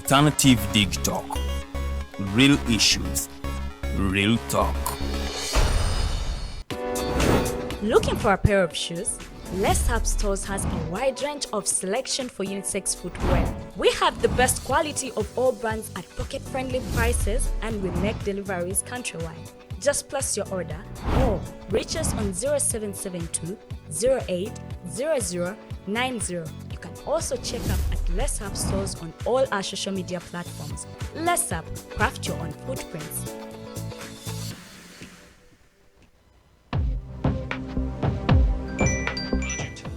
alternative Digitalk. Real issues, real talk. Looking for a pair of shoes? Let's Up Stores has a wide range of selection for unisex footwear. We have the best quality of all brands at pocket-friendly prices, and we make deliveries countrywide. Just place your order or reach us on 0772 08 0090. You can also check up at Let's Up Stores on all our social media platforms. Let's Up, craft your own footprints.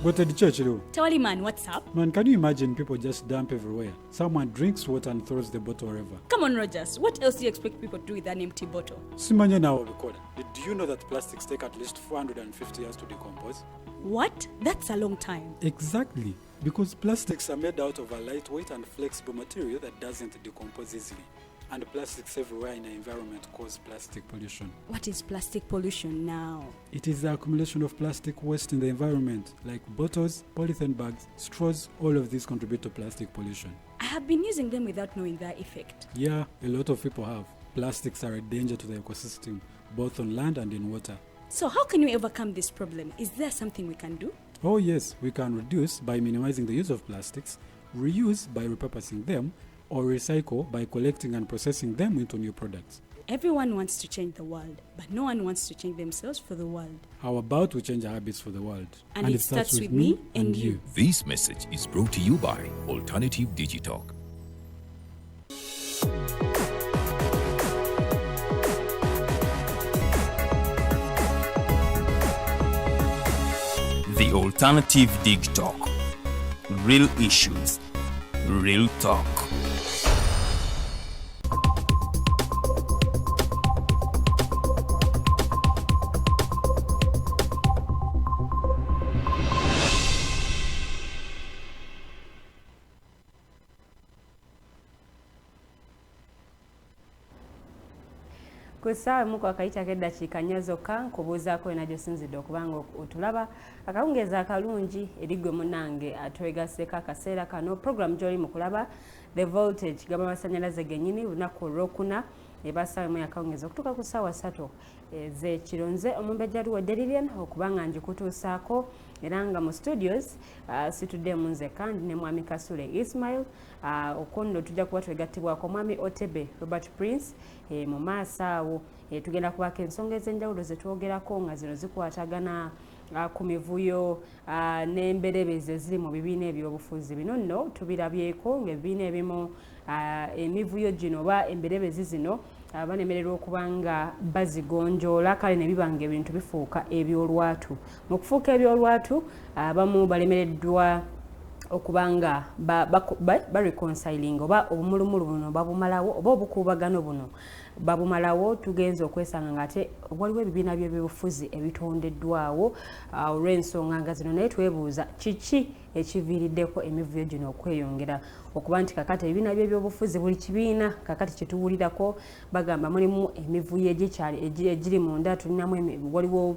Go to the church, though. Tawali man, what's up? Man, can you imagine people just dump everywhere? Someone drinks water and throws the bottle wherever. Come on, Rogers. What else do you expect people to do with an empty bottle? Simanya now, do you know that plastics take at least 450 years to decompose? What? That's a long time. Exactly. Because plastics are made out of a lightweight and flexible material that doesn't decompose easily. And plastics everywhere in the environment cause plastic pollution. What is plastic pollution now? It is the accumulation of plastic waste in the environment, like bottles, polythene bags, straws. All of these contribute to plastic pollution. I have been using them without knowing their effect. Yeah, a lot of people have. Plastics are a danger to the ecosystem, both on land and in water. So how can we overcome this problem? Is there something we can do? Oh yes, we can reduce by minimizing the use of plastics, reuse by repurposing them, or recycle by collecting and processing them into new products. Everyone wants to change the world, but no one wants to change themselves for the world. How about we change our habits for the world? And it starts with me and you. This message is brought to you by Alternative Digitalk. The Alternative Digitalk. Real issues, real talk. Kusaawe muko akaita keddakiika nnya zokka nkubuuzaako enajjo sinzidde okubanga otulaba akawungeeza akalungi erigwe munange atwegaseeko akaseera kano program gy'oli mu kulaba The Voltage gaba amasannyalaze gennyini lunaku olwokuna ebasaawe mu yakawungeeza okutuuka ku ssaawa 3 ez'ekiro. Nze omumbejja luwedde Lilian okubanga ngikutuusaako era nga mu studios situddemu nze kandi ne mwami Kasule Ismail. Okondo tujja kuba twegattibwako mwami Otebe Robert Prince mu maaso awo tugenda kubako ensonga ez'enjawulo ze twogerako nga zino zikwatagana ku mivuyo n'emberebezi eziri mu bibiina eby'obufuzi. Bino nno tubirabyeko ng'ebibiina ebimu emivuyo gino oba emberebezi zino banemererwa okuba nga bazigonjoola, kale ne biba nga ebintu bifuuka ebyolwatu. Mu kufuuka ebyolwatu abamu balemereddwa okubanga bareconciling oba obumulumulu buno babumalawo oba obukuubagano buno babumalawo. Tugenza okwesanga nga ate waliwo ebibiina by'ebyobufuzi ebitondeddwawo olw'ensonga nga zino, naye twebuuza kiki ekiviiriddeko emivuyo gino okweyongera, okuba nti kakati ebibiina by'ebyobufuzi buli kibiina kakati kyetuwulirako bagamba mulimu emivuyo egiri munda, tulinamu waliwo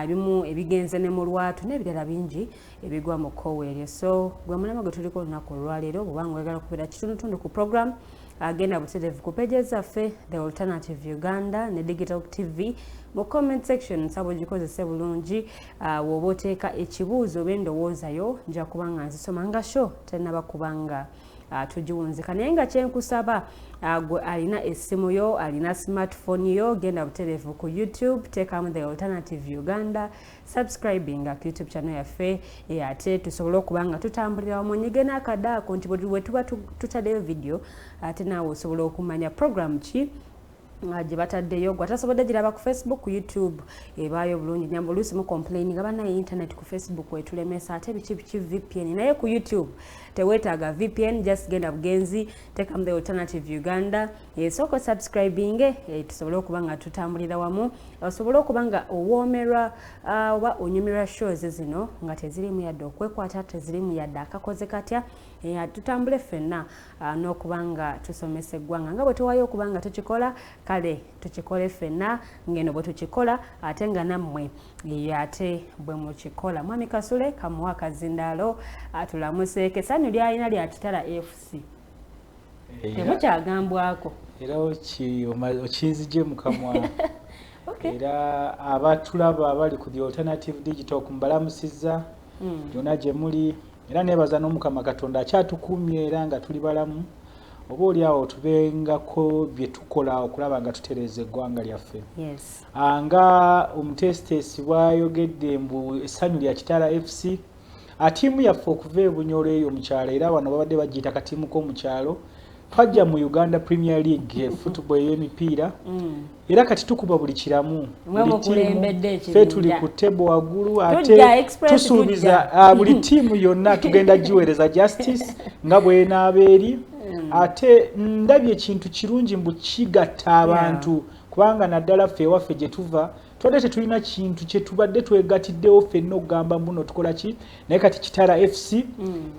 bimu ebigenze ne mu lwatu n'ebirala bingi ebigwa mu kkoweeryo. So gwe mulema gwe tuliko olunaku olwaleero bwobanga oyagala okubeera kitundutundu ku program agenda butereevu ku pages zaffe The Alternative Uganda ne Digitalk TV. Mu comment section nsaba gikozese bulungi w'oba oteeka ekibuuzo oba endowoozayo nja kubanga nzisoma nga sho tennaba kubanga tugiwunzika. Naye nga kyenkusaba gwe alina essimu yo, alina smartphone yo, genda butereevu ku YouTube, teekamu The Alternative Uganda, subscribing ku YouTube channel yaffe, ate tusobole okuba nga tutambulira wamu. Nyige n'akadaako nti bwe tuba tutaddeyo video ate naawe osobola okumanya program ki gye bataddeyo. Gwe atasobodde giraba ku Facebook, ku YouTube ebaayo bulungi. Nyamba oluusi mu complaining abanaye internet ku Facebook wetulemesa ate biki VPN, naye ku YouTube teweetaaga VPN, just genda bugenzi teekamu The Alternative Uganda, sooka subscribing tusobole okuba nga tutambulira wamu, osobole okuba nga owoomerwa oba onyumirwa shows zino nga tezirimu yadde okwekwata, tezirimu yadde akakoze katya, tutambule ffenna n'okuba nga tusomesa eggwanga nga bwe tuwaayo okuba nga tukikola, kale tukikole ffenna ngeno bwe tukikola ate nga nammwe ate bwe mukikola. Mwami Kasule kamuwa kazindaalo atulamuseeke sanyu lyalina lya Kitala FC. temukyagambwako era okinzije mukamwa era abatulaba abali ku the alternative Digitalk mbalamusizza byonna gye muli era nebaza n'omukama Katonda akyatukumye era nga tuli balamu oba oliawo tubengako bye tukola okulaba nga tutereeza eggwanga lyaffe. Nga omutesitesi bwayogedde mbu essanyu lya Kitala FC atiimu yaffe okuva e Bunyoro eyo mu kyalo era wano babadde bagiyita katiimu k'omu kyalo twajja mu Uganda Premier League football ey'emipiira era kati tukuba buli kiramu ffe tuli ku tebo waggulu ate tusuubiza buli tiimu yonna tugenda giweereza justice nga bw'enaaba eri ate ndabye ekintu kirungi mbu kigatta abantu kubanga naddala ffe ewaffe gye tuva twadde tetulina kintu kye tubadde twegatiddewo ffenna okugamba mbuno tukola ki naye kati Kitala FC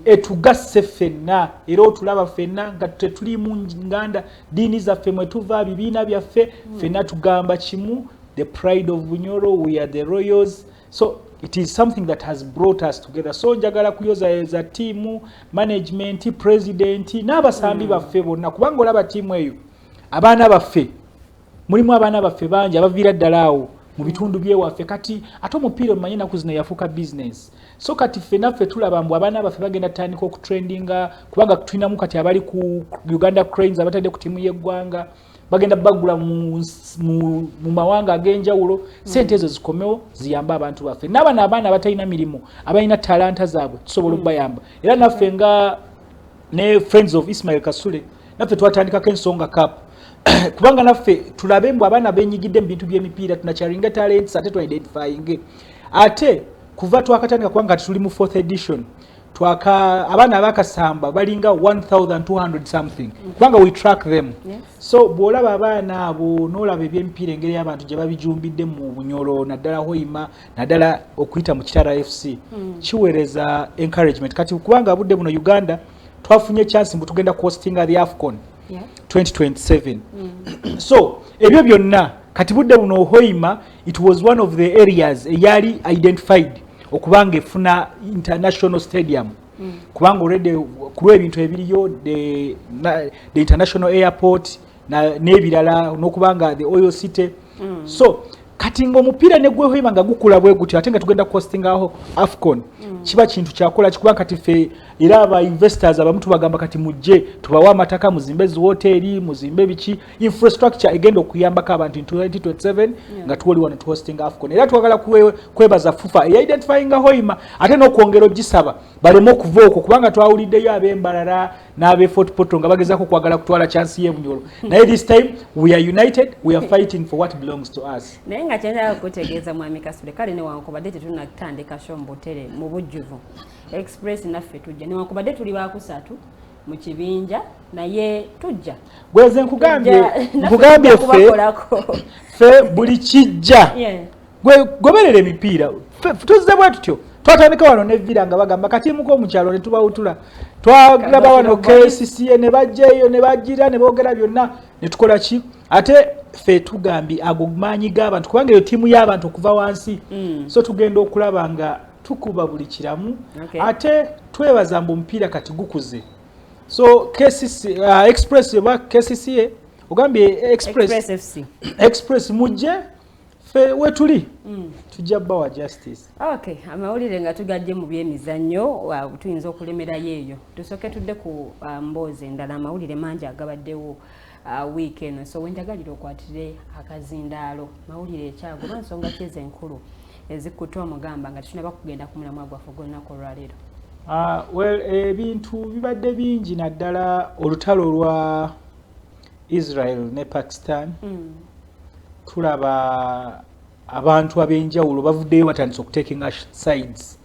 etugasse ffenna era otulaba ffenna nga tetuli mu nganda diini zaffe mwe tuva bibiina byaffe ffenna tugamba kimu the pride of Bunyoro, we are the royals. So it is something that has brought us together. So njagala kuyoza tiimu management president n'abasambi baffe bonna kubanga olaba tiimu eyo abaana baffe mulimu abaana baffe bangi abaviira ddala awo mu bitundu byewaffe kati ate omupiira omanyi ennaku zino yafuuka business. So kati ffe naffe tulaba mbu abaana baffe bagenda tutandika okutrendinga kubanga tulinamu kati abali ku Uganda Cranes abatadde ku tiimu y'eggwanga bagenda bagula mu mawanga ag'enjawulo sente ezo zikomewo ziyamba abantu baffe n'abana abaana abatalina mirimu abalina talanta zaabwe tusobola okubayamba era naffe nga ne Friends of Ismail Kasule naffe twatandikako ensonga cup kubanga naffe tulabe mbu abaana benyigidde mu bintu by'emipiira tunakyalinga talents ate tu-identifying ate kuva twakatandika kubanga tuli mu 4th edition abaana abakasamba balinga 1200 something kubanga we track them. So bwolaba abaana abo n'olaba eby'emipiira engeri y'abantu gye babijumbidde mu Bunyoro naddala Hoima naddala okuyita mu Kitala FC kiweereza encouragement kati kubanga budde buno Uganda twafunye chance mbu tugenda hostinga the AFCON 2027 so ebyo byonna kati budde buno Hoima it was one of the areas eyali identified okubanga efuna international stadium kubanga already kulwa ebintu ebiriyo the international airport n'ebirala n'okubanga the oil city so kati ng'omupiira ne gwe Hoima nga gukula bwe gutyo ate nga tugenda hostingaho AFCON kiba kintu kyakola kikuba kati ffe era aba investors abamu tubagamba kati mujje tubawa amataka muzimbe hoteli muzimbe biki infrastructure egenda okuyambako abantu in 2027 nga tuwoli wano hosting AFCON era twagala kwebaza FUFA identifying Hoima ate n'okwongera ogisaba baleme okuva okwo kubanga twawuliddeyo ab'embalala n'abe Fort Portal nga bagezaako kwagala kutwala chance ye Bunyoro naye this time we are united we are fighting for what belongs to us. Naye nga kyenda kutegeeza mwami Kasule kale newankubadde tetunatandika shombotere mu bujjuvu express naffe tujja newankubadde tuli bakusatu mu kibinja naye tujja gweze nkugambye ffe buli kijja goberera emipiira tuzze bwe tutyo twatandika wano nevira nga bagamba katiimu k'omukyalo ne tubawutula twalaba wano KCCA ne bajjaeyo ne bajjira ne boogera byonna ne tukola ki ate ffe tugambye ago maanyi g'abantu kubanga eyo tiimu y'abantu okuva wansi so tugenda okulaba nga tukuba buli kiramu ate twebaza mbu omupiira kati gukuze so express oba KCCA ogambye express mujje ffe wetuli tujja bawa justice. Okay, amawulire nga tugadde mu byemizannyo tuyinza okulemerayo eyo tusooke tudde ku mboozi endala amawulire mangi agabaddewo weekend so wenjagalira okwatire akazindaalo mawulire ekyago nsonga kyeze enkulu ezikuttwa omugamba nga tunaba kugenda ku mulamwa gwaffe gw'olunaku olwaleero. Ebintu bibadde bingi naddala olutalo lwa Israel ne Pakistan tulaba abantu ab'enjawulo bavuddeyo batandise okutekinga sides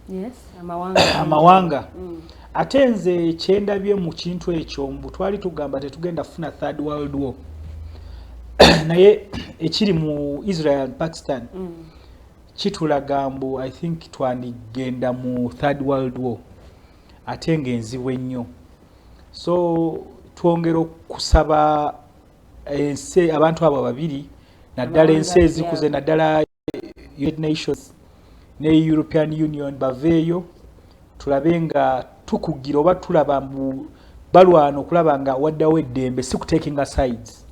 amawanga ate nze kyendabye mu kintu ekyo mbu twali tugamba tetugenda kufuna third world war naye ekiri mu Israel and Pakistan kitulaga mbu I think twandigenda mu third world war ate ng'enzibu ennyo so twongera okusaba abantu abo babiri naddala ensi ezikuze naddala United Nations ne European Union baveeyo tulabe nga tukugira oba tulaba mbu balwana okulaba nga waddawo eddembe si kutekinga sides.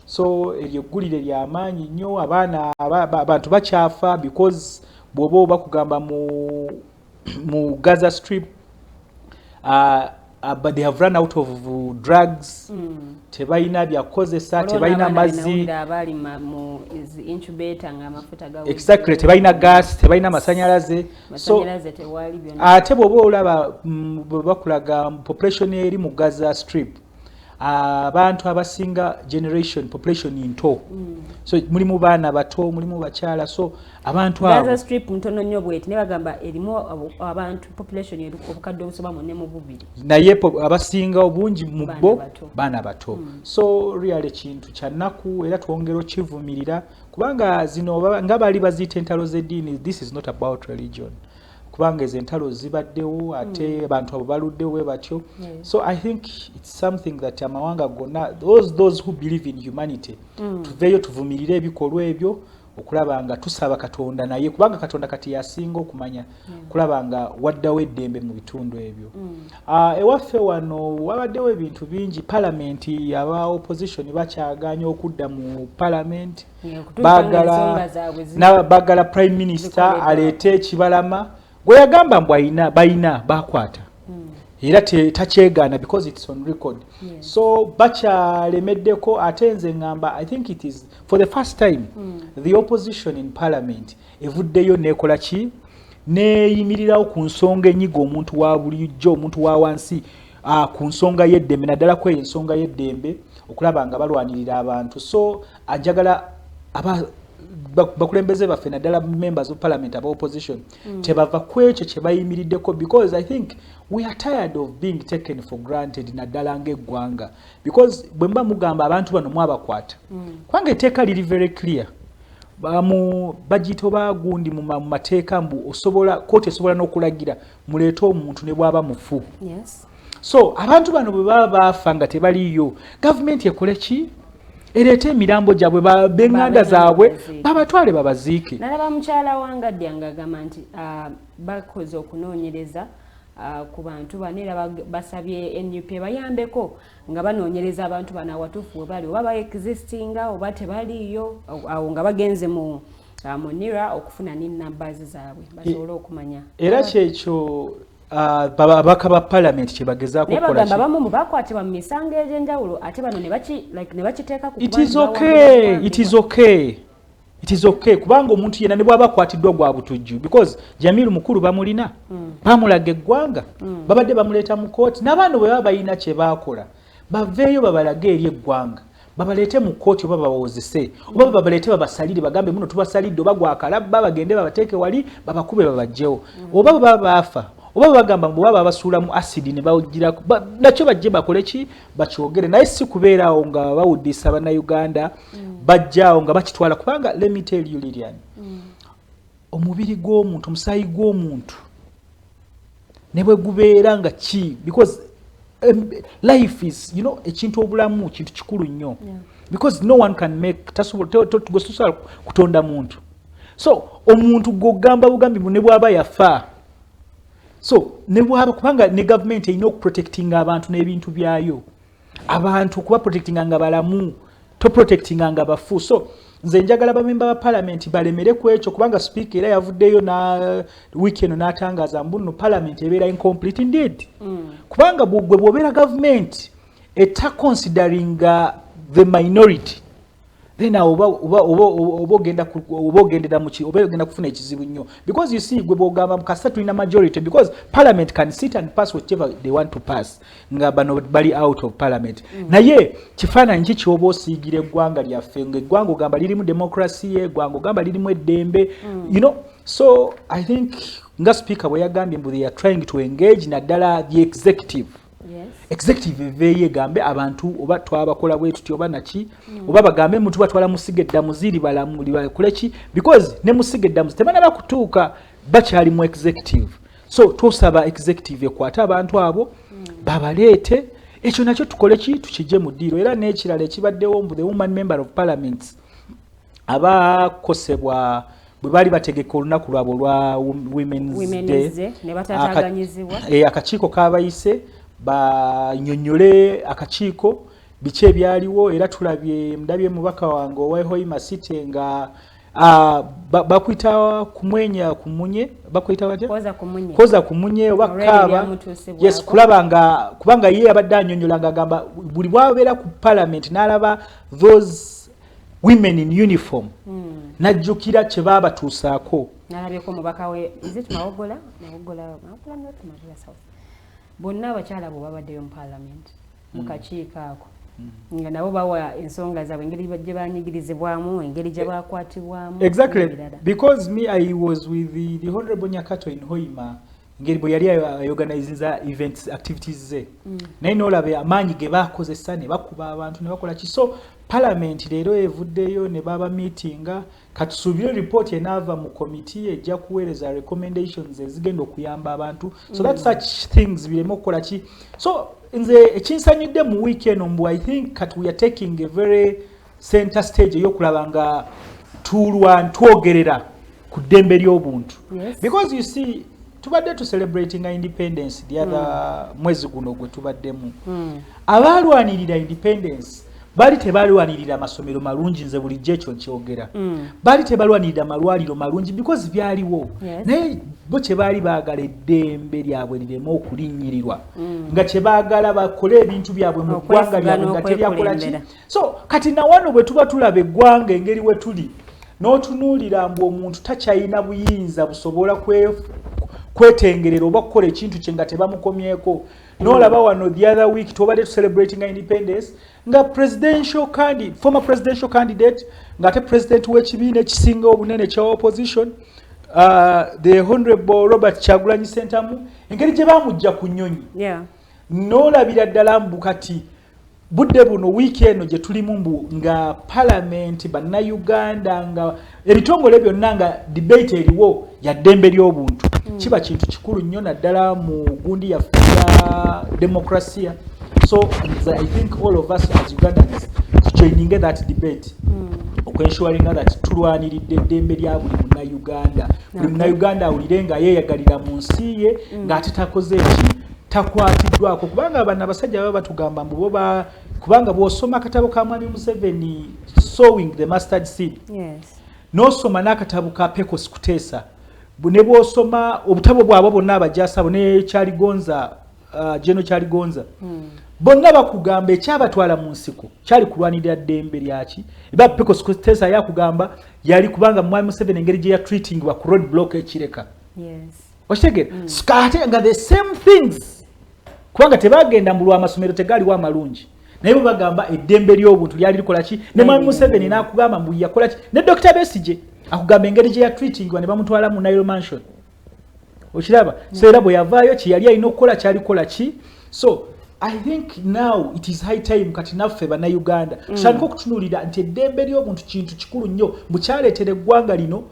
So eryo eggulire ly'amaanyi nnyo, abaana abantu bakyafa because bw'oba bakugamba mu Gaza Strip but they have run out of drugs. Tebalina byakozesa, tebalina mazzi. Exactly, tebalina gas, tebalina masanyalaze. So ate bw'oba olaba bakulaga population eri mu Gaza Strip, abantu abasinga generation population into. So mulimu baana bato, mulimu bakyala, so abantu abo Gaza Strip ntono nnyo bweti ne bagamba erimu abantu population eri obukadde obusoba mu nemu bubiri, naye abasinga obungi mu bo baana bato. So really kintu kya nnaku era twongera okivumirira kubanga zino nga bali baziyita entalo z'eddiini. This is not about religion. Kubanga ezo entalo zibaddewo ate abantu abo baluddewo batyo. So I think it's something that amawanga gonna those who believe in humanity tuveeyo tuvumirire ebikolwa ebyo okulaba nga tusaba Katonda naye kubanga Katonda kati yasinga okumanya kulaba nga waddawo eddembe mu bitundu ebyo. Ewaffe wano wabaddewo ebintu bingi. Palamenti aba opposition bakyaganya okudda mu parliament, bagala prime minister aleete ekibalama gwe yagamba mbu bayina bakwata era takyegana because it's on record. So bakyalemeddeko ate nze ngamba I think it is for the first time the opposition in parliament evuddeyo nekola ki neeyimirirawo ku nsonga enyiga omuntu wa bulijjo, omuntu wa wansi ku nsonga y'eddembe, naddala kweyo ensonga y'eddembe okulaba nga balwanirira abantu. So ajagala bakulembeze baffe naddala members of parliament aba opposition tebava kwekyo kye bayimiriddeko because I think we are tired of being taken for granted naddala ng'eggwanga because bwe mba mugamba abantu bano mwabakwata kubanga etteeka liri very clear. Bagiyita bagundi mu mateeka mbu kooti esobola n'okulagira muleete omuntu ne bw'aba mufu. So abantu bano bwe baba baafa nga tebaliyo, gavumenti ekole ki? Ereete emirambo gyabwe b'eŋŋanda zaabwe babatwale babaziike. Nalaba mukyala wange Ddyanga agamba nti bakoze okunoonyereza ku bantu bano era basabye NUP bayambeko nga banoonyereza abantu bano awatuufu we bali oba ba-existinga oba tebaliyo, awo nga bagenze mu NIRA okufuna n'enambaazi zaabwe basobole okumanya. Era kyekyo ababaka ba parliament kye bagezaako okukola. Naye bagamba abamu bakwatibwa mu misango egy'enjawulo ate bano ne bakiteeka ku It is okay kubanga omuntu yenna ne bw'aba akwatiddwa gwa butujju because Jamiru mukulu bamulina bamulaga eggwanga babadde bamuleeta mu kooti n'abaana bwe baba balina kye baakola baveeyo babalage eri eggwanga babaleete mu kooti oba babawozese oba babaleete babasalire bagambe muno tubasalidde oba gwakalabba bagende babateeke wali babakube babajjewo oba baba baafa oba bagamba mbu baba basuulamu asidi ne bawugirako nakyo bajje bakole ki bakyogere naye si kubeeraawo nga bawuddisa bannayuganda bajjaawo nga bakitwala kubanga let me tell you Lilian omubiri gw'omuntu omusaayi gw'omuntu ne bwe gubeera nga ki because life is ekintu obulamu kintu kikulu nnyo because no one can make tasobola kutonda muntu so omuntu gw'ogamba bugambi ne bw'aba yafa. So ne bwaba kubanga ne government erina okuprotectinga abantu n'ebintu byayo abantu kuba protectinga nga balamu to protectinga nga bafu. So nze njagala bamemba ba parliament balemere ku ekyo kubanga speaker era yavuddeyo na weekend n'atangaza mbu no parliament ebeera incomplete indeed kubanga bwe bw'obeera government considering the minority then obogenda muchi obogenda kufuna ekizibu nnyo because you see gwe bogamba mukasa tulina majority because parliament can sit and pass whatever they want to pass nga bano bali out of parliament naye kifaananyi ki kyoba osiigire eggwanga lyaffe ng'eggwanga ogamba lirimu democracy eggwanga ogamba lirimu eddembe so I think nga speaker bwe yagambye mbu they are trying to engage naddala the executive. Executive eveeye gambe abantu oba twabakola bwe tuti oba naki oba bagambe muntu batwala musige eddamu ziri balamuli bakoleki because ne musige eddamu temana bakutuuka bakyali mu executive. So tusaba executive ekwata abantu abo babaleete ekyo nakyo tukoleki tukije mu ddiiro era n'ekirala ekibaddewo mbu the woman member of parliament abakosebwa bwe bali bategeka olunaku lwabo lwa women's day ne batataganyizibwa akakiiko kabayise banyonyole akakiiko biki ebyaliwo era ndabye mubaka wange owehoima city nga bakwita kumwenya kumunye bakwita batya koza kumunye oba kaaba yes kulaba kubanga ye abadde anyonyola nga agamba buli bwabeera ku parliament n'alaba those women in uniform najjukira kye baabatuusaako nalabyeko mubaka we nzit mawogola not south bonna abakyala bo babaddeyo mu parliament mu kakiiko ako nga nabo bawa ensonga zaabwe engeri gye banyigirizibwamu engeri gye bakwatibwamu exactly because me I was with the honorable Nyakato in Hoima ngeri bwe yali organizinga events activities ze naye n'olabe amaanyi ge baakozesa ne bakuba abantu ne bakola ki so parliament leero evuddeyo ne baba meetinga katusuubire report enaava mu committee ejja kuweereza recommendations ezigenda okuyamba abantu so that such things bireme okukola ki so nze ekinsanyudde mu weekend mbu I think that we are taking a very center stage eyokulaba nga twogerera ku ddembe ly'obuntu because you see tubadde tu celebrating our independence the other mwezi guno gwe tubaddemu abalwanirira independence bali tebalwanirira amasomero malungi nze bulijjo ekyo nkyogera bali tebalwanirira malwaliro malungi because byaliwo naye bo kye baali baagala eddembe lyabwe lireme okulinnyirirwa nga kye baagala bakole ebintu byabwe mu ggwanga lyabwe nga teryakola ki so kati na wano bwe tuba tulaba eggwanga engeri we tuli n'otunuulira mbu omuntu takyayina buyinza busobola kwetengerera oba kukola ekintu kye nga tebamukomyeko n'olaba wano the other week tubadde celebrating independence nga former presidential candidate ngate president w'ekibiina ekisinga obunene kya opposition the honorable Robert Kyagulanyi Ssentamu engeri gye bamujja ku nnyonyi n'olabira ddala mbu kati budde buno weekend gye tulimu mbu nga parliament bannayuganda nga ebitongole byonna nga debate eriwo ya ddembe ly'obuntu kiba kintu kikulu nnyo naddala mu gundi yaffe ya demokrasia so I think all of us as Ugandans joining that debate okwensuringa that tulwaniridde eddembe lya buli munnayuganda buli munnayuganda awulire nga yeeyagalira mu nsi ye ng'ate takoze eki takwatiddwako kubanga abana abasajja baba batugamba mbu kubanga bw'osoma akatabo ka Mwami Museveni Sowing the Mustard Seed n'osoma n'akatabo ka Pecos Kuteesa ne bw'osoma obutabo bwabwe bonna abajaasabo ne Kyaligonza Jeno Kyaligonza bonna bakugamba ekyabatwala mu nsiko kyali kulwanirira ddembe lyaki eba Pecos Kuteesa yakugamba yali kubanga Mwami Museveni engeri gye ya treating wa road block ekireka okitegere skate nga the same things kubanga tebagenda mu lw'amasomero tegaaliwo amalungi naye bo bagamba eddembe ly'obuntu lyali likola ki ne Mwami Museveni n'akugamba mbu yakola ki ne Dr. Besigye akugamba engeri gye ya treating ne bamutwala mu Nile Mansion okiraba so era bwe yavaayo kye yali alina okukola kyalikola ki so I think now it is high time kati naffe bannayuganda tutandika okutunuulira nti eddembe ly'obuntu kintu kikulu nnyo mukyaleetera eggwanga lino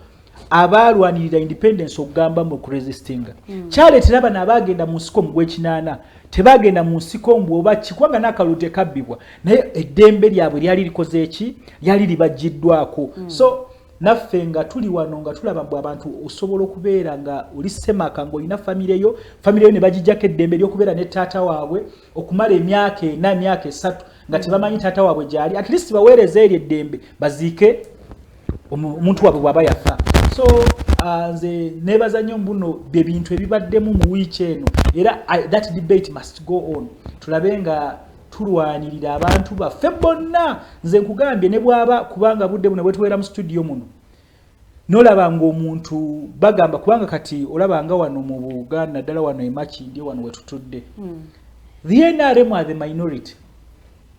abalwanirira independence okugamba mu kuresistinga kyaleetera bano abagenda mu nsiko mu gw'ekinaana tebagenda mu nsiko mbu oba kikwanga n'akalulu tekabbibwa naye eddembe lyabwe lyali likoze eki lyali libaggiddwako so naffe nga tuli wano nga tulaba mbu abantu osobola okubeera nga oli semaka ng'olina famire yo ne bagijjako eddembe ly'okubeera ne taata waabwe okumala emyaka 4 emyaka 3 nga tebamanyi taata waabwe gyali at least baweereze eri eddembe baziike omuntu waabwe bw'aba yafa so nze neebaza nnyo mbuno bye bintu ebibaddemu mu wiiki eno era that debate must go on tulabe nga tulwanirira abantu baffe bonna nze nkugambye ne bwaba kubanga budde buno bwe tubeera mu studio muno n'olaba ng'omuntu bagamba kubanga kati olaba nga wano mu Buganda ddala wano emakindi wano we tutudde the NRM are the minority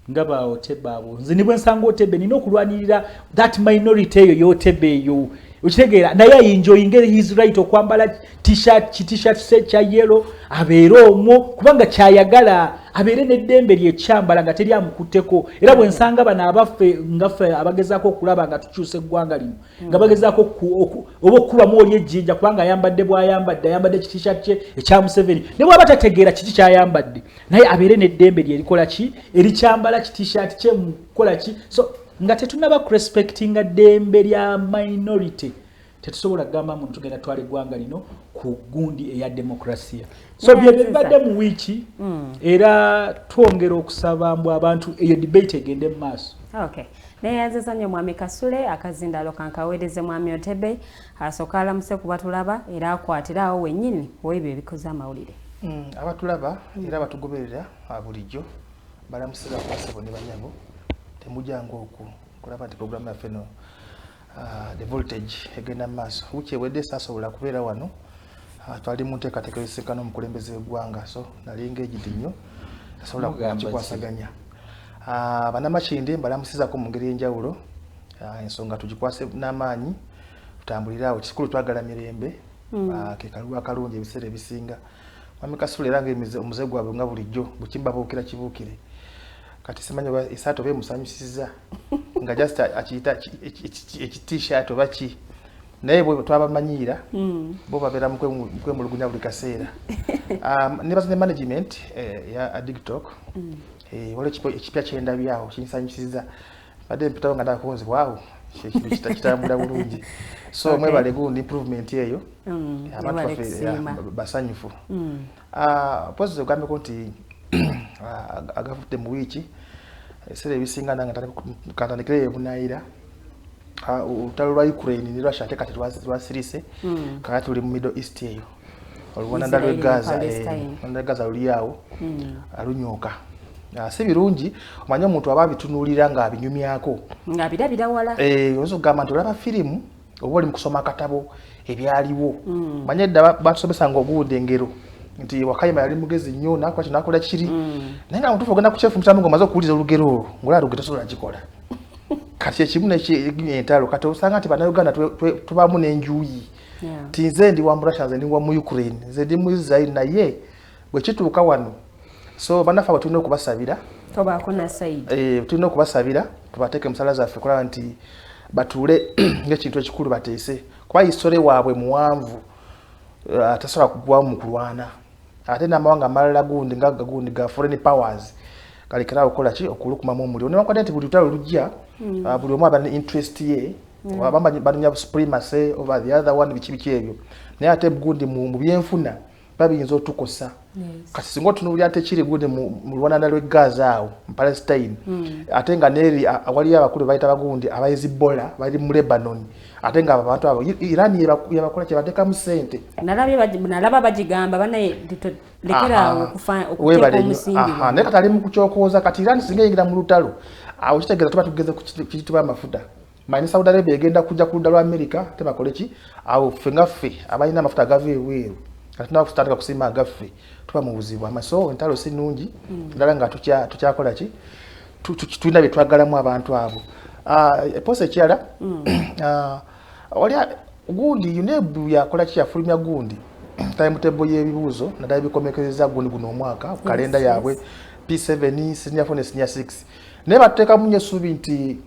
nga ba Otebe abo nze nibwe nsanga Otebe nina okulwanirira that minority eyo y'Otebe eyo ukitegeera naye ayinjoyinge his right okwambala t-shirt se kya yellow abeere omwo kubanga kyayagala abeere n'eddembe lyekyambala nga teri amukutteko era bwe nsanga bano abaffe ngaffe abagezaako okulaba nga tukyusa eggwanga lino nga bagezaako oba okukubamu oli ejjinja kubanga ayambadde t-shirt kye ekya Museveni ne bw'aba tategeera kiki kyayambadde naye abeere n'eddembe lyerikola ki erikyambala t-shirt kye mukola ki so nga tetunaba respectinga ddembe lya minority tetusobola kugamba muntu tugenda twala eggwanga lino ku gundi eya demokrasia. So byebadde mu wiiki era twongera okusaba mbu abantu eyo debate egende mu maaso. Okay. Neyanziza nnyo mwami Kasule akazindalo kankaweereze mwami Otebe asooka alamuse ku batulaba era akwatirawo wennyini w'ebyo ebikoze amawulire. Abatulaba era batugoberera bulijjo balamusira ku basebo ne banyago temujjangu oku kulaba nti programu yaffe no the voltage egenda mu maaso wuki ewedde saasobola kubeera wano twali mu nteekateeka y'ensinkano omukulembeze w'eggwanga so nali engaged nnyo asobola kukikwasaganya. Bannamashinde mbalamusizako mu ngeri y'enjawulo ensonga tugikwase n'amaanyi tutambulire awo kikulu twagala mirembe ke kaluwa akalungi ebiseera ebisinga. Mwami Kasule era omuze gwabwe nga bulijjo bukimbabuukira kibuukire kati simanyi oba esaato be musanyusiza nga just akiyita ekiti-shirt oba ki naye bwe twabamanyiira bo babeera mukwemulugunya buli kaseera. Nebaza ne management ya Digitalk waliwo ekipya kyendabyawo kinsanyusiza badde mpitawo nga ndakonzibwawo ekintu kitambula bulungi so mwebale gundi improvement eyo abantu basanyufu. Pozi ogambeko nti agafudde mu wiiki ebiseera ebisinga nange katandikire ebunaayira olutalo lwa Ukraine ne Russia ate kati lwasirise kakati tuli mu Middle East eyo oluwananda lw'e Gaza luli awo alunyooka. Si birungi omanye omuntu aba abitunuulira nga abinyumyako nga birabira wala oyinza okugamba nti olaba firimu oba oli mu kusoma akatabo ebyaliwo manye edda batusomesanga oguwudde engero nti Wakayima yali mugezi nnyo nakola kino nakola kiri naye nga mutuufu ogenda kukyefumitamu ng'omaze okuwuliza olugero olwo ng'olaba lugero tosobola kikola kati ekimu entalo kati osanga nti bannayuganda tubaamu n'enjuyi nti nze ndi wa mu Russia nze ndi wa mu Ukraine nze ndi mu Israel naye bwe kituuka wano so bannaffe abo tulina okubasabira tobaako na side tulina okubasabira tubateeke musala zaffe kulaba nti batuule ng'ekintu ekikulu bateese kuba hisitole waabwe muwanvu tasobola kugwawo mu kulwana ate n'amawanga amalala gundi nga gundi ga foreign powers galekera okukola ki okulukumamu omuliro newankwadde nti buli lutalo lujja buli omu aba ne interest ye banyumya supremacy over the other one biki ebyo naye ate gundi mu byenfuna babiyinza otukosa kati singa otunuulira ate kiri gundi mu luwananda lw'e Gaza awo mu Palestine ate nga neeri awaliyo abakulu bayita bagundi aba Hezbollah bali mu Lebanon ate nga abantu abo Iran yabakola kyebateekamu ssente nalaba bagigamba banaye lekeraawo okuteeka omusingi naye kati ali mu kukyokooza kati Iran singa eyingira mu lutalo awo kitegeeza tuba tugeze ku kiyitibwa amafuta manyi Saudi Arabia egenda kujja ku ludda lwa America tebakole ki awo ffe nga ffe abalina amafuta agava ebweru kati nawe kutandika kusima agaffe tuba mu buzibu amaso entalo si nnungi ddala nga tukyakola ki tulina bye twagalamu abantu abo. Eposa ekyala wali gundi UNEB yakola ki yafulumya gundi timetable y'ebibuuzo naddala bikomekereza gundi guno omwaka ku kalenda yaabwe P7 senior 4 ne senior 6 naye batuteekamu nnyo essuubi nti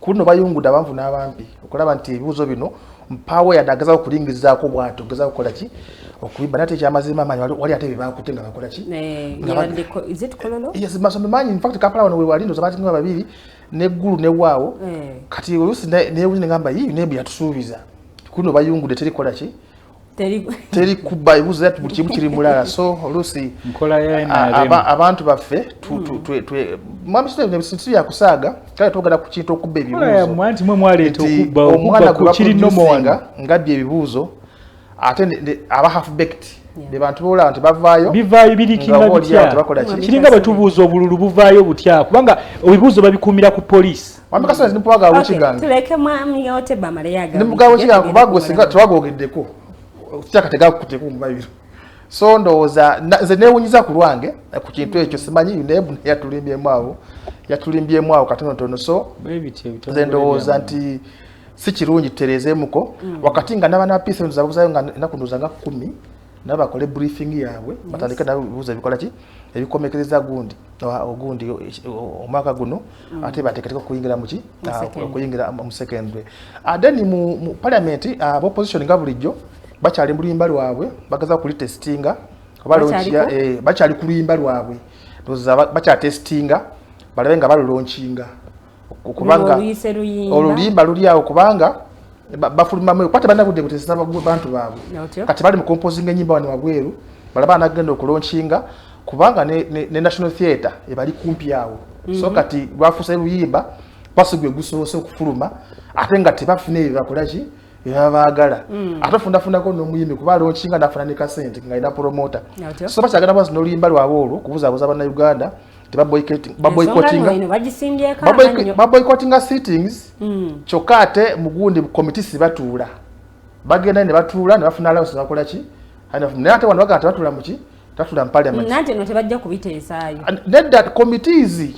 kuno bayungudde abanvu n'abampi okulaba nti ebibuuzo bino mpawe yadagazawo kulingirizaako bwato gezaako kukola ki okubimba nate ekyamazima amanyi wali ate bebakutte nga bakola ki masombe manyi in fact kapala wano wewali ndoza bati nga babiri neggulu newaawo kati oluusi newuzi negamba UNEB yatusuubiza kuno bayungudde terikola ki teri kuba ebibuuzo yatu buli kimu kiri mulala so oluusi abantu baffe mwamisitsi yakusaaga kale twogera ku kintu okubba ebibuuzo omwana gwe ngabbye ebibuuzo ate aba half baked be bantu bola nti bivaayo birikinga bitya kiringa bwe tubuuza obululu buvaayo butya kubanga ebibuuzo babikuumira ku poliisi wamekasonzi nimpwaga awukiganga tuleke mwami Otebe amale yaga nimugawo kiganga kubagwe singa twagogeddeko otyaka tegakutte ku mubabiro so ndowooza nze neewunyiza ku lwange ku kintu ekyo simanyi UNEB yatulimbyemu awo katonotono so nze ndowooza nti si kirungi tutereezeemuko wakati nga n'abaana ba P7 zabuzayo nga ennaku ndowooza nga 10 nabo bakole briefing yaabwe batandike nabo ebibuuzo ebikola ki ebikomekereza gundi omwaka guno ate bateeketeeka okuyingira muki okuyingira mu secondary then mu parliament opposition nga bulijjo bakyali mu luyimba lwabwe bagaza kulitestinga bakyali ku luyimba lwabwe bakyatestinga balabe nga balulonkinga okubanga oluyimba luli awo kubanga bafulumamu kwate banabudde kutesa abantu baabwe kati bali mu composing enyimba wano wabweru balaba anagenda okulaunchinga kubanga ne National Theatre ebali kumpi awo so kati bafusa luyimba basigwe gusoose okufuluma ate nga tebafune bakolaki yabaagala atafundako n'omuyimbi kuba launchinga nafuna ne kasente ngaina promoter so bakyagala bazi n'oluyimba lwabwe olwo kubuzaabuza Bannayuganda baboycottinga sittings kyokka ate mugundi committee sibatuula bagenda ne batuula ne bafuna allowance bakola ki naye ate wano bagala tebatula muki tatula mu parliament nate no tebajja kubiteesaayo nedda committees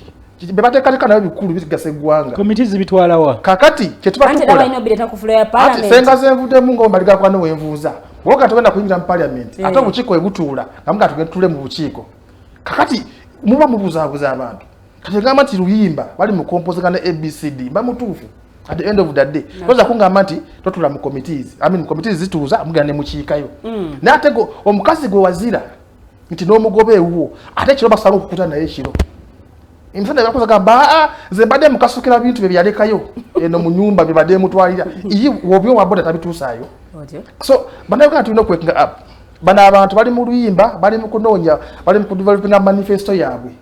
bebateekateeka nabo bikulu bigasa eggwanga committees bitwalawa kakati kyetubatukolati senga zenvuddemu ngaomaligakwano wenvuuza woga tugenda kuyingira mu parliament ate obukiiko webutuula nga muga tugenda tutule mu bukiiko kakati muba mubuzaabuza abantu kati ngamba nti luyimba bali mu composing ne ABCD mba mutuufu at the end of the day toza kungamba nti totula mu committees committees zituuza mugenda ne mukiikayo naye ate omukazi gwe wazira nti n'omugobe ewuwo ate kiro basaba okukuta naye kiro emisana yakoza gamba ze mbadde mukasukira bintu byalekayo eno mu nyumba bibadde mutwalira iyi wobyo waboda tabituusaayo so Bannayuganda tulina okwekinga up bana abantu bali mu luyimba bali mu kunoonya bali mu kudevelopinga manifesto yaabwe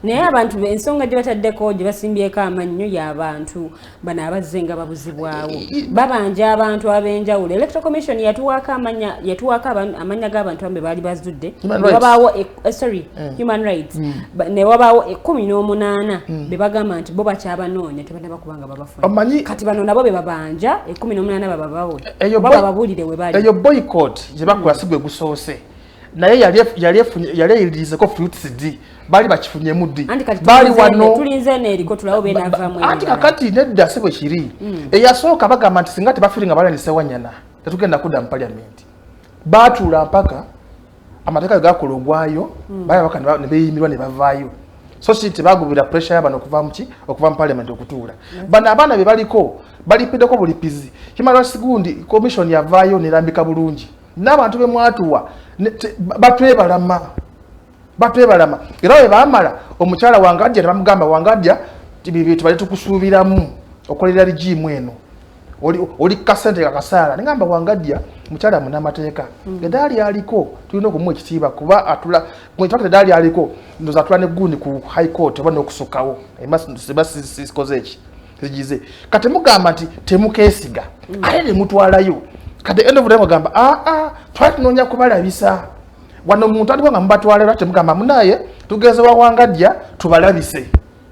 naye abantu ensonga gye bataddeko gye basimbyeko amannyo y'abantu bano abazzenga babuzibwawo babanja abantu ab'enjawulo electoral commission yatuwaako amanya g'abantu abe baali bazudde wabaawo human rights ne wabaawo 18 be bagamba nti bo bakyabanoonya tebanaba kubanga babafuna kati bano nabo be babanja 18 bababawo baba babuulire we bali eyo boycott gye bakola sigwe gusoose naye yali eyirizeko fruits d bali bakifunye muddi bali wano tulinze neriko tulawo benava mwe anti kakati nedda sibwe kiri eyasooka bagamba nti singa tebafiringa balanise wanyana tetugenda kudda mu parliament batula mpaka amateeka gakologwayo baya bakana ne beyimirwa ne bavaayo so si tebagubira pressure y'abano okuva mu parliament okutuula bano abaana be baliko balipiddeko bulipizi human rights gundi commission yavaayo nerambika bulungi n'abantu be mwatuwa batwebalama era we baamala omukyala Wangadya nebamugamba Wangadya tibibintu bali tukusuubiramu okolera ligimu eno oli kasente kakasaala nengamba Wangadya mukyala munamateeka edaali aliko tulina okumuwa ekitiibwa kuba atula mwetwakete edaali aliko ndoza atula negundi ku high court oba n'okusukkawo sikoze eki zigize kati mugamba nti temukeesiga ate ne mutwalayo kati end of the day mugamba twali tunoonya kubalabisa wano omuntu aliwo nga mubatwalira temugamba munaye tugeze wa Wangadya tubalabise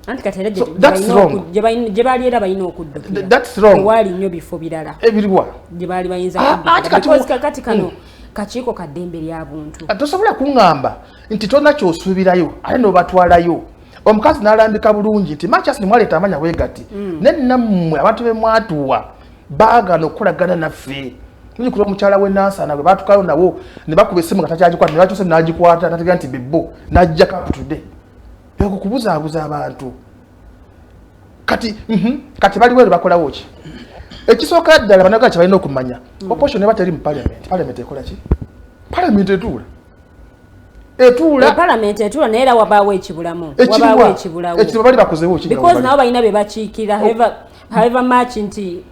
anti katere gye bali era balina okudduka that's wrong wali nnyo bifo birala ebiriwa gye bali bayinza kudduka kati kano kakiiko kaddembe ly'abuntu tosobola kuŋŋamba nti tonna kyosuubirayo ate n'obatwalayo omukazi n'alambika bulungi nti Manchester mwaleeta amanya weegati ne nammwe abantu be mwatuwa baagana okukolagana naffe nini kuba mukyala we Nansana bwe batukayo nawo ne bakuba essimu nga takyagikwata ne bakyuse n'agikwata nategera nti bibbo n'ajja kaputudde okukubuzaabuza abantu kati baliwo ne bakolawo ki ekisooka ddala Bannayuganda kye balina okumanya opposition eba teri mu parliament ekola ki parliament etuula naye era wabaawo ekibulamu bali bakozewo ki because nabo balina be bakiikira however much nti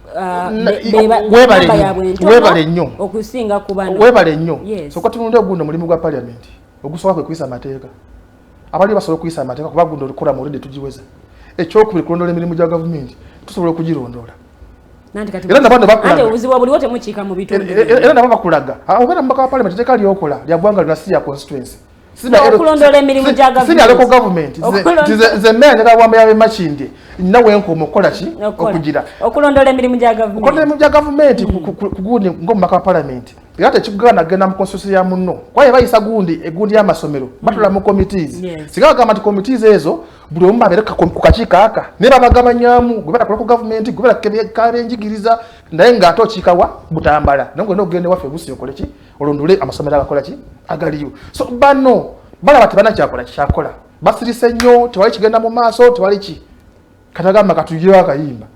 webale nnyo okusinga ku bano webale nnyo soka tununde ogundo mulimu gwa parliament ogusooka kwe kuyisa amateeka abali basobola okuyisa amateeka kuba gundo olikola mu oludde tugiweza ekyokubiri kulondola emirimu gya gavumenti tusobola okugirondola era nabano bakulaga obuzibu buliwo temukiika mu bitundu era nabo bakulaga obeera mubaka wa parliament teeka lyokola lya ggwanga lina si ya constituency okulondola emirimu gya gavumenti nze mmera njagala bwamba yabe makindi nawe nkoma okukola ki okugira okulondola emirimu gya gavumenti kugundi ng'omubaka wa parliament era tekigana genda mu constituency ya munno kwaye bayisa egundi y'amasomero batula mu committees singa bagamba nti committees ezo buli omu abeere ku kakiiko aka ne babagabanyamu gwe batakola ku gavumenti gwe batabenjigiriza naye ng'ate okiikawa butambala naye ngwena okugenda waffe busi okole ki olondole amasomero agakola ki agaliyo so bano balaba tebanakyakola kikyakola basirise nnyo tewali kigenda mu maaso tewali ki katagamba katugirwa akayimba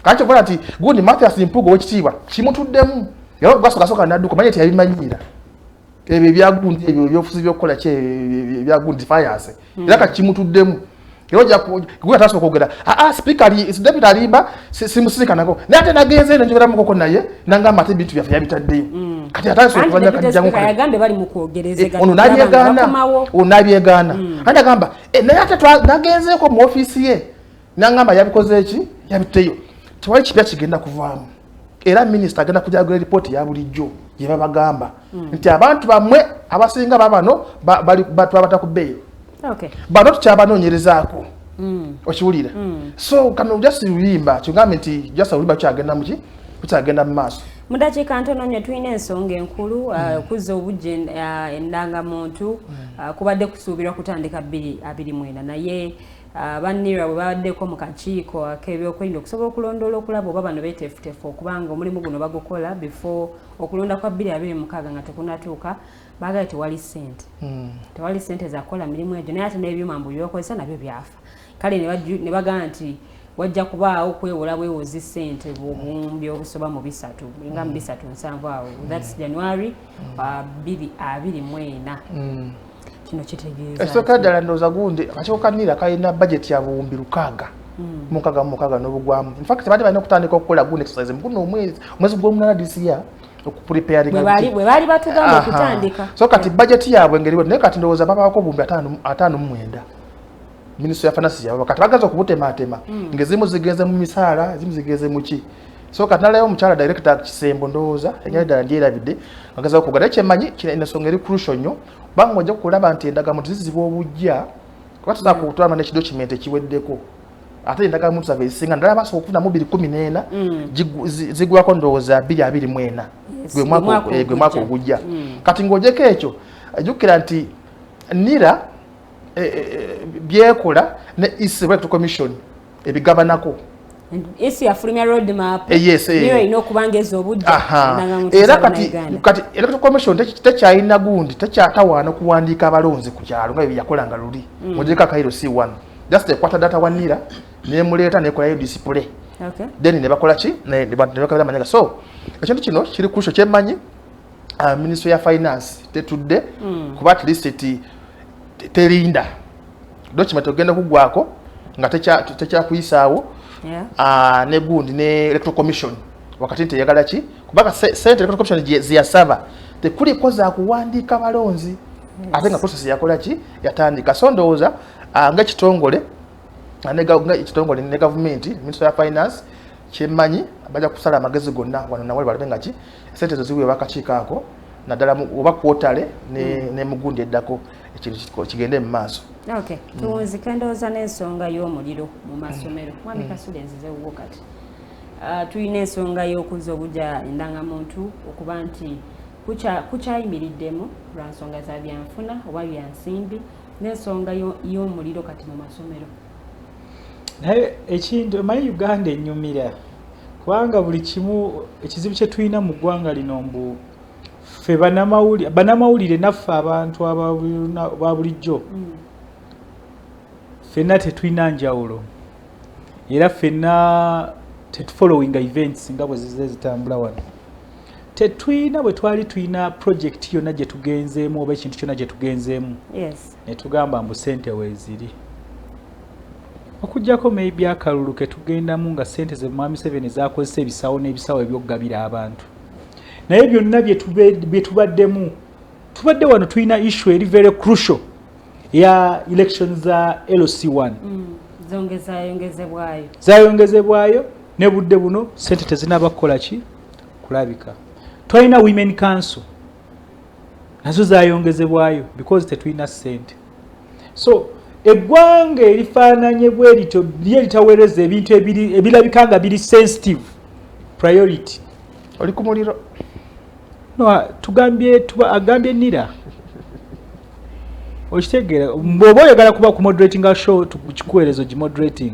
kakyo kola nti gundi Mathias Mpugo w'ekitiibwa kimutuddemu era gasooka nadduka manye teyabimanyira ebyo ebyagundi ebyo ebyobufuzi by'okukola ki ebyagundi fayase era kakimutuddemu Yoja kuwa taso kogera. Speaker is deputy alimba simusika nako. Nate nagenze njogera mukoko naye nanga mate bitu bya Jitadde. Kati ataso kufanya kati jangu kaya gambe bali mukogereze ono nabyegana anda gamba naye ate nagenze ko mu office ye nangamba yabikoze eki yabiteyo twali kipya kigenda kuvaamu era minister agenda kujagula report ya bulijjo ye babagamba nti abantu bamwe abasinga babano bali batwabata ku beyo bano tukyabanoonyerezaako okiwulira so kano just yimba kyogambye nti just uliba kyagenda muki kukyagenda mu maaso mudakiika ntono nnyo tulina ensonga enkulu kuzza obujje endangamuntu kubadde kusuubirwa kutandika 2024 naye bannira bwe babaddeko mu kakiiko ak'ebyokwerinda okusobola okulondoola okulaba oba bano beeteefuteefu okubanga omulimu guno bagukola before okulonda kwa 2026 nga tekunatuuka baagala tewali ssente tewali ssente zakukola mirimu egyo naye ate n'ebyuma mbu byokozesa nabyo byafa kale ne bagamba nti wajja kubaawo okwewola bwewozi ssente bwobumbi obusoba mu 3 nga mu 3 nsanvu awo that's January 2024 kino kitegeeza esooka ddala ndowooza gundi akakyokanira kalina budget ya buwumbi 600 mukaga n'obugwamu in fact baali balina okutandika okukola gundi exercise muguno omwezi gw'omunana this year okupreparinga bwe baali batugamba okutandika so kati budget yaabwe ngeri naye kati ndowooza babaako obumbi 59 Ministry ya Finance yabo kati bagaza okubutemaatema ngezimu zigenze mu misaala zimu zigenze mu ki so kati nalayo omukyala director Kisembo ndowooza enyali ddala ndyerabidde bagaza okugala ekyemanyi kina ensonga eri crucial nnyo kubanga ojja kulaba nti endagamuntu ziziba obujja kuba tusobola kutwala n'ekidocument ekiweddeko ate endagamuntu zaffe ezisinga ddala basobola okufunamu 2014 zigwako ndowooza 2024 gwe mwaka ogujja kati ng'ogyeko ekyo ajjukira nti nira byekola ne East Electoral Commission ebigabanako isi afulumya road map yes niyo ino okubangeza obujja era kati Electoral Commission tekyalina gundi tekyatawaana kuwandiika abalonzi ku kyalo nga yakolanga luli mujeka kairo C1 just ekwata data wanira nemuleeta nekolayo display then ne bakola ki ne bakabira manyaga so ekintu kino kiri kusho kyemanyi Ministry ya Finance tetudde kuba at least terinda document ogenda kugwako nga tekyakuyisaawo ne gundi ne Electoral Commission wakati nti yagala ki kubanga sente Electoral Commission ziyasaba tekuliko za kuwandiika balonzi ate nga process yakola ki yatandika so ndowooza nga kitongole ekitongole ne government Ministry ya Finance kyemmanyi bajja kusala amagezi gonna wano nawali balabe nga ki sente zo ziwe bakakiiko ako naddala oba kwotale ne mugundi eddako ekintu kigende mu maaso tuwunzika ndowooza n'ensonga y'omuliro mu masomero mwami Kasule nzizeewo kati tulina ensonga y'okuzza obujja endangamuntu okuba nti kukyayimiriddemu lwa nsonga za byanfuna oba byansimbi n'ensonga y'omuliro kati mu masomero naye ekintu emanyi Uganda ennyumira kubanga buli kimu ekizibu kye tulina mu ggwanga lino mbu ffe bannamawulire naffe abantu aba bulijjo ffenna tetulina njawulo era ffenna tetufollowinga events nga bwe zize zitambula wano tetulina bwe twali tulina project yonna gye tugenzeemu oba ekintu kyonna gye tugenzeemu ne tugamba mbu ssente weeziri okujjako maybe akalulu ke tugendamu nga ssente ze mwami 7 zakozesa ebisawo n'ebisawo ebyokugabira abantu naye byonna bye tubaddemu tubadde wano tulina issue eri very crucial ya elections za LC1 zayongezebwayo ne budde buno ssente tezinaba kukola ki kulabika twalina women council nazo zayongezebwayo because tetulina ssente so eggwanga erifaananye bwe lityo litaweereza ebintu ebirabika nga biri sensitive priority oli ku muliro no agambye nira okitegeera bw'oba oyagala kuba ku moderating show tukikuweerezo gimoderating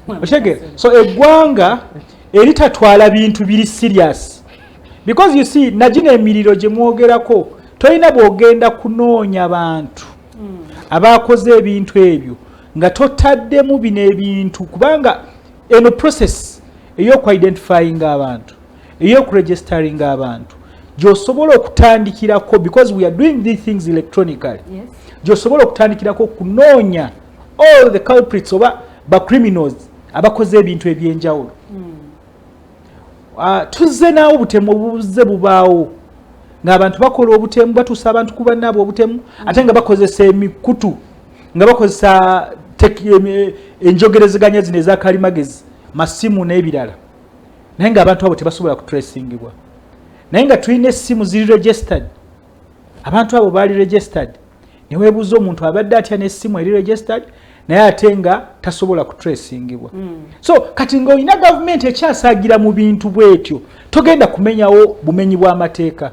okitegeera so eggwanga eritatwala bintu biri serious because you see nagina emiriro gye mwogerako tolina bw'ogenda kunoonya bantu abakoze ebintu ebyo nga totaddemu bino ebintu kubanga eno process ey'oku-identifying abantu ey'oku-registering abantu gy'osobola okutandikirako because we are doing these things electronically gy'osobola okutandikirako kunoonya all the culprits oba ba criminals abakoze ebintu ebyenjawulo. Tuzze naawo obutemu obuze bubaawo ng'abantu bakola obutemu batuusa abantu kuba nabo obutemu ate nga bakozesa emikutu nga bakozesa enjogerezeganya zino ezakalimagezi masimu n'ebirala naye ng'abantu abo tebasobola kutracingibwa naye nga tulina essimu ziri registered abantu abo baali registered ne weebuuza omuntu abadde atya n'essimu eri registered naye ate nga tasobola kutracingibwa. So kati ng'olina gavumenti ekyasaagira mu bintu bwetyo togenda kumenyawo bumenyi bw'amateeka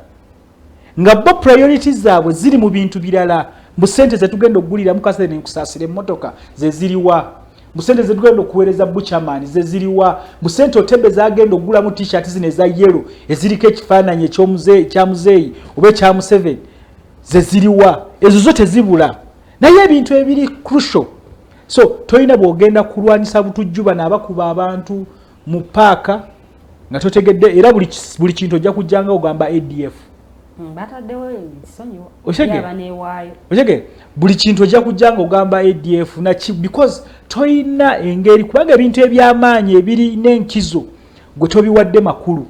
nga bo priorities zaabwe ziri mu bintu birala mu ssente zetugenda okugulira mu kasente nkusaasira emmotoka ze ziriwa mu ssente zetugenda okuweereza buchaman ze ziriwa mu ssente Otebe zagenda okugula mu t-shirt zino eza yellow eziriko ekifaananyi ekya muzeeyi oba ekya Museveni ze ziriwa ezo zo tezibula naye ebintu ebiri crucial. So toyina bwogenda kulwanisa butujjuba n'abakuba abantu mu paaka nga totegedde era buli kintu ojja kujjanga ogamba ADF. Bataddewo ebisonyiwo oshege buli kintu ojja kujjanga ogamba ADF because toyina engeri kubanga ebintu ebyamaanyi ebiri n'enkizo gwe tobiwadde makulu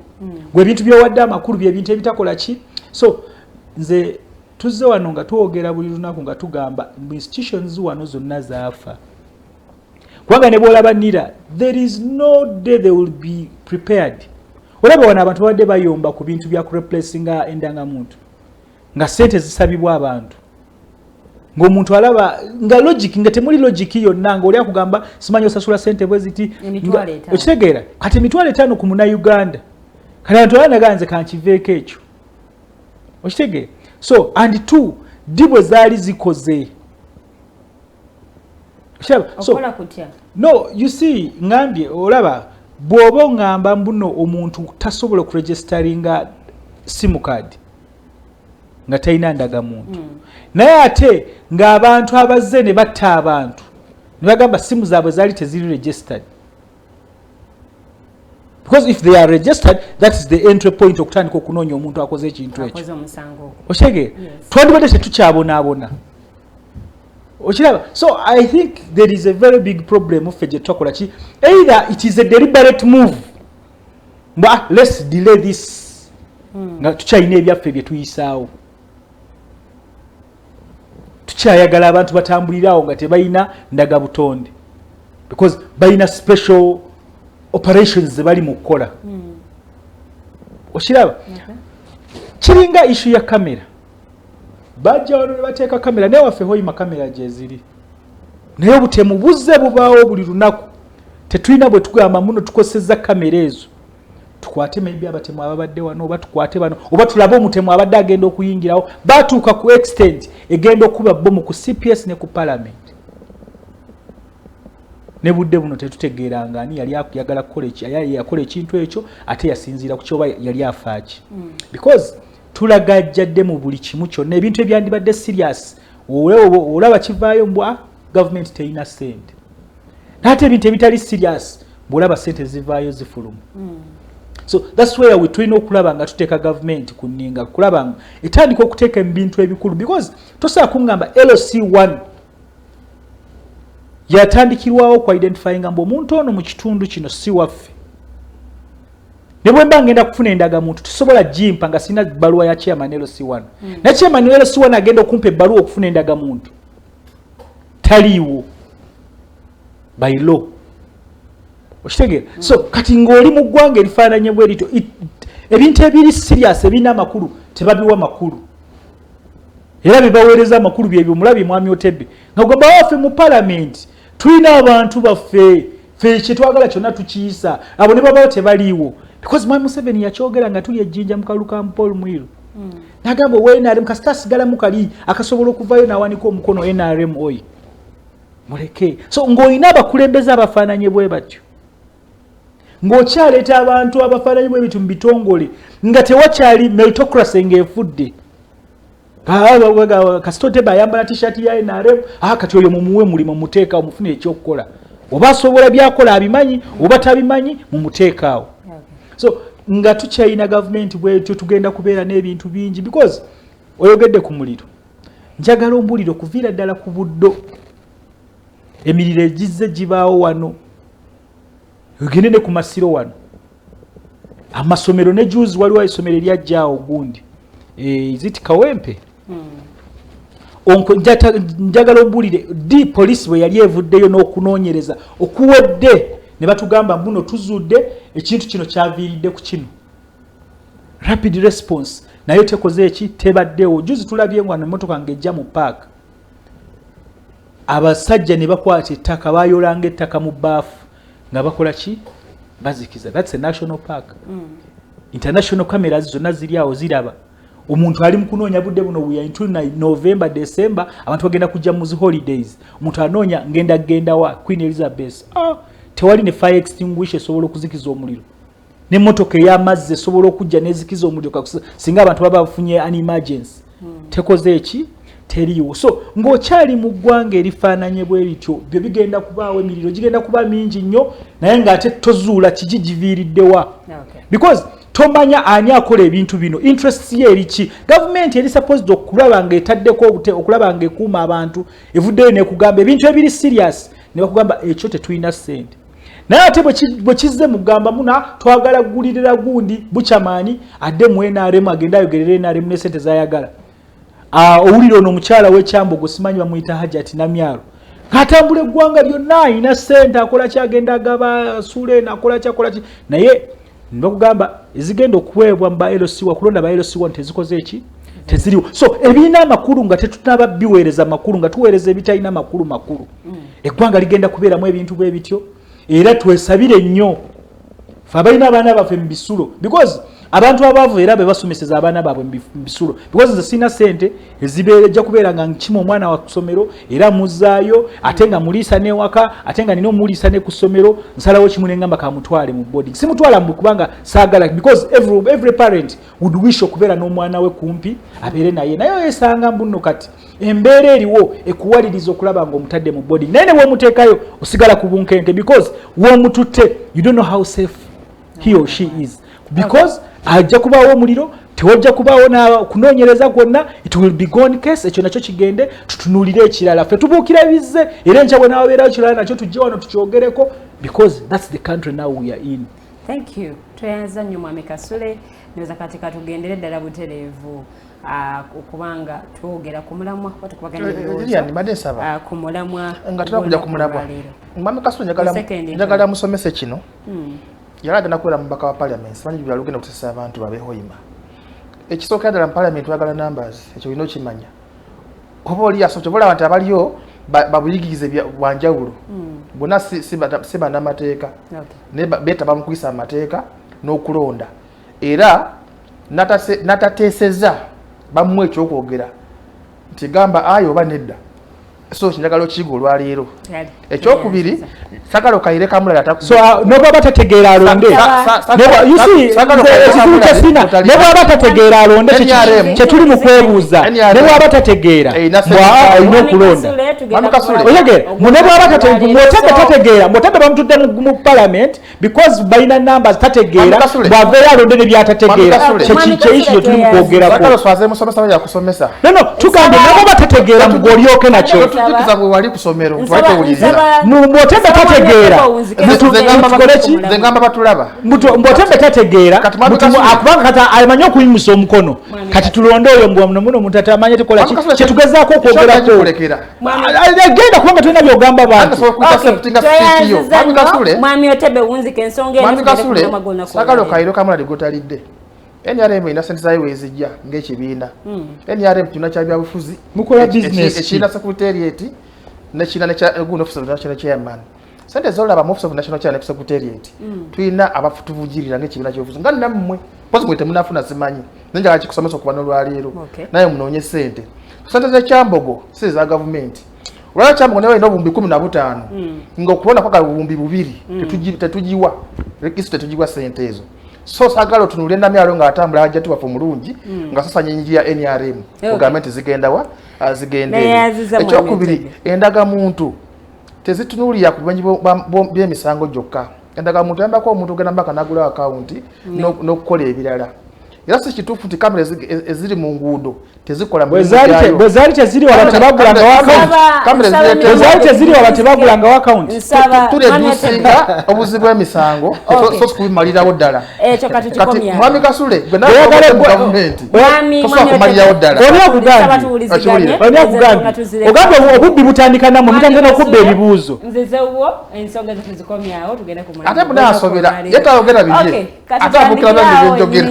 gwe ebintu byowadde amakulu byebintu ebitakola ki. So nze tuzze wano nga twogera buli lunaku nga tugamba institutions wano zonna zaafa kubanga ne bwolaba nira there is no day they will be prepared. Olaba wana abantu badde bayomba ku bintu bya kureplacinga endangamuntu nga ssente zisabibwa abantu ng'omuntu alaba nga logic nga temuli logic yonna nga oli akugamba simanyi osasula ssente bwe ziti okitegeera kati emitwalo 5 ku Munnayuganda kati abantu banaganze kankiveeko ekyo okitegeera. So and 2 dibwe zaali zikoze so no you see ngambye olaba bw'oba ngamba mbuno omuntu tasobola okuregisteringa simu card nga talina ndagamuntu naye ate ng'abantu abazze ne batta abantu ne bagamba simu zaabwe zaali teziri registered because if they are registered that is the entry point okutandika okunoonya omuntu akoze ekintu ekyo oshege twandibadde tetukyabonaabona okiraba. So I think there is a very big problem of gye twakola ki either it is a deliberate move but let's delay this nga tukyalina ebyaffe bye tuyisaawo tukyayagala abantu batambulirawo nga tebalina ndaga butonde because balina special operations ze bali mu kukola okiraba. Kiringa issue ya kamera bajja wano ne bateeka kamera naye waffe hoyima kamera gye ziri naye obutemu buzze bubaawo buli lunaku tetulina bwe tugamba muno tukosezza kamera ezo tukwate maybe abatemu ababadde wano oba tukwate bano oba tulabe omutemu abadde agenda okuyingirawo batuuka ku extent egenda okuba bomu ku CPS ne ku parliament ne budde buno tetutegeeranga ani yali yagala kukola yakola ekintu ekyo ate yasinziira ku kyoba yali afaaki because tulagajjadde mu buli kimu kyonna ebintu ebyandibadde serious olaba kivaayo mbwa government terina ssente nate ebintu ebitali serious bwolaba ssente zivaayo zifuluma. So that's where we tulina okulaba nga tuteeka government ku nninga kulaba nga etandika okuteeka ebintu ebikulu because tosobola kungamba LC1 yatandikirwawo ku identifying nga omuntu ono mu kitundu kino si waffe ne bwe mba ngenda kufuna endagamuntu tusobola jimpa nga sina baluwa ya chairman LC1 na chairman LC1 agenda okumpa ebbaluwa okufuna endagamuntu taliiwo by law okitegeera. So kati ng'oli mu ggwanga erifaananye bwe lityo ebintu ebiri serious ebirina amakulu tebabiwa makulu era bibaweereza amakulu byebyo mulabye mwami Otebe nga gamba waffe mu parliament tulina abantu baffe ffe kyetwagala kyonna tukiyisa abo ne babawo tebaliiwo because mwami Museveni yakyogera nga tuli ejjinja mu kalu ka Paul Mwiru nagamba NRM kasita asigalamu kali akasobola okuvayo n'awanika omukono NRM oyi muleke. So ng'olina abakulembeze abafaananye bwe batyo ng'okyaleeta abantu abafaananye bwe bitu mu bitongole nga tewakyali meritocracy ng'efudde kasita Otebe ayambala t-shirt ya NRM kati oyo mumuwe mulimu muteeka omufune ekyokukola oba asobola byakola abimanyi oba tabimanyi mumuteekaawo. So nga tukyayina government bwetyo tugenda kubeera n'ebintu bingi because oyogedde ku muliro njagala ombuliro kuviira ddala ku buddo emirire egize gibaawo wano ogende ne ku masiro wano amasomero ne juzi waliwo isomero eryajjaawo gundi ziti Kawempe onko njagala obuulire di police bwe yali evuddeyo n'okunoonyereza okuwedde ne batugamba mbuno tuzudde ekintu kino kyaviiridde ku kino rapid response nayo tekoze eki tebaddewo juzi tulabye ngwana emmotoka ng'ejja mu park abasajja ne bakwata ettaka bayolanga ettaka mu baafu nga bakola ki bazikiza. That's a national park. International cameras zonna ziri awo ziraba omuntu ali mu kunoonya budde buno we are into November December abantu bagenda kujja mu holidays omuntu anoonya genda wa Queen Elizabeth tewali ne fire extinguisher esobola okuzikiza omuliro n'emmotoka ey'amazzi esobola okujja n'ezikiza omuliro singa abantu baba bafunye an emergency tekoze eki teriwo. So ng'okyali mu ggwanga erifaananye bwe bityo byo bigenda kubaawo emiriro gigenda kuba mingi nnyo naye ng'ate tozuula kiki giviiriddewa because tomanya ani akola ebintu bino interest ye eriki government eri supposed okulaba ng'etaddeko okulaba ng'ekuuma abantu evuddeyo n'ekugamba ebintu ebiri serious ne bakugamba ekyo tetulina ssente naye ate bwe kizze mugamba muna twagala kugulirira gundi bukyamaani adde mu NRM agenda ayogerera NRM ne ssente zayagala owulire ono omukyala w'ekyambogo simanyi bamuyita Hajati Namyalo ng'atambula eggwanga lyonna alina ssente akola kyagenda agaba Sule nakola kyakola ki naye ndokugamba ezigenda okuweebwa mba LC wakulonda ba LC one tezikoze eki teziriwo. So ebiina amakulu nga tetunaba biweereza makulu nga tuweereza ebitalina makulu eggwanga ligenda kubeeramu ebintu bwe bityo era twesabire nnyo fe abalina abaana baffe mu bisulo because abantu abaavu era be basomeseza abaana baabwe mu bisulo because nze sina ssente ezibeera ejja kubeera nga nkima omwana wa kusomero era muzaayo ate nga muliisa n'ewaka ate nga nina omuliisa ne ku ssomero nsalawo kimu ne ngamba kamutwale mu boarding simutwala mu kubanga saagala because every parent would wish okubeera n'omwana we kumpi abeere naye naye yesanga mbuno kati embeera eriwo ekuwaliriza okulaba ng'omutadde mu boarding naye ne bw'omuteekayo osigala ku bunkenke because w'omututte you don't know how safe he or she is because ajja kubaawo omuliro tewajja kubaawo na kunoonyereza kwonna it will be gone case ekyo nakyo kigende tutunuulire ekirala ffe tubuukirabize era enkya bwe n'ababeerawo kirala nakyo tujje wano tukyogereko because that's the country now we are in. Thank you. Tweyanza nnyo Mwami Kasule neweza katika tugendere ddala butereevu okubanga twogera ku mulamwa batukubagenda ku mulamwa nga tunakuja ku mulamwa Mwami Kasule njagala musomese kino yalaga nakwera mubaka wa parliament simanyi byalugenda okuteesa abantu babehoyima ekisooka ddala mu parliament wagala numbers ekyo olina okimanya oba oli asobola abantu abaliyo babuyigirize bwanjawulo bonna si bannamateeka naye beetaba mu kuyisa amateeka n'okulonda era natateeseza bamuwa ekyokwogera nti gamba ayi oba nedda so kinjagala okiyiga olwaleero ekyokubiri sagala okayire kamulala taku so nobaba tategeera alonde nobaba tategeera alonde kyetuli mu kwebuuza nobaba tategeera olina okulonda oyegera mwotabe tategeera mwotabe bamutudde mu parliament because balina numbers tategeera bwaveera alonde nebyatategeera kyekiyo tuli mu kwogerako no tugambe nobaba tategeera mugolyoke nakyo tukiza bwe wali kusomero twate uliza mbotembe tategeera zengamba batulaba mbotembe tategeera akubanga kata amanyi okuyimusa omukono kati tulonde oyo muno muntu atamanye tekola kyetugezaako okwogerako agenda kubanga tulina byogamba bantu Mwami Otebe wunzika ensonga sagala okayiro kamula ligotalidde NRM ina sente zayo wezijja ng'ekibiina NRM tuna kya byabufuzi mukola business ekina secretariat n'ekina guno office of national chairman sente zolaba mu office of national chairman secretariat tuina abafutuvujirira ng'ekibiina ky'obufuzi nga nammwe pozi mwete munafuna simanyi nenja kikusomesa okubana olwaleero naye munoonye sente sente z'ekyambogo si za government olwala kyambogo nawe ina obumbi 15 ng'okubona kwaka obumbi 2 tetugiwa rekisu tetugiwa sente ezo so sagalo tunule Namyalo nga atambula ajja tuwa mulungi nga sasa nyingi ya NRM government zigenda wa zigende ekyokubiri endaga muntu tezitunuli ya kubanyi by'emisango jokka endaga muntu yambako omuntu genda mbaka nagula account no kukola ebirala era si kituufu nti kamera eziri mu nguudo tezikola bwezali teziri wala tebagulanga wakawunti tuledusinga obuzibu bw'emisango so kubimalirawo ddala kati mwami Kasule gwe mu gavumenti tosobola kumalirawo ddala ogambye obubbi butandika namwe mutandika n'okubba ebibuuzo ate munaasobera yetayogera bibye ate abukira byenjogera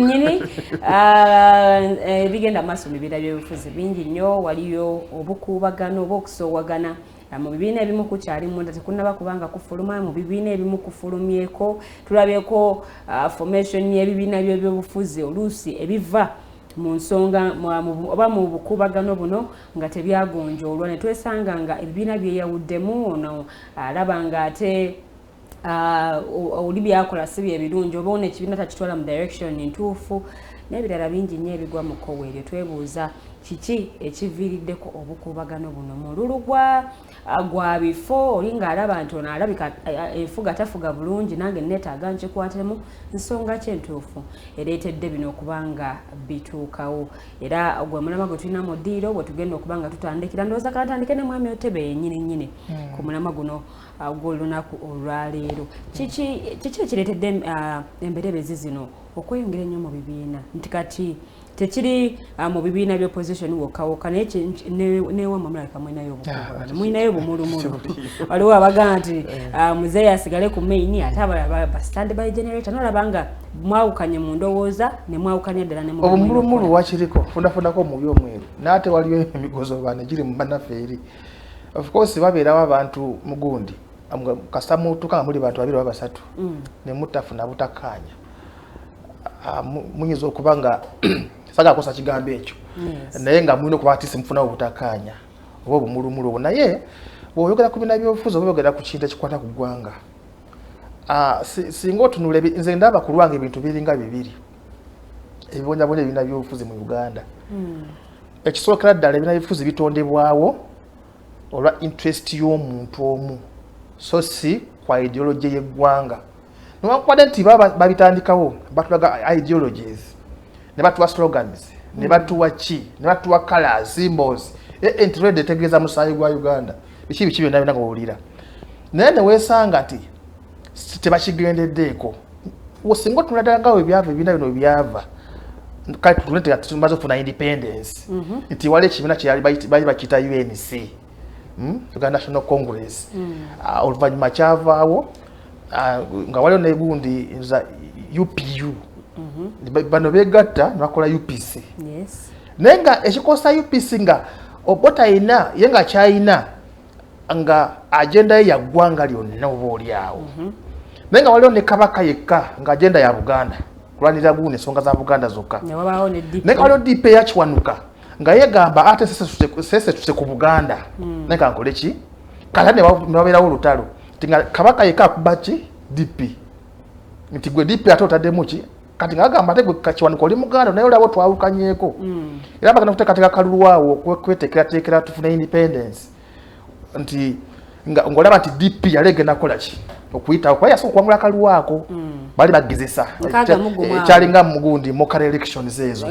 ebigenda maaso mu bibiina by'obufuzi bingi nnyo waliyo obukuubagano oba okusoowagana mu bibiina ebimu kukyali munda tekunnaba kubanga kufuluma mu bibiina ebimu kufulumyeko tulabyeko formation y'ebibiina by'obufuzi oluusi ebiva mu nsonga oba mu bukuubagano buno nga tebyagonjoolwa ne twesanga nga ebibiina byeyawuddemu ono alaba nga ate oli byakola si bye birungi oba ono ekibiina takitwala mu direction ntuufu n'ebirala bingi nnyo ebigwa mu kkowe eryo twebuuza kiki ekiviiriddeko obukuubagano buno mu lulu gwa bifo oli ng'alaba nti ono alabika enfuga tafuga bulungi nange neetaaga nkikwatemu nsonga ki entuufu ereetedde bino okuba nga bituukawo era gwe mulamwa gwe tulina mu ddiiro bwe tugenda okuba nga tutandikira ndowooza katandike ne mwami Otebe yennyini ku mulamwa guno gw'olunaku olwaleero kiki ekireetedde emberebezi zino okweyongera ennyo mu bibiina nti kati tekiri mu bibiina by'opposition wokkawoka naye newamwe mulabika mwinayo obukuubagano mwinayo bumulumulu waliwo abagaa nti muzeeyi asigale ku maini ate abalala ba stand by generator nolaba nga mwawukanye mu ndowooza ne mwawukanye ddala ne obumulumulu wakiriko fundafunako omubi omweru n'ate waliyo emigozobano giri mu bannaffe eri of course babeerawo abantu mugundi kasita mutuka nga muli bantu babiri oba basatu ne mutafuna butakkaanya muyinza okuba nga saga akosa kigambo ekyo naye nga mulina okuba ati simufuna obutakkaanya oba obumulumulu obwo naye bw'oyogera ku bibiina by'obufuzi oba oyogera ku kintu ekikwata ku ggwanga singa otunula nze ndaba ku lwange ebintu biringa bibiri ebibonyabonya ebibiina by'obufuzi mu Uganda ekisookera ddala ebibiina by'obufuzi bitondebwawo olwa interest y'omuntu omu so si kwa ideology y'eggwanga newankubadde nti babitandikawo batulaga ideologies ne batuwa slogans ne batuwa ne batuwa colors symbols entrade etegeeza musaayi gwa Uganda biki byonna nga owulira naye ne weesanga nti tebakigendeddeeko osinga otunula ngawo ebyava ebibiina bino byava kale tutunete tumaze okufuna independence nti wali ekibiina kyeyali bakiyita UNC Uganda National Congress oluvannyuma kyavaawo nga waliwo negundi za UPU bano begatta nebakola UPC naye nga ekikosa UPC nga obotayina ye nga kyayina nga agenda ye yaggwanga lyonna oba oliawo naye nga waliwo ne kabaka yekka nga agenda ya Buganda kulwanira gundi ensonga za Buganda zokka naye nga waliwo DP yakiwanuka nga yegamba ate sese tuse ku Buganda naye kankole ki kala ne babeerawo olutalo tinga kabaka yeka akuba ki DP nti gwe DP ate otaddemu ki kati ngagamba ate gwe kakiwanuka oli Muganda naye olabo twawukanyeeko era bagenda kuteekateeka kalulwawo kweteekerateekera tufune independence nti ng'olaba nti DP yalegenda kola ki okuyitawo kuba yasooka okuwangula kalulwako bali bagezesa ekyalinga mugundi mokala elections ezo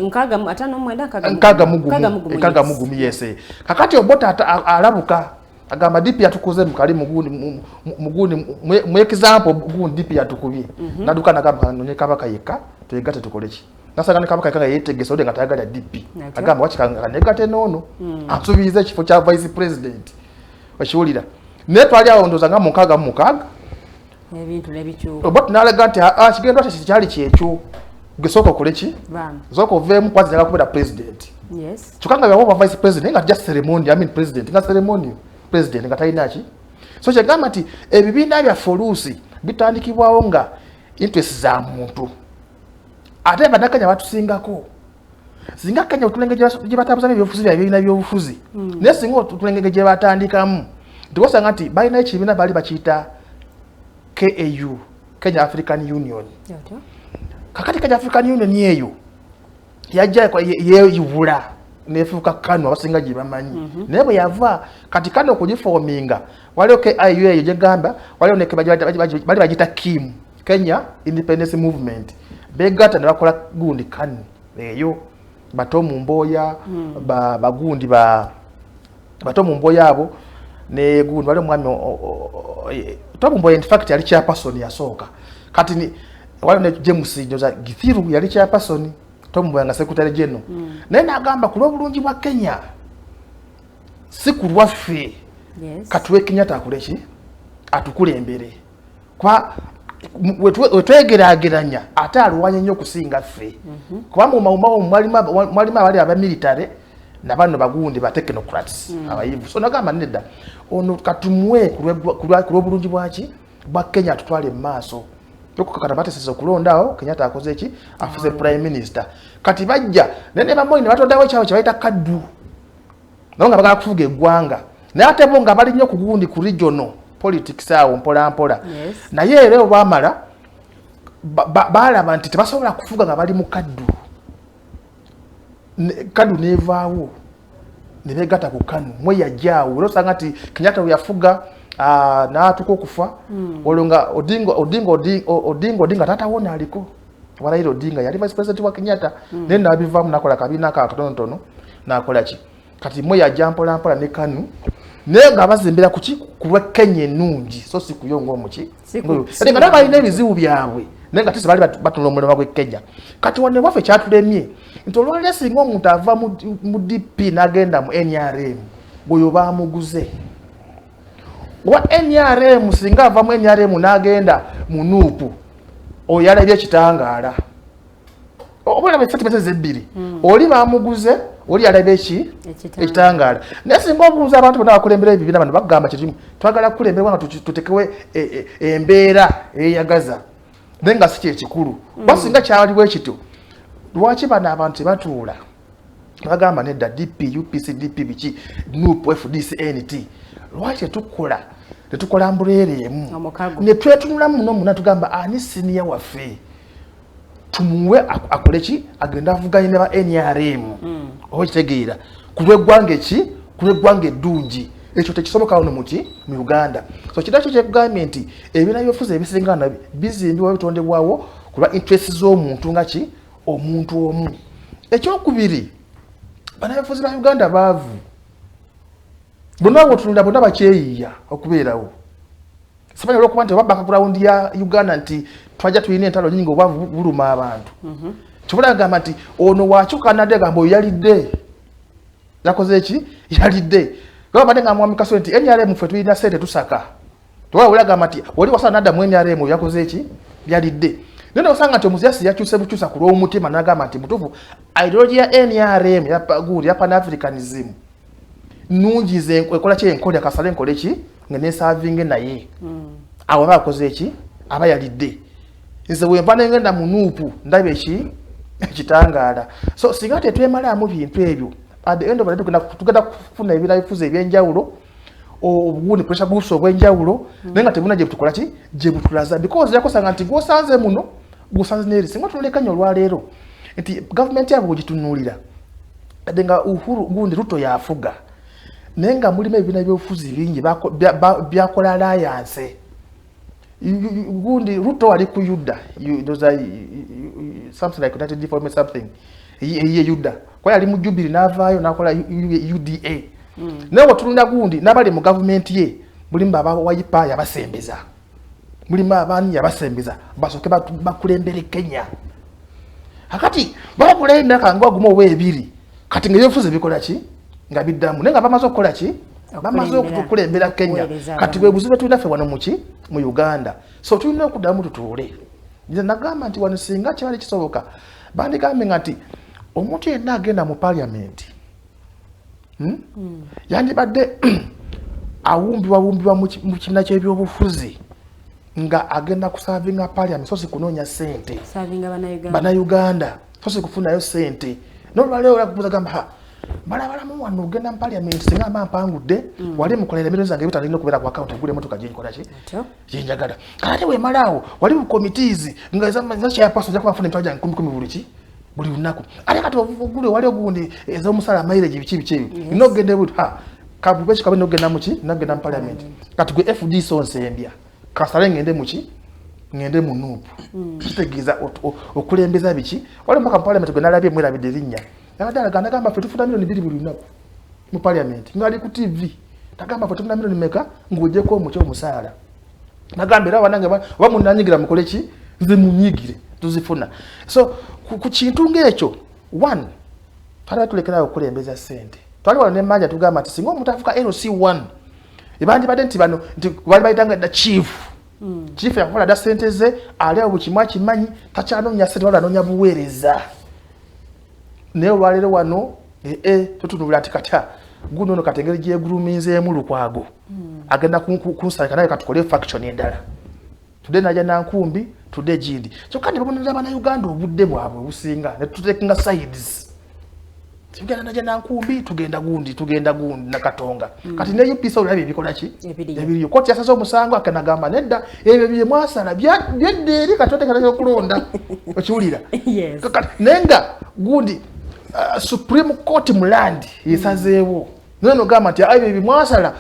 nkaaga mugumi yese kakati obota alabuka agamba DP yatukuze mukali mugundi mu example mugundi DP yatukubye naduka nagamba nonye kabaka yeka tuyegate tukoleki nasaga ne kabaka yeka yetegesa ode ngatayagala DP agamba wakikanga negate nono asubize ekifo kya vice president wakiwulira ne twali awo ndoza nga mukaga ebintu nebichu obot nalaga nti kigendo ate kyali kyekyo gesoko koleki zoko vemu kwazi njala kubera president chukanga byawo vice president nga just ceremony president nga ceremony president nga talina ki so kyagamba nti ebibiina bya folusi bitandikibwawo nga interest za muntu ate badakanya batusingako singa kanya otulengeje gye batabuza ebyobufuzi bya ebibiina by'obufuzi naye singa otulengeje gye batandikamu ndiwosanga nti balina ekibiina bali bakiyita KAU Kenya African Union kakati Kenya African Union yeyo yajja yeyibula nefuka kano abasinga gye bamanyi naye bwe yava kati kano okugiforminga waliyo KAU yeyo gye gamba waliyo ne bali bagita KIM Kenya Independence Movement begata ne bakola gundi kani eyo bato mu mboya bagundi bato mu mboya abo ne gundi wale mwami to mu mboya in fact yali chairperson yasooka kati ni wale ne James Njoza Githiru yali chairperson to mu mboya nga secretary general naye nagamba ku lw'obulungi bwa Kenya si ku lwaffe katuwe Kenyatta akoleki atukulembere kwa wetwegeraageranya ate aluwanye nnyo okusinga ffe kuba mwalimu abali abamilitare nabano bagundi ba technocrats abayivu so nagamba nedda ono katumuwe ku lw'obulungi bwaki bwa Kenya tutwale mu maaso tukukakata bateseza okulondaawo Kenyatta akoze eki afuze prime minister kati bajja nene bamoyi ne batoddawo ekyawo kye bayita kaddu nabo nga bagala kufuga eggwanga naye ate bo nga bali nnyo ku gundi ku regional politics awo mpola mpola naye leo bamala balaba nti tebasobola kufuga nga bali mu kaddu kaddu nevaawo ne begatta ku kanu mwe yajjaawo olosanga nti Kenyatta we yafuga n'atuka okufa olonga Odinga tatawona aliko Walairo Odinga yali vice president wa Kenyatta naye nabivaamu nakola kabina katonotono nakola ki kati mwe yajja mpola mpola ne kanu naye nga bazimbira kuki kulwa Kenya ennungi so si kuyonga omuki nga nabo balina ebizibu byabwe naye nga tisi bali batula omulemwa gwe Kenya kati wane waffe kyatulemye nti olwaliro singa omuntu ava mu DP n'agenda mu NRM bweyo baamuguze wa NRM singa ava mu NRM n'agenda mu NUP oyo yalabye ekitangaala obulaba esatimente ebbiri oli baamuguze oli yalabye ekitangaala naye singa obuuza abantu bonna bakulembera ebibiina bano bagamba kirimu twagala kukulembera nga tutekewe embeera eyagaza naye nga si kyekikulu basinga kyaliwo ekityo lwaki bano abantu tebatuula bagamba nedda DP UPC DP biki NUP FDC NT lwaki tetukola mbuleere emu ne twetunulamu muno muna tugamba ani siniya waffe tumuwe akoleki agenda avuganye ne ba NRM okitegeera kulw'eggwanga eki kulw'eggwanga eddungi ekyo tekisoboka wano mu Uganda so kidakyo kyekugambye nti ebibiina by'obufuzi ebisinga na bizimbibwa bitondebwawo kulwa interest z'omuntu nga ki omuntu omu ekyokubiri bannabyabufuzi ba Uganda baavu bonna botunula bonna bakyeyiya okubeerawo simanyi olwokuba nti babaka ku rawundi ya Uganda nti twajja tulina entalo nyingi obwavu buluma abantu kibula gamba nti ono wakyukanadde gamba oyo yalidde yakoze eki yalidde gamba nga mwami Kasule nti NRM ffe tulina sente tusaka twawula gamba nti oli wasala nadda mu NRM yakoze eki yalidde nene osanga nti omusiasi yakyuse bukyusa ku lw'omutima n'agamba nti mutuufu ideology ya NRM ya Pan-Africanism nungi ekola ki enkolya kasale nkole ki nga nesavinge naye awo aba akoze eki aba yalidde nze bwe mpa nengenda mu NUP ndaba ekitangaala so singa tetwemalaamu bintu ebyo at the end of the day tugenda kufuna ebibiina by'obufuzi ebyenjawulo obugundi pressure groups obwenjawulo naye nga tebuna gye butukola ki gye butulaza because yakosanga nti gwosanze muno gwosanze neri singa tulekanya olwaleero nti gavumenti yabo bwegitunuulira adde nga Uhuru gundi Ruto yafuga naye nga mulimu ebibiina by'obufuzi bingi byakola alliance gundi Ruto ali ku UDA something like United Development something ye UDA kwa yali mu Jubilee n'avaayo n'akola UDA naye watulunda gundi n'abali mu gavumenti ye mulimu baba wayipa yabasembeza mulimu abaani yabasembeza basoke bakulembere Kenya akati bakola emyaka nga gumu oba ebiri kati ng'ebyobufuzi bikola ki nga biddamu naye nga bamaze okukola ki bamaze okukulembera Kenya kati bwe buzibu tulina ffe wano mu Uganda so tulina okuddamu tutuule nze nagamba nti wano singa kyali kisoboka bandigambye nti omuntu yenna agenda mu parliament yandibadde awumbibwa mu kibiina ky'ebyobufuzi nga agenda kusavinga parliament so si kunoonya sente bannayuganda so si kufunayo sente n'olwaleero olakubuuza gamba balabalamu wano ogenda mu parliament singa mba mpangudde wali mukolera emirimu zange bitalina okubeera ku account egula emotoka gyenkola ki gyenjagala kati wemalaawo wali mu committees nga chairperson ojja kubafuna emitwalo gyange 10 buli lunaku ate kati ogule wali ogundi ez'omusala mileage biki ebyo nogende buti kabube kikabe nogenda muki nagenda mu parliament kati gwe FD so nsembya kasale ngende muki ngende mu nuupu kitegeeza okulembeza biki wali mu parliament gwe nalabye mwerabidde linnya abadde agamba ffe tufuna milioni 2 buli lunaku mu parliament ngali ku TV tagamba ffe tufuna milioni meka ng'ogyeko omuky omusaala nagamba era wanange oba munanyigira mukole ki nze munyigire tuzifuna so ku kintu ng'ekyo one twali tulekerayo okulembeza ssente twali wano n'emmanja tugamba nti singa omuntu afuka LC1 ebandibadde nti bano nti bali bayitanga dda chief chief yakola dda ssente ze ali awo bukimu akimanyi takyanoonya ssente wala anoonya buweereza naye olwaleero wano tutunulira nti katya guno ono kati engeri gyegulumizeemu Lukwago agenda kunsalika naye katukole faction endala tudde najja nankumbi tudde gindi kyokka ne babonera Bannayuganda obudde bwabwe businga ne tuteekenga sides tugenda najja nankumbi tugenda gundi na Katonga kati ne UPC olabye ebikola ki ebiriyo koti yasaze omusango akanagamba nedda ebyo bye mwasala byedde eri Katonda kanayo okulonda okiwulira nenga gundi Supreme Court Muland yesazeewo nono gamba nti ebyo bye mwasala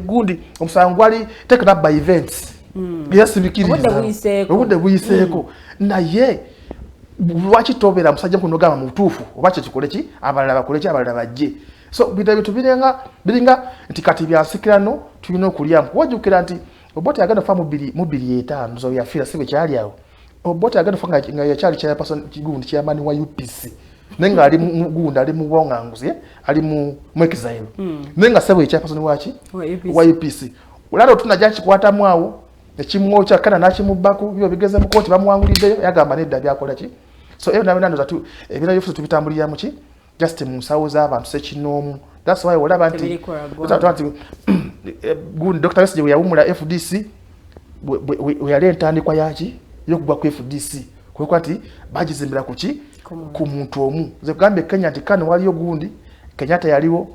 gundi omusango gwali taken up by events yasibikiriza obudde buyiseeko naye lwaki tobera musajja kunogama mu butuufu oba kye kikole ki abalala bakole ki abalala bajje so bitu biringa nti kati byansikirano tulina okulyamu wajjukira nti Obote agenda fa mu 2.5 zo yafira sibe kyali awo Obote agenda fa nga yakyali kya person kigundi kyamani wa UPC nenga ali mugunda ali mubonganguzi ali mu exile nenga sebo kya person wachi wa UPC ulalo tunajja kikwata mwawo ekimwocha kana nakimubbaku byo bigeze mu koti bamuwanguliddeyo yagamba nedda byakola ki so nando zatu ebina yofuso tubitambulira mu ki just mu nsawuza abantu sekinomu that's why olaba nti good Dr. Wesley we yawumula FDC we yali entandikwa yaki yokugwa ku FDC kweko ati bagizimbira ku ki ku muntu omu ze kugambe Kenya nti kano waliyo gundi Kenyatta yaliwo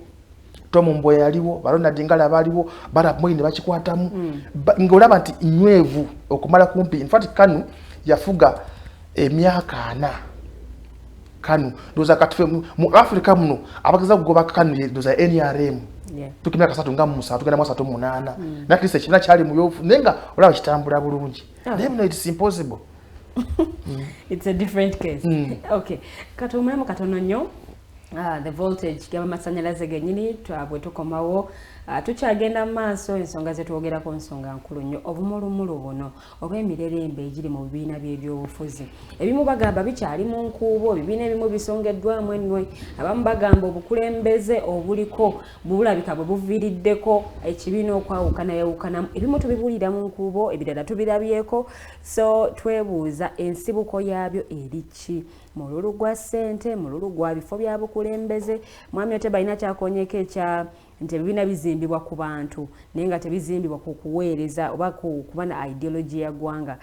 Tom Mboya yaliwo Barona Dingala baliwo bara moyi ne bakikwatamu ngolaba nti nywevu okumala kumpi in fact kanu yafuga emyaka 4 kanu doza katufe mu Africa muno abagiza kugoba kanu doza NRM tukimya kasatu ngamu musa tugenda mwasa to munana na Kristo kina cyali mu yofu nenga olaba kitambula bulungi them no it's impossible it's a different case okay katumule mu katono nnyo the voltage gaba masanyalaze genyini twabwe tukomawo tukyagenda maaso ensonga zetwogera ku nsonga nkulu nnyo obumulumulu buno olw'emirerembe egiri mu bibiina by'ebyobufuzi ebimu bagamba bikyali mu nkuubo ebibiina ebimu bisongeddwamu ennwe abamu bagamba obukulembeze obuliko bulabika bwe buviiriddeko ekibiina okwawukanayawukanamu ebimu tubibuulira mu nkuubo ebirala tubirabyeko so twebuuza ensibuko yaabyo eriki mululu gwa ssente mululu gwa bifo bya bukulembeze mwami Otebe alina kyakonyeko ekya nti ebibiina bizimbibwa ku bantu naye nga tebizimbibwa ku kuweereza oba kuba na ideology ya ggwanga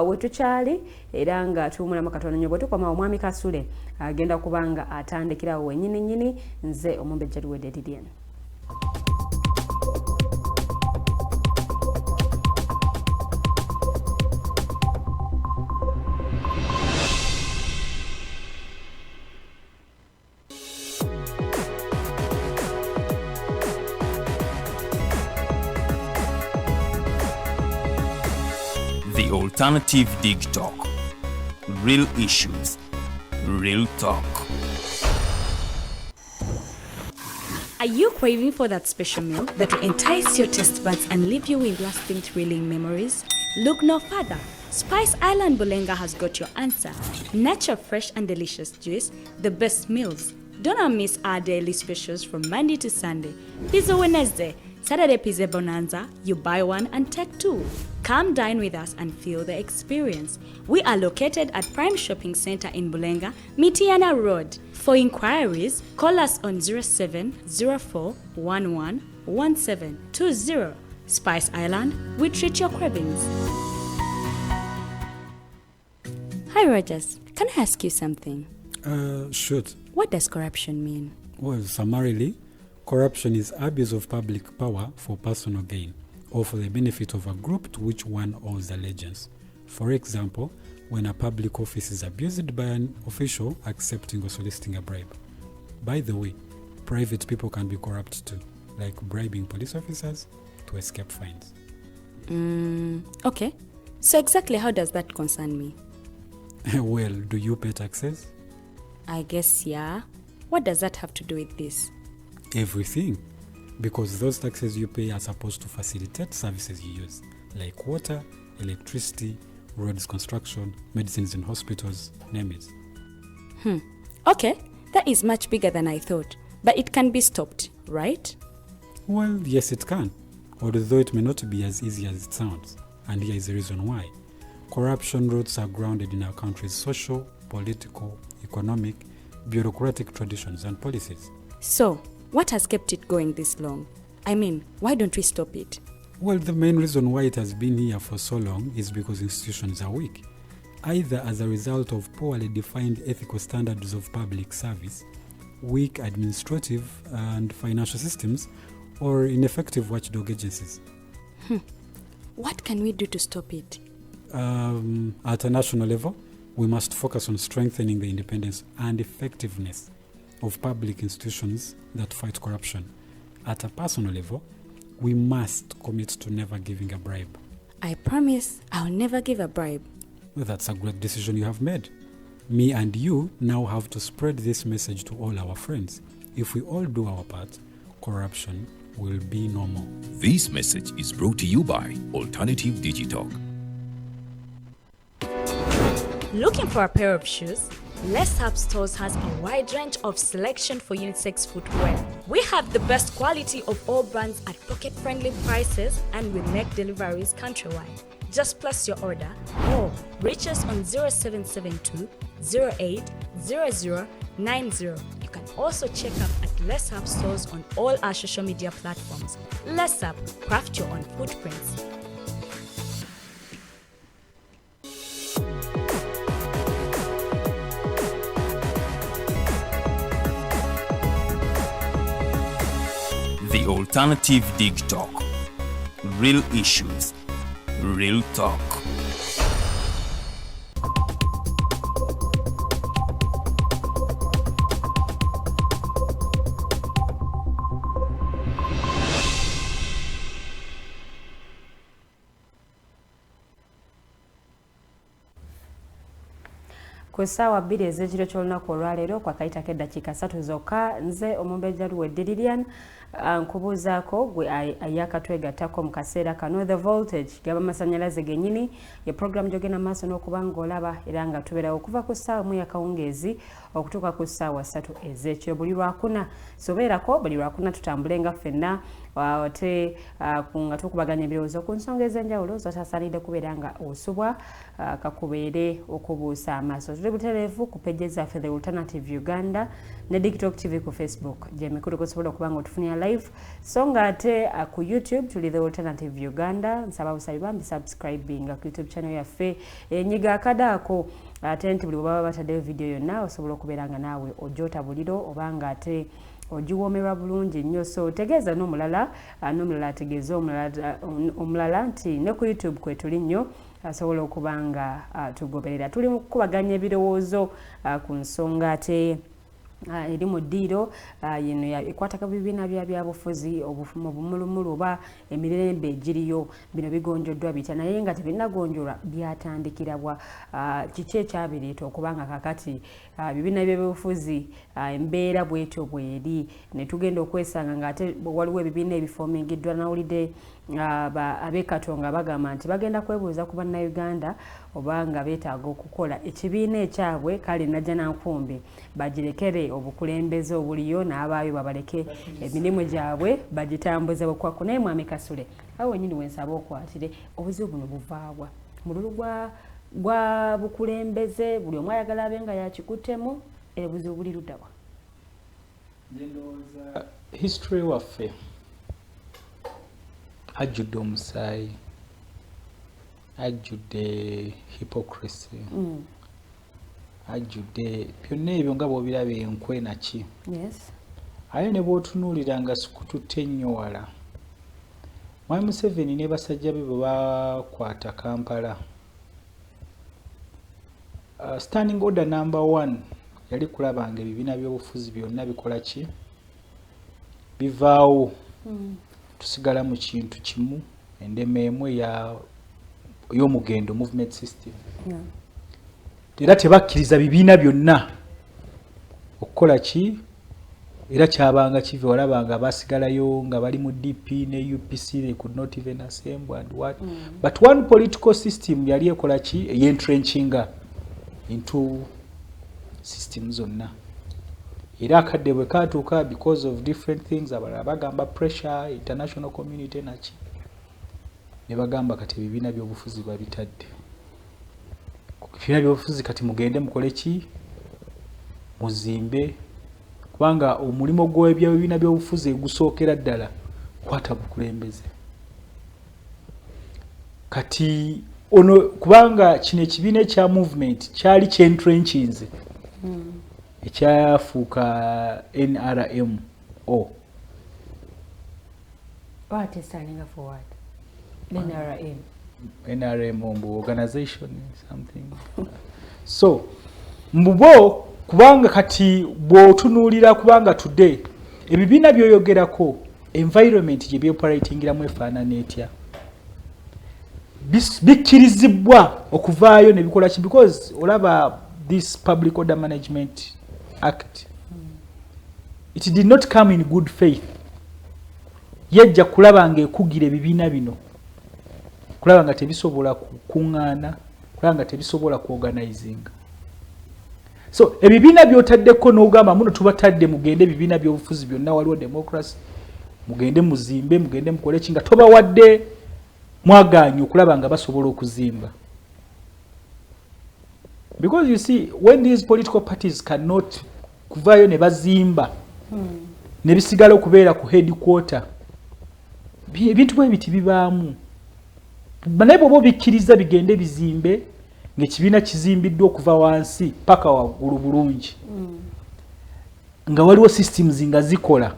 wetukyali era nga tuwumulamu katono nnyo bwe tukoma omwami Kasule agenda kubanga atandikirawo wennyini nze omumbejja luwedde Lilian. The Alternative Digitalk. Real issues, real talk. Are you craving for that special meal that will entice your taste buds and leave you with lasting thrilling memories? Look no further. Spice Island Bulenga has got your answer. Natural, fresh and delicious juice, the best meals. Don't miss our daily specials from Monday to Sunday. Pizza Wednesday, Saturday Pizza Bonanza, you buy one and take two. Come dine with us and feel the experience. We are located at Prime Shopping Center in Bulenga, Mitiana Road. For inquiries, call us on 0704111720. Spice Island, we treat your cravings. Hi Rogers, can I ask you something? Shoot. What does corruption mean? Well, summarily, corruption is abuse of public power for personal gain or for the benefit of a group to which one owes allegiance. For example, when a public office is abused by an official accepting or soliciting a bribe. By the way, private people can be corrupt too, like bribing police officers to escape fines. Okay. So exactly how does that concern me? Well, do you pay taxes? I guess, yeah. What does that have to do with this? Everything. Because those taxes you pay are supposed to facilitate services you use, like water, electricity, roads construction, medicines in hospitals, name it. Okay, that is much bigger than I thought. But it can be stopped, right? Well, yes, it can, although it may not be as easy as it sounds. And here is the reason why. Corruption roots are grounded in our country's social, political, economic, bureaucratic traditions and policies. So, what has kept it going this long? I mean, why don't we stop it? Well, the main reason why it has been here for so long is because institutions are weak, either as a result of poorly defined ethical standards of public service, weak administrative and financial systems, or ineffective watchdog agencies. What can we do to stop it? At a national level, we must focus on strengthening the independence and effectiveness of public institutions that fight corruption. At a personal level, we must commit to never giving a bribe. I promise I'll never give a bribe. Well, that's a great decision you have made. Me and you now have to spread this message to all our friends. If we all do our part, corruption will be no more. This message is brought to you by Alternative Digitalk. Looking for a pair of shoes? Les Hub Stores has a wide range of selection for unisex footwear. We have the best quality of all brands at pocket-friendly prices and with neck deliveries countrywide. Just place your order or reach us on 0772 08 0090. You can also check up at Les Hub Stores on all our social media platforms. Les Hub, craft your own footprints. The Alternative Digitalk. Real issues, real talk. Ku ssaawa 2 ez'ekiro ky'olunaku olwaleero kwakayitako eddakiika 3 zokka nze omumbejja Luwedde Lilian nkubuuzaako gwe ayakatwegattako mu kaseera kano the voltage g'amasannyalaze gennyini ye program gyogenda maaso n'okuba ng'olaba era nga tubeerawo okuva ku ssaawa 1 yakawungeezi okutuuka ku ssaawa 3 ez'ekiro buli lwakuna sobeerako buli lwakuna tutambule nga ffenna ate nga tukubaganya ebirowoozo ku nsonga ez'enjawulo zotasaanidde kubeera nga osubwa kakubeere okubuusa amaaso tuli butereevu ku peje zaffe the Alternative Uganda ne Digitalk TV ku Facebook gy'emikulu kusobola okuba nga otufunira live so nga ate ku YouTube tuli the Alternative Uganda nsaba busabi bambi subscribing ku YouTube channel yaffe enyiga akadaako ate nti buli bwebaba bataddeyo video yonna osobola okubeera nga naawe ojota buliro oba nga ate ogiwoomerwa bulungi nnyo so tegeeza n'omulala ategeeza omulala nti ne ku YouTube kwe tuli nnyo asobola okuba nga tugoberera tuli mu kukubaganya ebirowoozo ku nsonga ate eri mu ddiiro yino ekwataka bibiina byabufuzi mu bumulumulu oba emirembe egiriyo bino bigonjoddwa bitya naye nga tebinnagonjolwa byatandikirabwa kiki ekyabireeta okuba nga kakati bibiina by'ebyobufuzi embeera bwetyo bweri ne tugenda okwesanga nga ate waliwo ebibiina ebifoomingiddwa nawulidde ab'ekatonga bagamba nti bagenda kwebuuza ku bannayuganda oba nga beetaaga okukola ekibiina ekyabwe kale najja nankumbi bagirekere obukulembeze obuliyo n'abaayo babaleke emirimu gyabwe bagitambuze bukwaku naye mwami Kasule awo wenyini wensaba okwatire obuzibu buno buvaawa mululu gwa bukulembeze buli omu ayagala abe nga yakikuttemu obuzibu buli luddawa history waffe ajjudde omusaayi ajjudde hypocrisy ajjudde byonna ebyo nga bw'obiraba enkwe naki aye ne bw'otunuulira nga sikututte nnyo wala Mwami Museveni ne basajja be bwe bakwata Kampala standing order number 1 yali kulaba nga ebibiina by'obufuzi byonna bikola ki bivaawo tusigala mu kintu kimu endema emu ya y'omugendo movement system era tebakkiriza bibiina byonna okukola ki era kyabanga kive walabanga basigalayo nga bali mu DP ne UPC they could not even assemble and what but one political system yali ekola ki ey'entrenchinga into systems zonna era akadde bwe katuuka because of different things abalala bagamba pressure international community naki ne bagamba kati ebibiina by'obufuzi babitadde ebibiina by'obufuzi kati mugende mukole ki muzimbe kubanga omulimo gw'ebibiina by'obufuzi gusookera ddala kwata bukulembeze kati ono kubanga kino ekibiina ekya movement kyali kyentrenchinze ekyafuuka NRMO What is standing for what? NRM organization something so mbubo kubanga kati bw'otunuulira kubanga today ebibiina byoyogerako environment gye byoperatingiramu efaanana etya bikkirizibwa okuvaayo ne bikola ki because olaba this public order management act it did not come in good faith yajja kulaba ng'ekugira ebibiina bino kulaba nga tebisobola kukuŋŋaana kulaba nga tebisobola kuorganizinga so ebibiina by'otaddeko n'ogamba muno tubatadde mugende ebibiina by'obufuzi byonna waliwo democracy mugende muzimbe mugende mukole ki nga tobawadde mwagaanyi okulaba nga basobola okuzimba because you see when these political parties cannot kuvaayo ne bazimba ne bisigala okubeera ku headquarter ebintu bwe biti bibaamu naye bw'oba obikkiriza bigende bizimbe ng'ekibiina kizimbiddwa okuva wansi paka waggulu bulungi nga waliwo systems nga zikola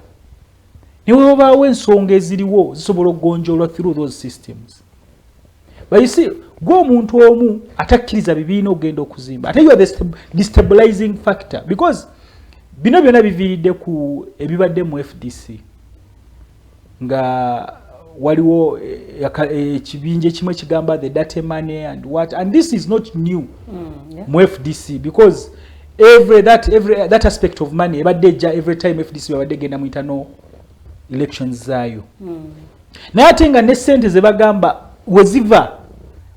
ne webaawo ensonga eziriwo zisobola okugonjoolwa through those systems but you see gw'omuntu omu atakkiriza bibiina okugenda okuzimba ate you are the destabilizing factor because bino byonna biviiridde ku ebibadde mu FDC nga waliwo ekibinja ekimu ekigamba the dirty money and what and this is not new mu FDC because that aspect of money ebadde ejja every time FDC babadde genda mu internal elections zaayo naye ate nga ne ssente ze bagamba weziva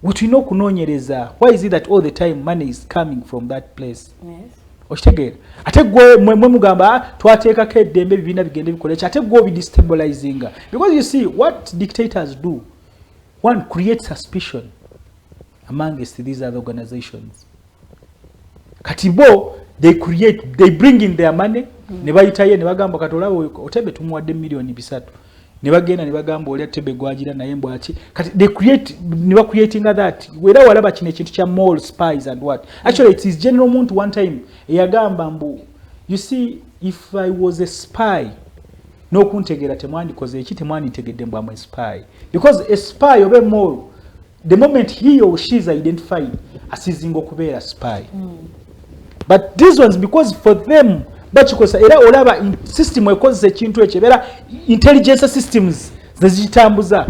wetulina okunoonyereza why is it that all the time money is coming from that place okitegeera ate gwe mwe mugamba twateekako eddembe ebibiina bigende bikola ki ate gwe obidestabilizinga because you see what dictators do one create suspicion amongst these other organizations kati bo they bring in their money ne bayitaye ne bagamba kati olaba Otebe tumuwadde million 3 ne bagenda ne bagamba oli Otebe gwagira naye mbwaki kati they creating that wera walaba kino ekintu kya mall spies and what actually it is general muntu one time eyagamba mbu you see if I was a spy no kuntegera temwandikoze eki temwanditegedde mbu am a spy because a spy obe mall the moment he or she is identified asizinga okubeera spy but these ones because for them bakikosa era olaba system ekozesa ekintu ekyo era intelligence systems zezitambuza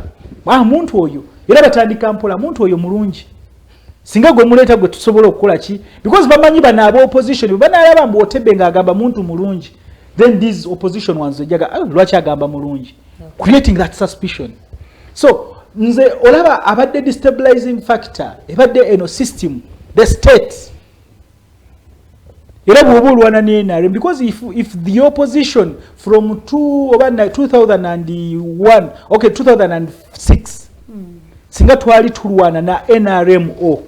muntu oyo era batandika mpola muntu oyo mulungi singa gwe muleeta gwe tusobola okukola ki because bamanyi bana aba opposition banalaba mbu Otebe nga agamba muntu mulungi then these opposition ones ejaga lwaki agamba mulungi creating that suspicion so nze olaba abadde destabilizing factor ebadde eno system the state era bw'obuulwana n'NRM because if the opposition from 2001 okay 2006 singa twali tulwana na NRMO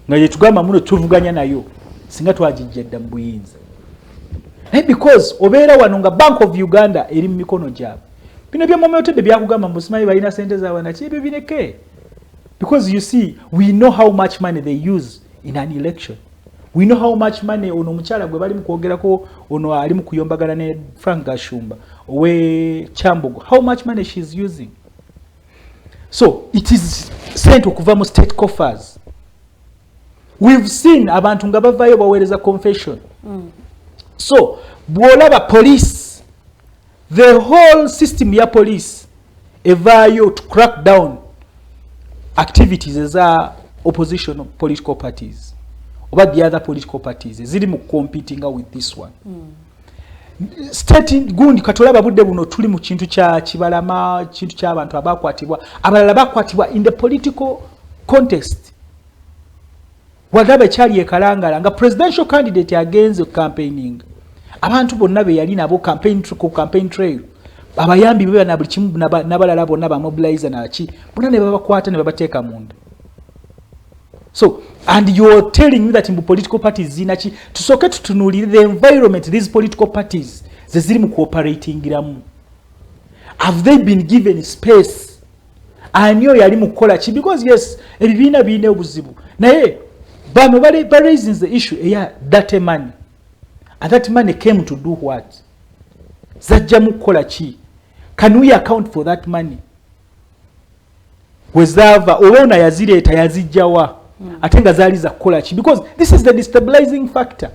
nga ye tugamba muno tuvuganya nayo singa twagijjadda mu buyinza because obeera wano nga Bank of Uganda eri mu mikono gyabwe bino bya Otebe byakugamba mbu simanyi balina sente zaabwe naki ebyo bineke because you see we know how much money they use in an election. We know how much money ono mukyala gwe bali mu kwogerako ono ali mu kuyombagana ne Frank Gashumba we Chambogo how much money she is using. So it is sent okuva mu state coffers. We've seen abantu nga bavayo baweereza confession. So bwolaba police the whole system ya police evaayo to crack down activities eza opposition political parties oba the other political parties ziri mu competing with this one. State gundi katolaba budde buno tuli mu kintu kya kibalama kintu ky'abantu abakwatibwa abalala bakwatibwa in the political context. Wadabe kyali ekalangala nga presidential candidate agenze campaigning abantu bonna be yali nabo campaign trail abayambi bebe na buli kimu nabalala bonna ba mobilize na ki bonna ne babakwata ne babateeka munda. So, and you are telling me that in political parties zinachi tusoke tutunulire the environment these political parties zeziri mu cooperating iramu. Have they been given space? Anyo yali mu kola ki because yes ebibiina bine obuzibu. Naye bano bali raising the issue that money. And that money came to do what? Zajja mu kola ki? Can we account for that money? Wezava olona yazireta yazijjawa. Atenga zali za kola ki because this is the destabilizing factor.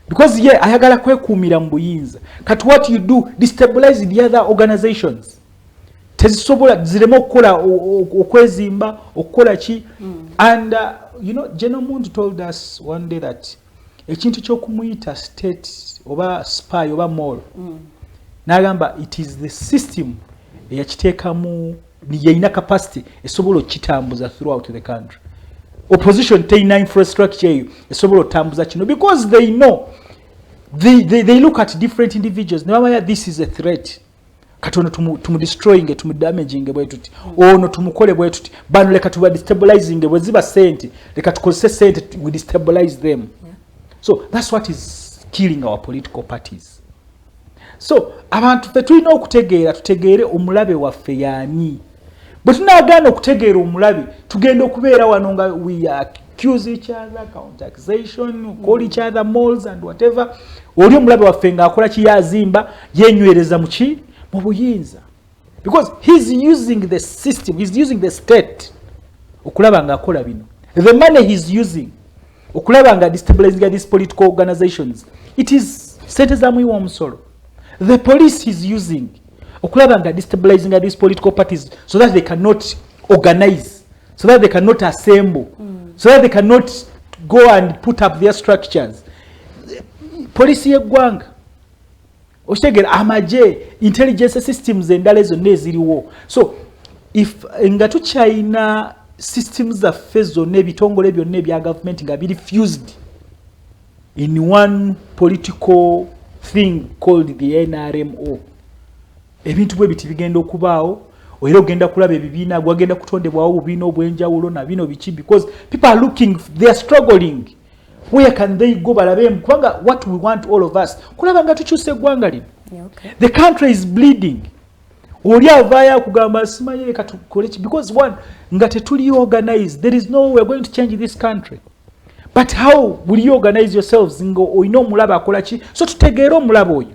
Because ayagala kwekuumira mu buyinza. Kat what you do destabilize the other organizations. Tezisobola ziremo okukola okwezimba okukola ki and you know General Mund told us one day that ekintu ky'okumuyita state oba spy oba mole n'agamba it is the system eyakiteekamu yeyina capacity esobola okitambuza throughout the country. Opposition teyina infrastructure eyo esobola otambuza kino because they know they look at different individuals nebamanya this is a threat katono tumudestroying tumudamaging bwe tuti ono tumukole bwe tuti bano leka tuba destabilizing bwe ziba sente leka tukozese sente we destabilize them. So that's what is killing our political parties. So abantu fe tulina okutegeera tutegeere omulabe waffe yaani but tunagaana okutegeera omulabe tugenda okubeera wano nga we accuse each other counter accusation call each other moles and whatever oli omulabe waffe ng'akola kiyazimba yenywereza mu ki mu buyinza because he's using the system, he's using the state okulaba ng'akola bino. The money he's using okulaba nga destabilizing these political organizations it is sente za mwiwa omusolo. The police he's using okulaba nga destabilizing these political parties so that they cannot organize, so that they cannot assemble, so that they cannot go and put up their structures. Police yeggwanga okitegera amaje intelligence systems endala zonna eziriwo. So if nga tukyayina systems zaffe zonna ebitongole byonna ebya government nga biri fused in one political thing called the NRMO ebintu bwe biti bigenda okubaawo era ogenda kulaba ebibiina gwagenda kutondebwawo obubiina obwenjawulo na bino biki because people are looking, they are struggling. Where can they go balabe kubanga what we want all of us kulaba nga tukyuse eggwanga lino. The country is bleeding. Oli avaya kugamba simaye katukole because one nga tetuli organized there is no way we are going to change this country. But how will you organize yourselves ngo oyino omulaba akola ki so tutegeere omulaba oyo.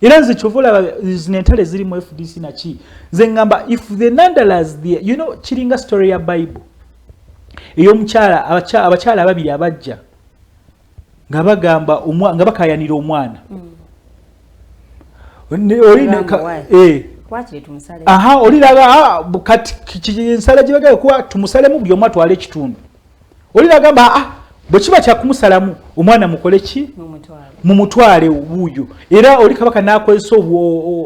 Era nze kyovola zinentale ziri mu FDC na ki nze ngamba if the nandalas the you know kiringa story ya Bible ey'omukyala abakyala ababiri abajja nga bagamba nga bakayanira omwana kwatire tumusale oliraga kati nsala gibagaye kuba tumusalemu buli omu atwala ekitundu oliragamba bwe kiba kyakumusalamu omwana mukole ki mumutwale obuuyo era oli kabaka n'akozesa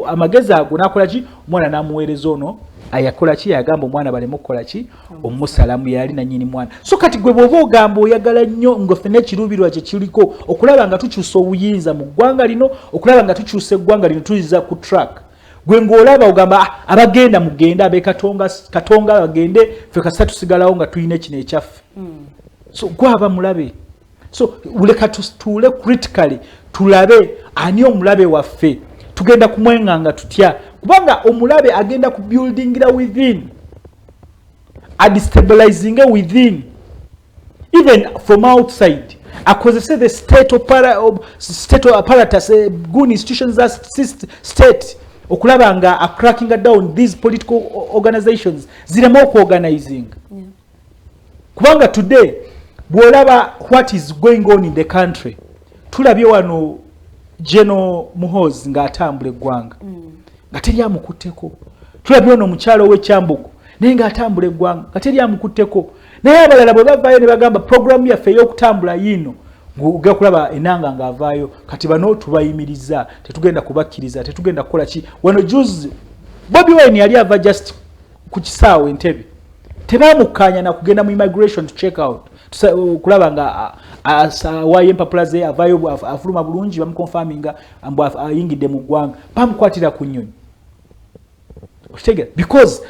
amagezi ago n'akola ki omwana n'amuweereza ono ayakola ki yagamba omwana baleme okukola ki omusalamu yali nanyini mwana. So kati gwe bw'oba ogamba oyagala nnyo ng'offe n'ekiruubirwa kye kiriko okulaba nga tukyusa obuyinza mu ggwanga lino okulaba nga tukyusa eggwanga lino tuliza ku track gwe ng'olaba ogamba abagenda mugende katonga bagende ffe kasita tusigalawo nga tulina kino ekyaffe. So gwaba mulabe. So uleka tustuule critically tulabe ani omulabe waffe tugenda kumwenganga tutya kubanga omulabe agenda ku buildingira within a destabilizing within even from outside akozese the state apparatus good institutions as state okulaba nga a cracking down these political organizations ziremo organizing kubanga today bwolaba what is going on in the country tulabye wano General Muhoozi ng'atambula eggwanga nga teri amukutteko tulabye ono omukyalo w'ekyambugu naye ng'atambula eggwanga nga teri amukutteko naye abalala bwe bavaayo ne bagamba puroguramu yaffe ey'okutambula yiino ng'ogenda kulaba enanga ng'avaayo kati bano tubayimiriza tetugenda kubakkiriza tetugenda kukola ki wano juzi Bobi Wine yali ava just ku kisaawe Entebbe tebaamukkaanya na kugenda mu immigration to check out kulaba nga waayo empapula ze avaayo afuluma bulungi bamukonfaminga mbu ayingidde mu ggwanga bamukwatira ku nnyonyi because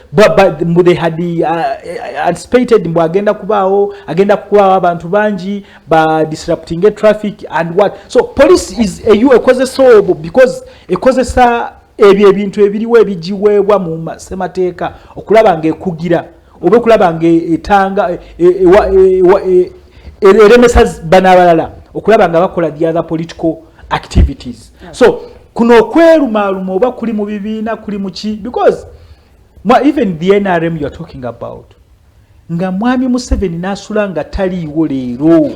they had anticipated mbu agenda kubaawo abantu bangi ba disrupting traffic and what so police is ekozesa obwo because ekozesa ebyo ebintu ebiriwo ebijiweebwa mu ssemateeka okulaba ng'ekugira oba okulaba ng'etanga eremesa bano abalala okulaba nga bakola the other political activities so kuno okwerumaaluma oba kuli mu bibiina kuli mu ki because even the NRM you are talking about nga mwami Museveni n'asula nga taliiwo leero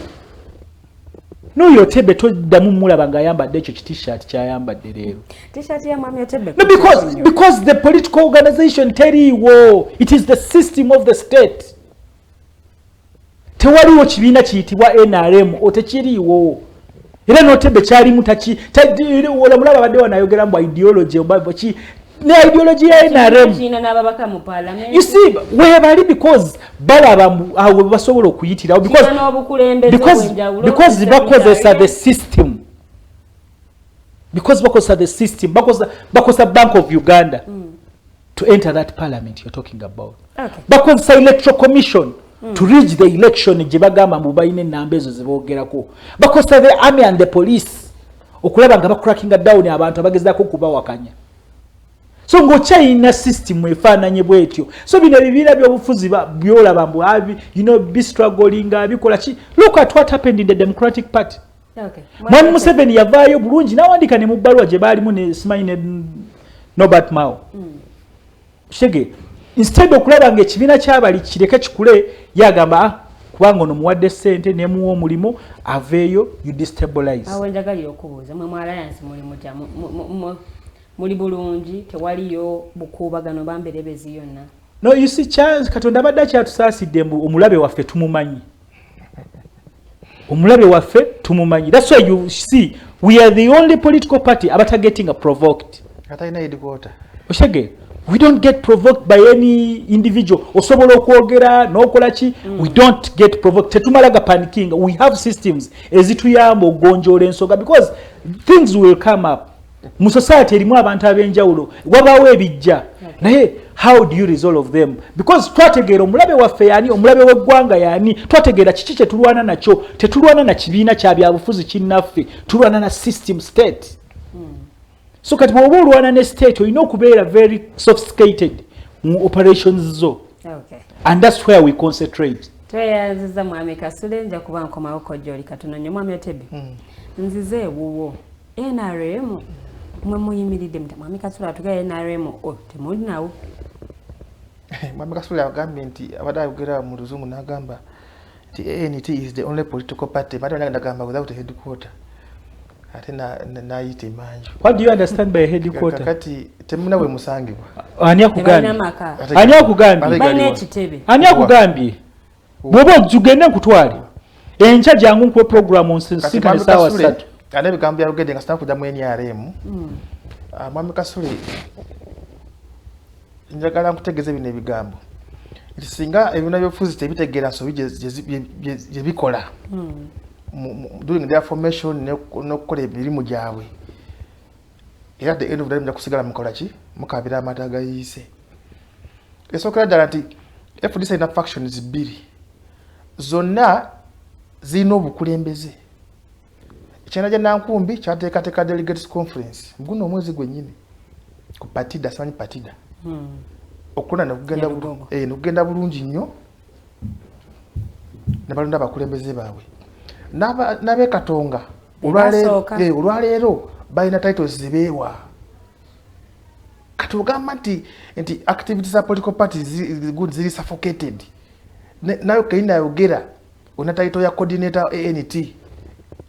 n'oyo Otebe toddamu mulaba ng'ayambadde ekyo t-shirt ky'ayambadde leero t-shirt ya mwami Otebe no because the political organization teriiwo it is the system of the state tewaliwo kibiina kiyitibwa NRM otekiriiwo era n'Otebe kyalimu olamulaba badde wanayogera mbu ideology oba ki ne ideology ya NRM you see webali because balaba awo basobola okuyitirawo because bakozesa the system bakozesa Bank of Uganda to enter that parliament you're talking about bakozesa electoral commission to reach the election gye bagamba mbu balina ennamba ezo zeboogerako bakozesa the army and the police okulaba nga bakrackinga down abantu abagezaako kubawakanya so ng'okyayina system efaananye bwetyo so bino ebibiina by'obufuzi byolaba mbu be struggling bikola ki look at what happened in the Democratic Party mwami Museveni yavaayo bulungi n'awandika ne mu bbaluwa gye baalimu ne simanyi ne Norbert Mao shege instead okulaba ng'ekibiina ky'abali kireke kikule yagamba kubanga ono muwadde ssente nemuwa omulimu aveeyo you destabilize awo njagalira okubuuza mwe mu alliance muli bulungi tewaliyo bukuubagano bamberebezi yonna no you see chance Katonda abadde akyatusaasidde mbu omulabe waffe tumumanyi that's why you see we are the only political party abata getting provoked katayina headquarter oshege we don't get provoked by any individual osobola okwogera n'okola ki we don't get provoked tetumalaga panicking we have systems ezituyamba ogonjoola ensonga because things will come up mu society erimu abantu ab'enjawulo wabaawo ebijja naye how do you resolve them because twategeera omulabe waffe yaani omulabe w'eggwanga yaani twategeera kiki kye tulwana nakyo tetulwana na kibiina kya byabufuzi kinnaffe tulwana na system state so kati bw'oba olwana ne state olina okubeera very sophisticated mu operations zo and that's where we concentrate tweyanziza mwami Kasule nja kuba nkomawo kojjoli katono nnyo mwami Otebe nzize ewuwo NRM mwe muyimiridde mwami Kasule atugaya NRM temuli nawo mwami Kasule agambye nti abadde ayogera mu luzungu n'agamba nti ANT is the only political party bade nagamba without a headquarter ate nayita emanju what do you understand by headquarter kati temuna bwe musangibwa ani akugambye bw'oba ojjugende nkutwale enkya jangu nkuwe programu nsinkane saawa 3 ate ebigambo byayogedde nga sitaka kujja mu NRM mwami Kasule njagala nkutegeeza bino ebigambo nti singa ebibiina by'obufuzi tebitegeera nsobi gye bikola doing their formation n'okukola emirimu gyabwe era at the end of the day mujja kusigala mukola ki mukabira amata agayiise esookera ddala nti FDC ina factions bbiri zonna zirina obukulembeze ekyenda gya Nankumbi kyateekateeka delegates conference guno omwezi gwennyini ku patida simanyi patida okuna nekugenda bulungi nnyo ne balonda abakulembeze baabwe n'ab'e Katonga olwaleero balina titles zibeewa kati ogamba nti activities za political parties ziri suffocated nayo kayina ayogera ona title ya coordinator ANT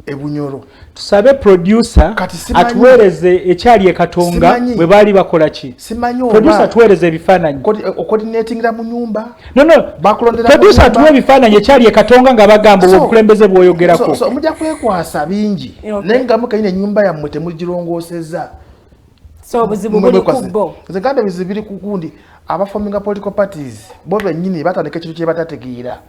ebunyoro tusabe producer atuweereze ekyali ekatonga bwe baali bakola ki producer atuweereze ebifaananyi coordinatingira mu nyumba producer atuwe ebifaananyi ekyali ekatonga nga bagamba obukulembeze bw'oyogerako mujja kwekwasa bingi naye nga mukayina ennyumba yammwe temugirongoosezza so obuzibu buli kubbo nze bizibu biri ku gundi abaforminga political parties bo bennyini batandika ekintu kye batategeera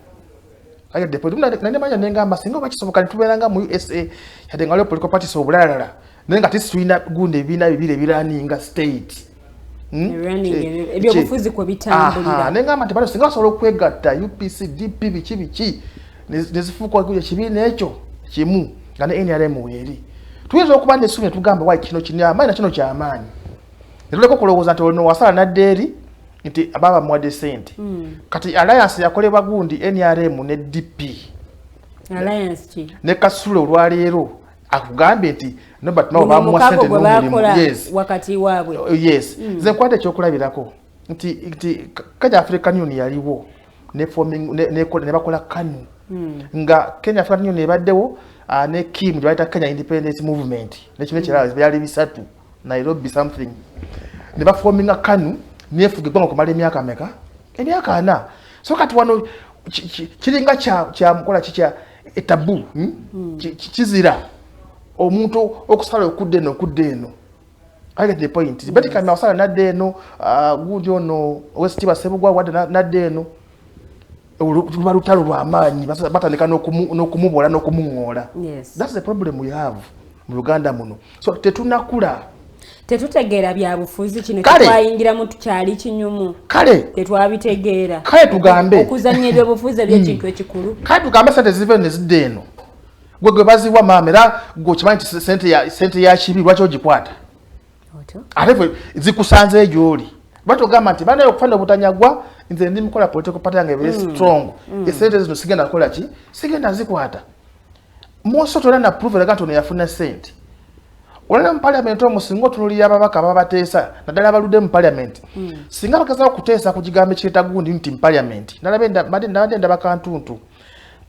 ayadde nane manya nengamba singa bakisoboka nitubeeranga mu USA yadde nga waliwo political parties obulalala naye nga tisitulina gundi ebibiina bibiri ebiraninga state ebyobufuzi kwe bitambulira nengamba nti bano singa basobola okwegatta UPC DP biki nezifuuka ekibiina ekyo kimu nga ne NRM weeri tuyinza okuba nessubi netugamba wayi kino kinamaanyi nakino kyamaanyi netuleka okulowooza nti olino wasala nadde eri nti ababa mwade sente kati alliance yakolebwa gundi NRM ne DP alliance ki ne Kasule olwaleero akugambye nti Norbert Mao bamwa sente n'omulimu wakati waabwe yes nze nkwate ekyokulabirako nti Kenya African Union yaliwo ne bakola KANU nga Kenya African Union ebaddewo ne Kim gyebayita Kenya Independence Movement nekino kirala byali bisatu Nairobi something ne baforminga KANU nefugibwa okumala emyaka meka emyaka 4 so kati wano kiringa kya mukola kikya etabu kizira omuntu okusala okudde eno I get the point but kama wasala nadde eno gundi ono West Basebugwa wadde nadde eno olutalo lw'amaanyi batandika n'okumubola n'okumuŋŋoola that's the problem we have mu Uganda muno so tetunakula tetutegeera byabufuzi kino twayingira mu tukyali kinyumu kale tetwabitegeera kale tugambe okuzannya ebyobufuzi eby'ekintu ekikulu kale tugambe sente zive nezidde eno gwe baziwa maama era gwokimanyi nti sente ya kibi lwaki ogikwata ate zikusanze gy'oli batugamba nti banaye okufana obutanyagwa nze ndi mukola political party yange very strong esente zino sigenda kukola ki sigenda zikwata moso tolina na proof eraga nti yafuna sente olala mu parliament omusinga otunulira ababaka babateesa naddala abaludde mu parliament singa bakazawo kuteesa ku kigambo ekireta gundi nti mu parliament nabadde ndaba kantuntu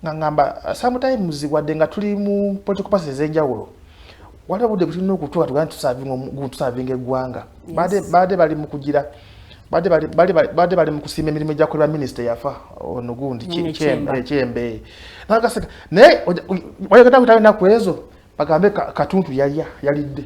nga ngamba sometimes wadde nga tuli mu political parties ez'enjawulo waliwo budde butulina okutuuka tugane tusavinga eggwanga baade bali mu kugira baade bali mu kusiima emirimu egyakolebwa minisita yafa ono gundi kyembe nagaseka naye wayogera kutaba ennaku ezo bagambe katuntu yalidde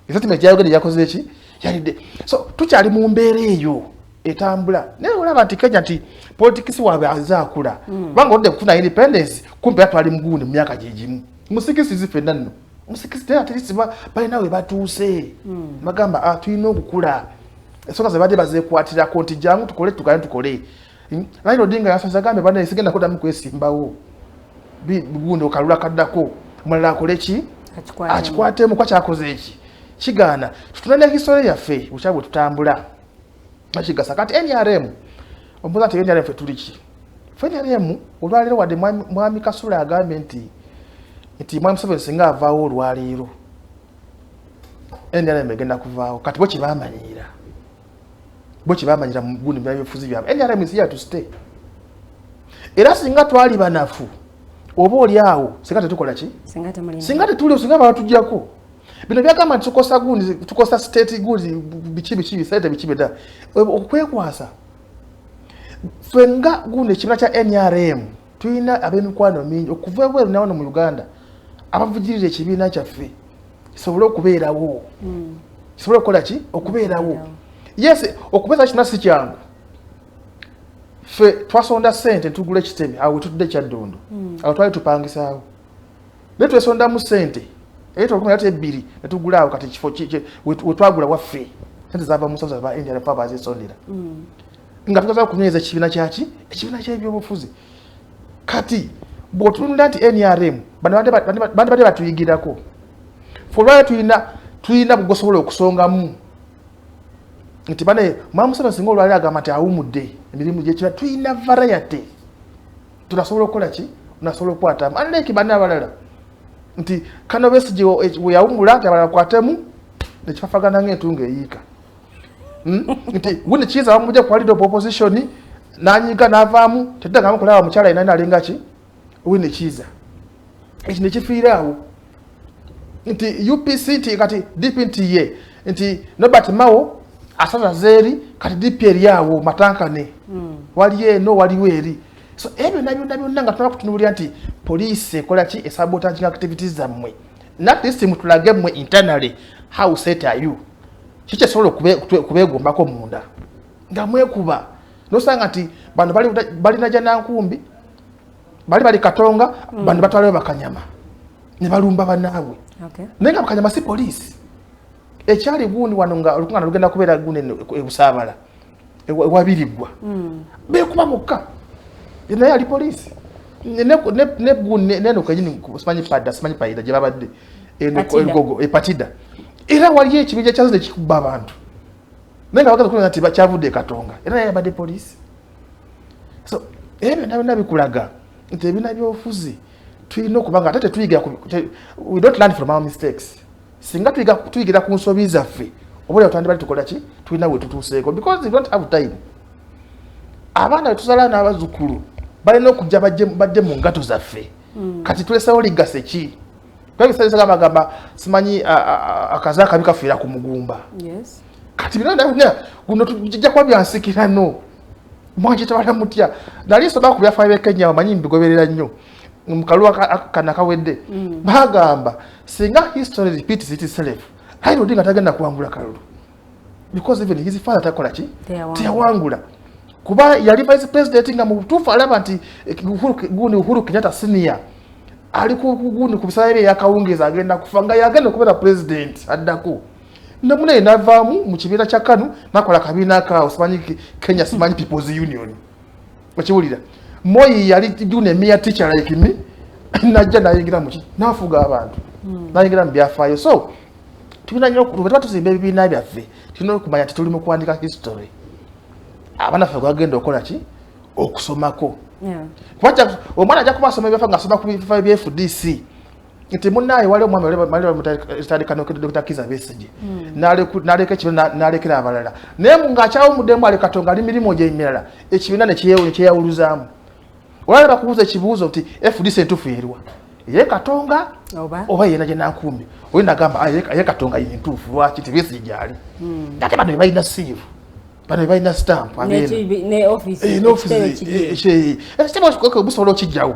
excitement yayogedde yakoze eki yalidde so tukyali mu mbeera eyo etambula naye olaba nti Kenya nti politikisi waabwe azaakula kubanga odde kufuna independence kumpi atwali mugundi mu myaka gyegimu musikisi zifenna nno musikisi tera terisiba balina we batuuse bagamba tulina okukula ensonga ze badde bazekwatirako nti jangu tukole tukole Raila Odinga yasaza gambe bana sigenda kodamu kwesimbawo gundi okalula kaddako mulala akole ki akikwatemu kwa kyakoze eki kigaana tutunane history yaffe bukyabwe tutambula akigasa kati NRM ombuza nti NRM tuli ki NRM olwaleero wadde mwami Kasule agambe nti mwami Museveni singa avaawo olwaleero NRM egenda kuvaawo kati bo kibamanyira mu gundi by'ebyobufuzi byabwe NRM is here to stay era singa twali banafu oba oli awo singa tetukola ki singa tetuli singa batujjako bino byagamba nti tukosa gundi tukosa state gundi biki site biki beda okwekwasa fenga gundi ekibiina kya NRM tulina ab'emikwano mingi okuva ebweru nawano mu Uganda abavugirira ekibiina kyaffe kisobole okubeerawo kisobole okukola ki okubeerawo yes okubeeza kino si kyangu fe twasonda sente tugula ekitebe awo tutudde kyaddondo awo twali tupangisaawo naye twesonda mu sente era twakumira ate ebbiri ne tugula awo kati kifo wetwagula waffe sente zava mu saza ba NRM bazisondera nga tukaza kunyweza ekibiina kyaki ekibiina ky'ebyobufuzi kati bw'otunula nti NRM bandi badde batuyigirako fe olwali tulina bugosobola okusongamu nti bane mwamusana singa olwali agamba nti awumudde emirimu gyekira tulina variety tunasobola okukola ki tunasobola okukwatamu unlike banne abalala nti Kano Besigye we yawumula nti abalala kwatemu nekifafagana ng'entunga eyiika nti gundi kiyiza bamujja ku leader of opposition n'anyiga n'avaamu teddangamu kulaba mukyala yenna alinga ki wine kiyiza ekyo ne kifiira awo nti UPC nti kati DP nti ye nti Robert Mao asata zeri kati DP eriawo matankane wali eno waliwo eri so ebyo nabyo nga tunakutunulira nti police ekola ki sabotage activities zammwe not this mutulage mmwe internally how set are you kiche solo kubegombako munda nga mwekuba nosanga nti bano bali naja nankumbi bali katonga bano batwalewo bakanyama ne balumba banaabwe nenga bakanyama si police ekyali gundi wano nga olukungana lugenda kubeera gundi ebusabala wabirigwa bekuba mukka naye ali police ne gundi neno kanyini simanyi paida gye babadde egogo epatida era waliyo ekibinja kyazo kikuba abantu nenga bagaza kulanga nti bakyavudde katonga era naye abadde police so ebyo nabikulaga nti ebina byobufuzi tulina okubanga ate tetuyigira we don't learn from our mistakes singa tuyigira ku nsobi zaffe obulya otandi bali tukola ki tulina we tutuuseeko because we don't have time abaana betuzala n'abazzukulu balina okujja badde mu ngato zaffe kati tulesewo ligase ki kwebisanyisa gamagamba simanyi akazaaka bikafiira ku mugumba kati bino guno tujja kuba byansikirano mwangi tewala mutya nali nsoma ku byafaayo b'Ekenya bamanyi mbigoberera nnyo mu kalulu kana kawedde bagamba singa history repeats itself Raila Odinga tagenda kuwangula kalulu because even his father takola ki teyawangula kuba yali vice president nga mu butuufu alaba nti Uhuru Kenyatta senior ali kugundi ku bisale yakawungeza agenda kufanga yagenda kubeera president addako namune navaamu mu kibiina kya KANU nakola kabiina ka simanyi Kenya simanyi People's Union wakiwulira Moi yali june mia teacher like me najja nayingira muki nafuga abantu nayingira mu byafaayo so tulina nnyo kuba tuzimba ebibiina byaffe tulina okumanya nti tuli mu kuwandika history abaana ffe gwagenda okola ki okusomako kwacha omwana ajja kuba asoma ebyafa nga asoma ku bifaayo bya FDC nti munnaye wali omwami mutandikano Dr. Kiza Besigye naleka ekibiina nalekera abalala naye ng'akyawo muddemu ale Katonga ali mirimu gye emirala ekibiina ne kyeyawuluzaamu olala bakubuuza ekibuuzo nti FDC entuufu yerwa ye Katonga oba yena gye nankumbi oyo nagamba ye Katonga ye entuufu lwaki Besigye gyali ate bano balina siivu bano balina stamp ne office busobola okijjawo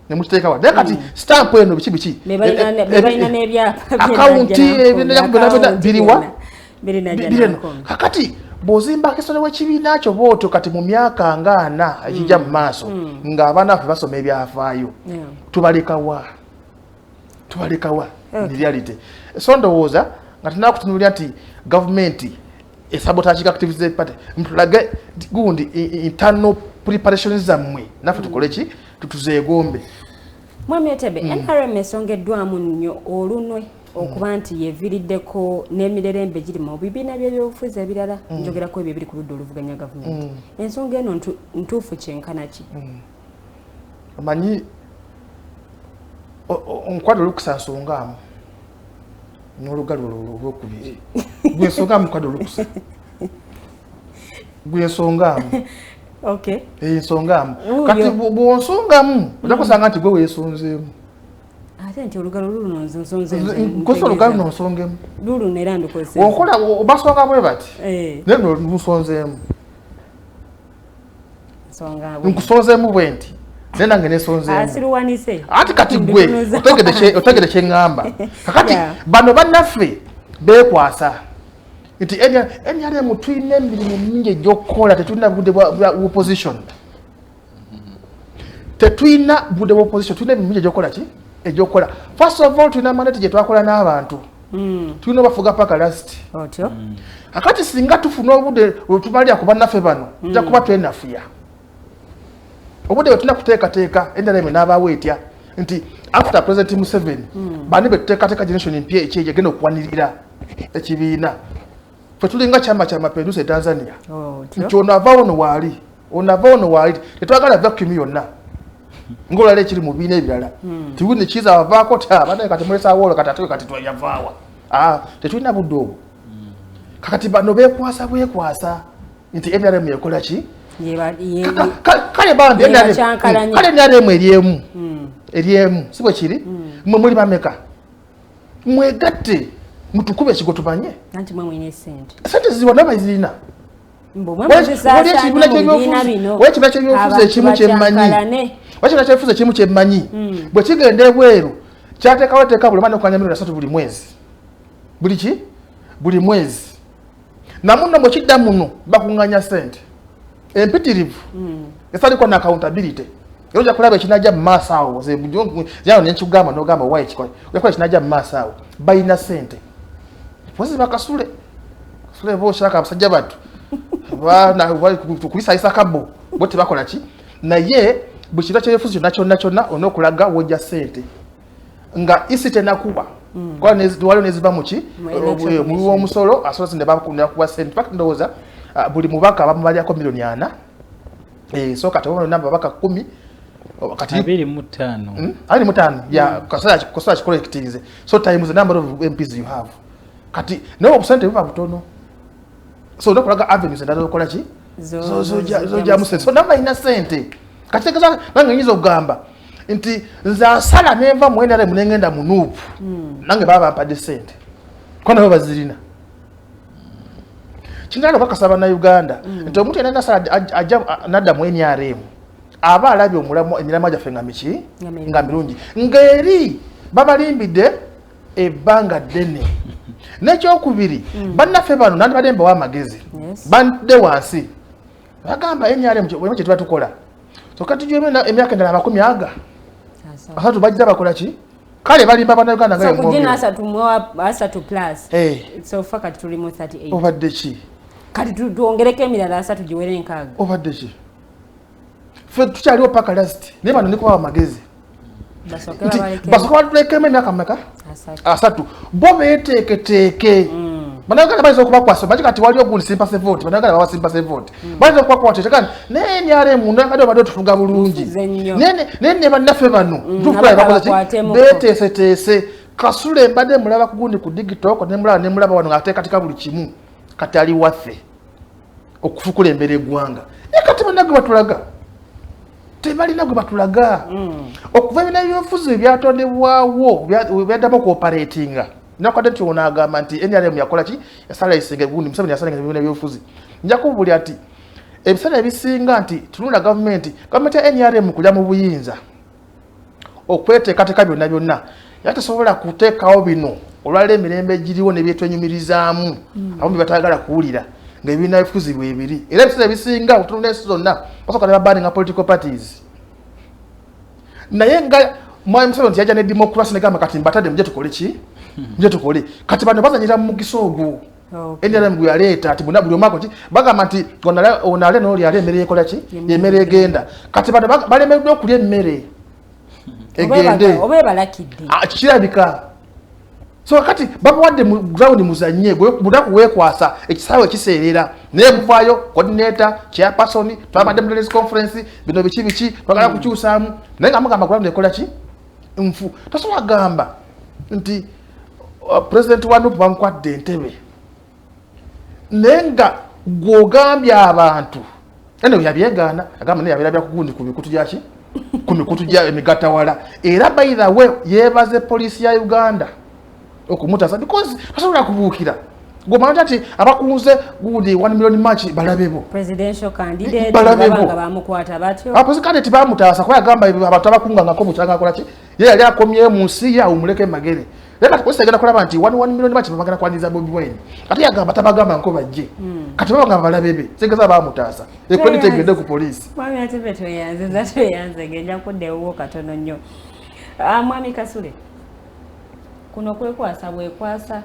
nemukiteeka wa naye kati stamp eno biki balina n'ebyapa akawunti ebintu biriwa birino kakati bozimba akisone w'ekibiina kyo bw'otyo kati mu myaka nga 4 ekijja mu maaso ng'abaana baffe basoma ebyafaayo tubalekawa ni reality so ndowooza nga tunakutunuulira nti gavumenti sabotage activities party mpulage gundi internal preparations zammwe naffe tukole ki tutuzeegombe Mwami Otebe NRM esongeddwamu nnyo olunwe okuba nti yeviiriddeko n'emirerembe giri mu bibiina by'ebyobufuzi ebirala njogerako ebyo ebiri ku ludda oluvuganya gavumenti ensonga eno ntuufu kyenkana ki amanyi onkwada olukusa nsongaamu n'olugalo olwokubiri gwensongaamu nkwada olukusa gwensongaamu okay ensongaamu kati bwonsongamu ojja kusanga nti gwe weesonzeemu ate nti olugalo luno nkosa olugalo nonsongemu luluno era ndukozesa okola obasonga bwe bati naye lusonzeemu nkusonzeemu bwe nti naye nange nesonzeemu asiruwanise ati kati gwe otegede kyeŋŋamba kakati bano bannaffe beekwasa nti NRM tulina emirimu mingi egy'okukola tetulina budde bwa opposition tulina emirimu mingi egy'okukola ki egy'okukola first of all tulina mandate gye twakola n'abantu tulina obafuga paka last otyo akati singa tufuna obudde tumalira ku bannaffe bano tujja kuba twenafuya obudde bwe tulina kuteekateeka NRM n'abaawo etya nti after President Museveni bani betuteekateeka generation empya ekyegye egenda okuwanirira ekibiina tulinga chama cha mapinduzi e Tanzania nti onava waali tetwagala vacuum yonna ngolala ekiri mu biina ebirala tiwuni kiza avaako tabanaye kati mulesa wolo katatowe kati twayavaawa tetulina budde obwo kakati bano beekwasa nti NRM ekola ki kale bambi kale NRM eryemu si bwe kiri mwe muli bameka mwegatte mutukube ekigo tubanye anti mwe mwine sente sente ziwa n'abazirina ekibula ekimu kyemmanyi bwe kigenda ebweru kyateekawo teeka buli mwana okukanya milioni 3 buli mwezi buli mwezi namunno bwe kidda muno bakuŋŋanya sente empitirivu esaliko na accountability era ojja kulaba ekinajja mu maaso awo zano nenkigamba n'ogamba wayi kikola ojja kulaba ekinajja mu maaso awo balina sente pozi bakasule kasule boshaka abasajja battu kulisayisa kabo bo tebakola ki naye buli kintu ky'ebyobufuzi kyonna onokulaga wojja sente nga isi tenakuba waliwo neziba muki muwi w'omusolo asolose ne bakuba sente paka ndowooza buli mubaka bamubalyako milioni 4 so kati obona namba babaka 10 kati 25 ya kasala kikolekitize so times the number of MPs you have kati nawe obusente buba butono so nokulaga avenues endala okola ki zoja musente so namba ina sente kati tegeza nange nyizo okugamba nti nze asala nenva mwendale munengenda munuupu nange baba bampadde sente ko nabo bazirina kinagala okakasaba na Uganda nti omuntu yenna asala ajja nadda mu NRM aba alabye emiramu gyaffe nga miki nga mirungi ngeri babalimbidde ebbanga ddene n'ekyokubiri bannaffe bano nandibadde mbawa amagezi badde wansi bagamba NRM wema kye tuba tukola so kati gyemena emyaka endala 10 asatu bajja bakola ki kale balimba bannayuganda nga kujina asatu plus so fakati tuli mu 38 obadde ki kati tuongereko emirala asatu giwere enkaaga obadde ki fe tukyaliwo paka last naye bano ndikubawa amagezi basoka batulekemu emyaka mmeka asatu bo beteeketeeke bannayuganda bayinza okubakwasa baki kati waliwo gundi simpase vote bannayuganda bawa simpase vote bayinza okubakwata tekani naye NRM nakadde obadde otufuga bulungi naye ne bannaffe bano beteeseteese Kasule mbadde mulaba ku gundi ku Digitalk nemulaba wano ng'ateekateeka buli kimu kati ali waffe okufukula embera eggwanga naye kati bannagwe batulaga tebalina gwe batulaga okuva ebina ebyobufuzi ebyatondebwawo byaddamu okuoperatinga nakadde nti ono agamba nti NRM yakola ki yasala isinga gundi Museveni yasalinga ebina ebyobufuzi nja kubuli ati ebiseera ebisinga nti tunula gavumenti ya NRM kulya mu buyinza okweteekateeka byonna yatesobola kuteekawo bino olwaliro emirembe egiriwo ne byetwenyumirizaamu abamu batayagala kuwulira ng'ebibiina byobufuzi bwebiri era ebiseera ebisinga otunula ensi zonna basooka ne babanninga political parties naye nga mwami Museveni nti yajja ne democracy negamba kati mbatadde muje tukole ki muje tukole kati bano bazanyira mu mugisa ogwo NRM gwe yaleeta ati buli omwako ki bagamba nti onale n'oli ale emmere yekola ki emmere egenda kati bano balemeddwa okulya emmere egende kirabika so kati babawadde mu ground muzanye budaku weekwasa ekisaawe kiseerera naye mufaayo coordinator chairperson twabadde mu press conference bino biki twagala kukyusaamu naye nga mugamba ground ekola ki nfu tasobola gamba nti president wa NUP bamukwadde entebe naye nga gw'ogambye abantu eno yabyegaana agamba naye yabirabya kugundi ku mikutu gyaki ku mikutu gya emigatawala era by the way yeebaze poliisi ya Uganda okumutaasa because tasobola kubuukira gwomanyi ati abakunze gundi 1 million match balabebo presidential candidate balabanga bamukwata batyo apo candidate bamutaasa kwa agamba abantu abakungangako mukyanga akola ki ye yali akomye mu nsi ya umuleke magere leka tukusegera kulaba nti 1 million match bamagana kwandiza Bobi Wine ati yagamba tabagamba nko bajje kati babanga balabebe segeza bamutaasa ekwendite gende ku police mwami Otebe yanze genja kuddewo katono nnyo mwami Kasule kuno kwekwasa bwekwasa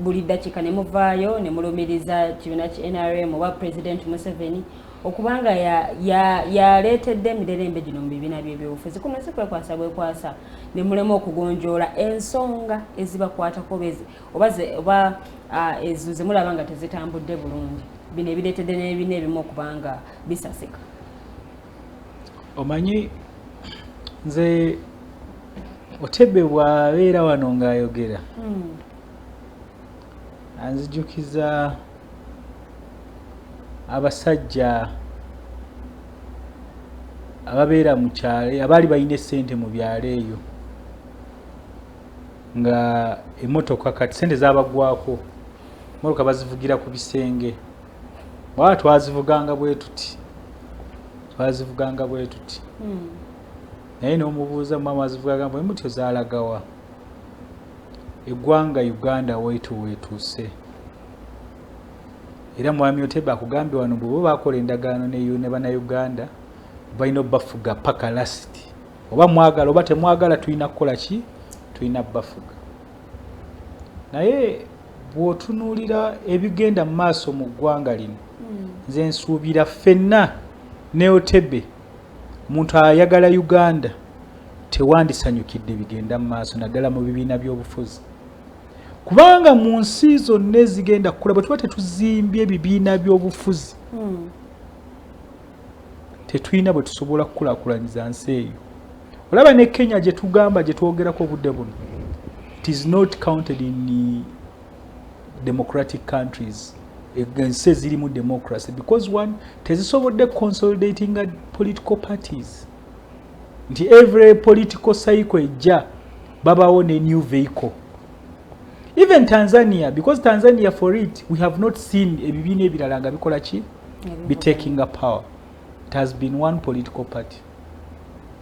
buli dakiika ne muvaayo ne mulumiriza kibiina ki NRM oba President Museveni okubanga yaleetedde emirerembe gino mu bibiina by'ebyobufuzi kuno si kwekwasa bwekwasa ne mulema okugonjoola ensonga ezibakwatako oba ezo ze mulaba nga tezitambudde bulungi bino ebireetedde n'ebibiina ebimu okubanga bisasika omanyi nze Otebe bw'abeera wano ng'ayogera anzijukiza abasajja ababeera mu kyalo abaali balina essente mu byalo eyo nga emotoka kati sente zabagwako motoka bazivugira ku bisenge wa twazivuganga bwe tuti naye n'omubuuza mama azivugaga bwe mutyo zaalagawa eggwanga Uganda weetuuse era mwami Otebe akugambye wano bwe bakola endagaano ne bannayuganda balina obbafuga paka lasiti oba mwagala oba temwagala tulina kukola ki tulina bbafuga naye bw'otunuulira ebigenda mu maaso mu ggwanga lino nze nsuubira ffenna ne Otebe omuntu ayagala Uganda tewandisanyukidde bigenda mu maaso naddala mu bibiina by'obufuzi kubanga mu nsi zonna ezigenda kukula bwe tuba tetuzimbye ebibiina by'obufuzi tetulina bwe tusobola kukulaakulanyiza nsi eyo olaba ne Kenya gye tugamba gye twogerako obudde buno it is not counted in democratic countries ensi ezirimu democracy because one tezisobodde consolidating political parties nti every political cycle ejja babawo ne new vehicle. Even Tanzania, because Tanzania for it, we have not seen ebibiina ebirala nga bikola ki be taking a power. It has been one political party.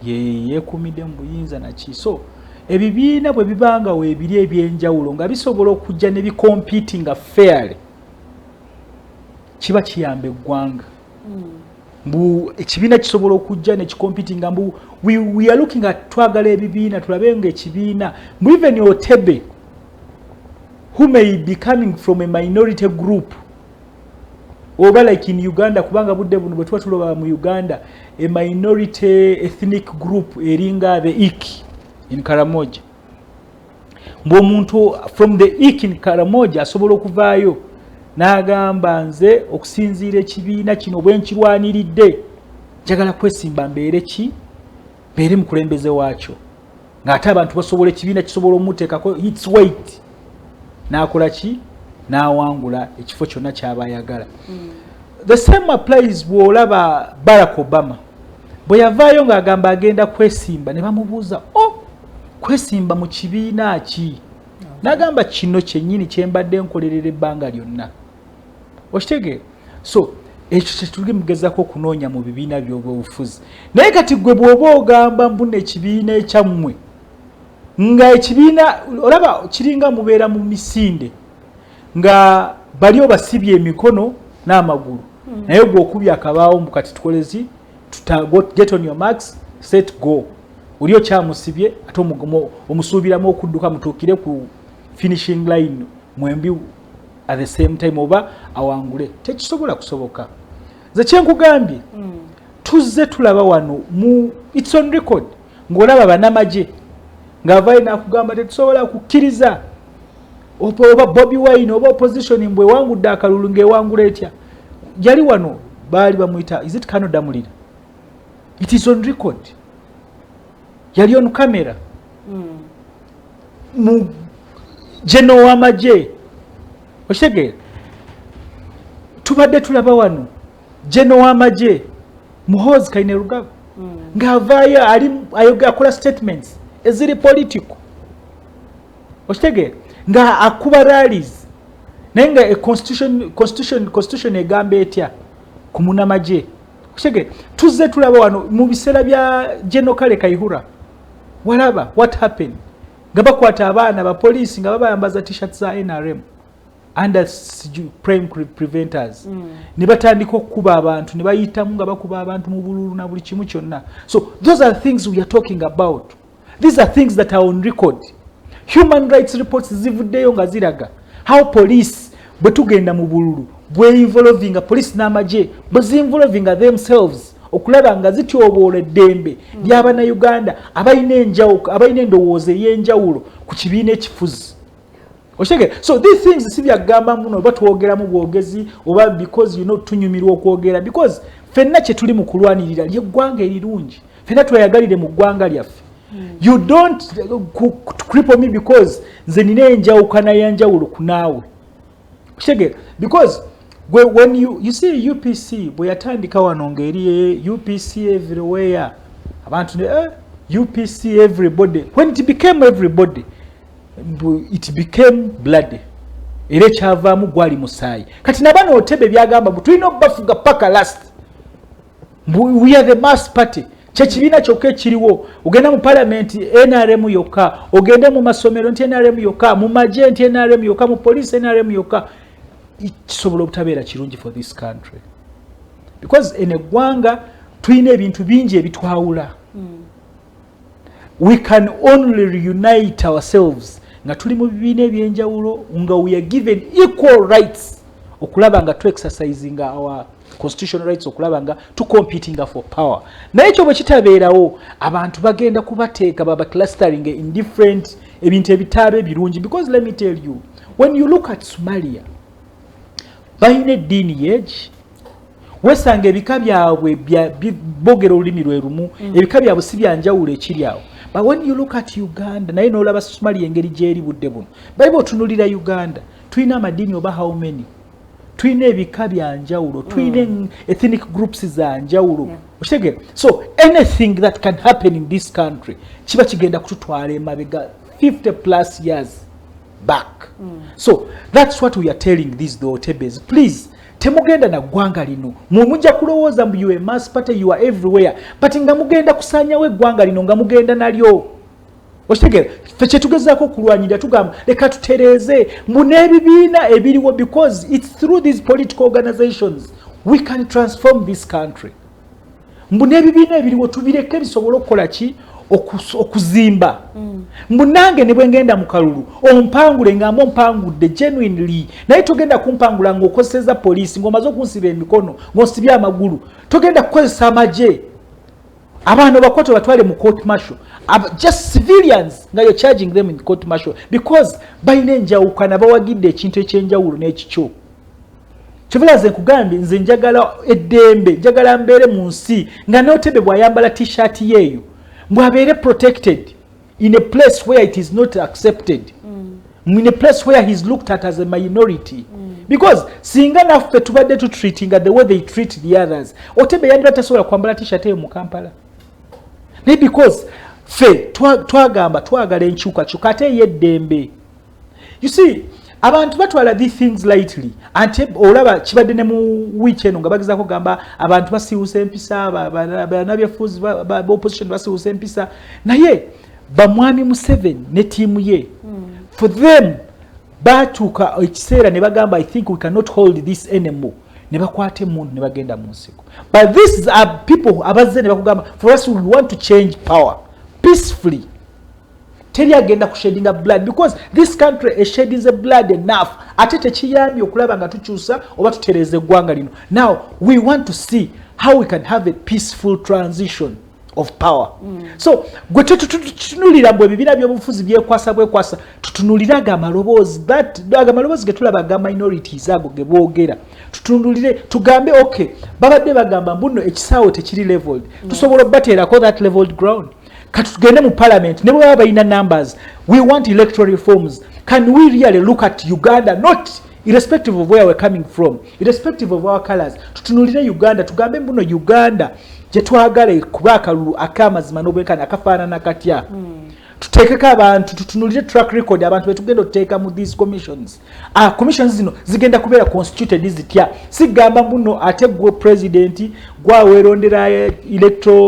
Yekumidde mu buyinza na ki. So ebibiina bwe bibanga weebiri ebyenjawulo nga bisobola okujja ne bicompeting fairly. Kiba kiyamba eggwanga. Mbu ekibiina kisobola okujja ne kicompeting mbu we are looking at twagala ebibiina tulabe nga ekibiina mbu even Otebe who may be coming from a minority group oba like in Uganda kubanga budde buno bwe tuba tuloba mu Uganda a minority ethnic group eringa the Ik in Karamoja mbu omuntu from the Ik in Karamoja asobola okuvaayo n'agamba nze okusinziira ekibiina kino bwe nkirwaniridde njagala kwesimba mbeere ki mbeere mukulembeze waakyo ng'ate abantu basobola ekibiina kisobola omuteekako its weight n'akola ki n'awangula ekifo kyonna ky'aba ayagala. The same applies bw'olaba Barack Obama bwe yavaayo ng'agamba agenda kwesimba ne bamubuuza kwesimba mu kibiina ki n'agamba kino kyennyini kye mbadde nkolerera ebbanga lyonna. Okitegeera? So ekyo kye tuli mugezako okunoonya mu bibiina by'obufuzi naye kati gwe bw'oba ogamba mbuna ekibiina ekyammwe nga ekibiina olaba kiringa mubeera mu misinde nga bali obasibye emikono n'amagulu naye gwe okubya akabaawo mu kati tukolezi get on your marks set go oli okyamusibye ate omusuubiramu okudduka mutuukire ku finishing line mwembi at the same time oba awangule tekisobola kusoboka. Ze kyenkugambye tuzze tulaba wano mu it's on record ng'olaba bannamagye ng'avaayo n'akugamba tetusobola kukkiriza oba Bobi Wine oba opposition mbwe wangudde akalulu ng'ewangula etya yali wano baali bamuyita is it Kanoda Mulira it is on record yali on camera mu jeno w'amagye okitegeera tubadde tulaba wano jeno w'amagye Muhoozi Kainerugaba ng'avaayo akola statements eziri political okitegeera nga akuba rallies naye nga constitution egamba etya ku munnamagye okitegeera tuzze tulaba wano mu biseera bya General Kale Kaihura walaba what happened nga bakwata abaana ba poliisi nga babayambaza t-shirt za NRM under prime preventers ne batandika okukuba abantu ne bayitamu nga bakuba abantu mu bululu na buli kimu kyonna. So those are things we are talking about. These are things that are on record. Human rights reports zivuddeyo nga ziraga how police bwe tugenda mu bululu bwe involving police n'amagye bwe involving themselves okulaba nga zityoboola eddembe ly'abana Uganda abalina endowooza ey'enjawulo ku kibiina ekifuzi. So these things si byagamba muno oba twogeramu bwogezi oba because tunyumirwa okwogera because ffenna kye tuli mu kulwanirira ly'eggwanga erirungi ffenna tweyagalire mu ggwanga lyaffe. You don't cripple me because nze nina enjawukana y'enjawulo ku naawe. Because when you see UPC bwe yatandika wano ngeri UPC everywhere abantu UPC everybody when it became everybody it became bloody era ekyavaamu gwali musaayi kati nabano Otebe byagamba tulina okubafuga paka last we are the mass party kyekibiina kyokka ekiriwo ogenda mu parliament NRM yokka ogende mu masomero nti NRM yokka mu magye nti NRM yokka mu police NRM yokka kisobola obutabeera kirungi for this country because in eggwanga tulina ebintu bingi ebitwawula we can only reunite ourselves nga tuli mu bibiina ebyenjawulo nga we are given equal rights okulaba nga tu exercising our constitutional rights okulaba nga tu competing for power naye ekyo bwe kitabeerawo abantu bagenda kubateeka baba clustering in different ebintu ebitaabe birungi because let me tell you when you look at Somalia bayina eddiini yeegi wesanga ebika byabwe bogera olulimi lwe lumu ebika byabwe si byanjawulo ekiri awo but when you look at Uganda naye n'olaba Somalia engeri gyeri budde buno bali botunulira Uganda tulina amaddiini oba how many tulina ebika byanjawulo tulina ethnic groups za njawulo okitegera so anything that can happen in this country kiba kigenda kututwala emabega 50 plus years back so that's what we are telling these the Otebes please temugenda na gwanga lino mujja kulowooza mbu you are mass party you are everywhere but nga mugenda kusanyawo eggwanga lino nga mugenda nalyo okitegera ffe kyetugezaako okulwanyira tugamba leka tutereeze mbu n'ebibiina ebiriwo because it's through these political organizations we can transform this country mbu n'ebibiina ebiriwo tubireke bisobole okukola ki okuzimba mbu nange ne bwe ngenda mu kalulu ompangule ngamba ompangudde genuinely naye togenda kumpangula ng'okozeseza poliisi ng'omaze okunsiba emikono ng'osibye amagulu togenda kukozesa amagye abaana bakwata batwale mu court martial just civilians nga you're charging them in court martial because bayina enjawukana bawagidde ekintu ekyenjawulo n'ekikyo kivulaze nkugambye nze njagala eddembe njagala mbeere mu nsi nga n'Otebe bw'ayambala t-shirt yeeyo mbwabeere protected in a place where it is not accepted in a place where he's looked at as a minority because singa naffe tubadde tutreatinga the way they treat the others Otebe yandira tasobola kwambala t-shirt eyo mu Kampala naye because ffe twagamba twagala enkyukakyuka ate yeddembe you see abantu batwala these things lightly ante olaba kibadde ne mu week eno nga bagezaako gamba abantu basiiwusa empisa bannabyafuzi ba opposition basiiwusa empisa naye bamwami Museveni ne tiimu ye for them batuuka ekiseera ne bagamba I think we cannot hold this anymore ne bakwata emundu ne bagenda mu nsiko but these are people abazze ne bakugamba for us we want to change power peacefully teri agenda kushedinga blood because this country sheds blood enough ate tekiyambye okulaba nga tukyusa oba tutereze eggwanga lino now we want to see how we can have a peaceful transition of power so gwe tutunulira mbwe ebibiina by'obufuzi byekwasa tutunuliraga amaloboozi amaloboozi ge tulaba ga minorities ago ge boogera tutunulire tugambe okay babadde bagamba mbuno ekisaawo tekiri leveled tusobola bateerako that leveled ground katugende mu parliament ne bwe bayina numbers we want electoral reforms can we really look at Uganda not irrespective of where we're coming from irrespective of our colors tutunulire Uganda tugambe mbuno Uganda je twagale kuba akalulu akamazima n'obwenkana akafaanana katya tuteekeko abantu tutunulire track record abantu betugenda oteeka mu these commissions commissions zino zigenda kubeera constituted zitya sigamba mbuno ate gwe president gwaweerondera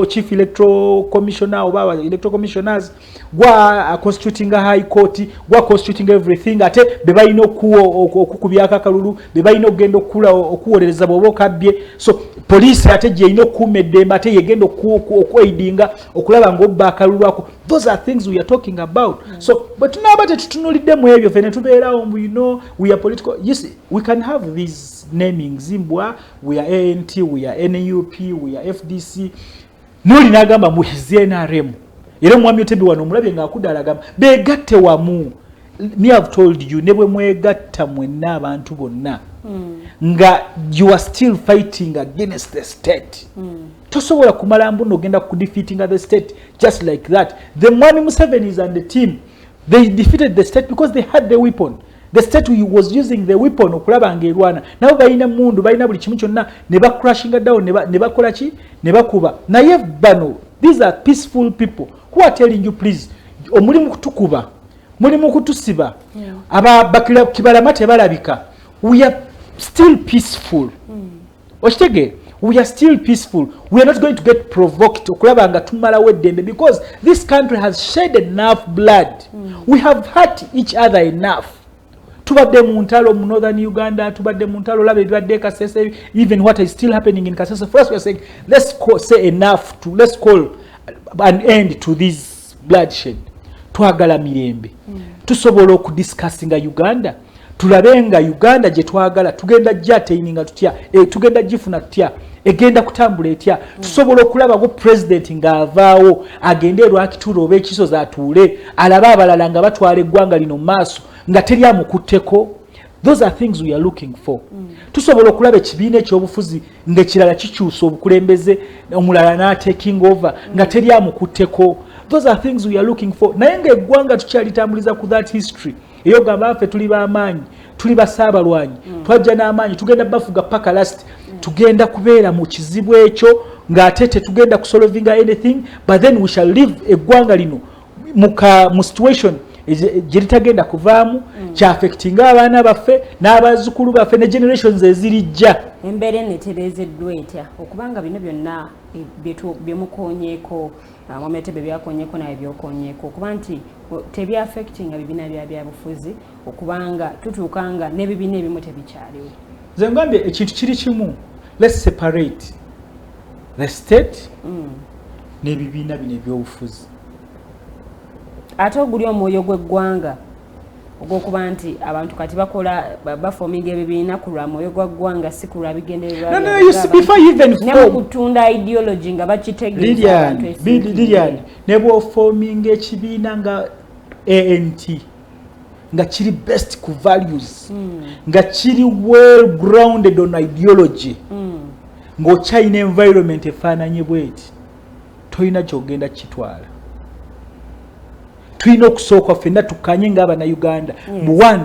chief electoral commissioner oba electoral commissioners gwa constituting high court gwa constituting everything ate be balina okukubyako akalulu be balina okugenda okuwolereza bwoba okabbye so police ate gye ino okuuma eddembe ate yegenda okweidinga okulaba ng'obba akalulu ako those are things we are talking about so but tunaba tetutunuliddemu ebyo ffe ne tubeerawo mbu you know we are political yes we can have these namings zimbwa we are ANT we are NUP we are FDC noli nagamba muhize NRM era omwami Otebe wano omulabye ng'akudala agamba beegatte wamu me have told you ne bwe mwegatta mwenna abantu bonna nga you are still fighting against the state tosobola kumala mbuno ogenda ku defeating the state just like that the Mwami Museveni is and the team they defeated the state because they had the weapon the state was using the weapon okulaba ngeerwana nabo balina mundu balina buli kimu kyonna ne ba crashing down ne bakola ki ne bakuba naye bano these are peaceful people who are telling you please omulimu kutukuba muli mu kutusiba aba kibalama tebalabika. We are still peaceful. Okitegere, we are still peaceful. We are not going to get provoked okulaba nga tumalawo eddembe because this country has shed enough blood. We have hurt each other enough. Tubadde mu ntalo mu northern Uganda, tubadde mu ntalo labe bibadde Kasese, even what is still happening in Kasese. First we are saying let's say enough to let's call an end to this bloodshed. Twagala mirembe. Tusobola okudiscussinga Uganda. Tulabenga Uganda gye twagala tugenda jataininga tutya tugenda jifuna tutya egenda kutambula etya tusobola okulaba go president ng'avaawo agende lwakitulo oba ekiso zaatuule alaba abalala nga batwala eggwanga lino maaso nga teri amukutteko. Those are things we are looking for. Tusobola okulaba ekibiina ekyobufuzi ng'ekirala kikyusa obukulembeze omulala n'ataking over nga teri amukutteko. Those are things we are looking for. Naye ng'eggwanga tukyalitambuliza ku that history eyo gamba ffe tuli b'amaanyi tuli basaabalwanyi twajja n'amaanyi tugenda bafuga paka last tugenda kubeera mu kizibu ekyo ng'ate tetugenda kusolvinga anything, but then we shall live eggwanga lino mu situation gye litagenda kuvaamu kyaffectinga abaana baffe n'abazzukulu baffe ne generations ezirijja. Embeera enetereezeddwa etya okubanga bino byonna byemukoonyeeko Otebe byakonyeeko naye byokonyeeko okuba nti tebyaffectinga bibiina byabufuzi okubanga tutuukanga n'ebibiina ebimu tebikyaliwo. Nze ngambye ekintu kiri kimu, let's separate the state n'ebibiina bino eby'obufuzi. Ate oguli omwoyo gw'eggwanga ogw'okuba nti abantu kati bakola bafominga ebibiina ku lwa mwoyo gwa ggwanga si ku lwa bigendererwa kutunda ideology nga bakitegeeza Lilian ne bw'ofominga ekibiina nga ANT nga kiri best ku values nga kiri well grounded on ideology ng'okyalina environment efaananye bweti toyina kyogenda kitwala. Tulina okusooka ffenna tukanye ng'Abannayuganda mu one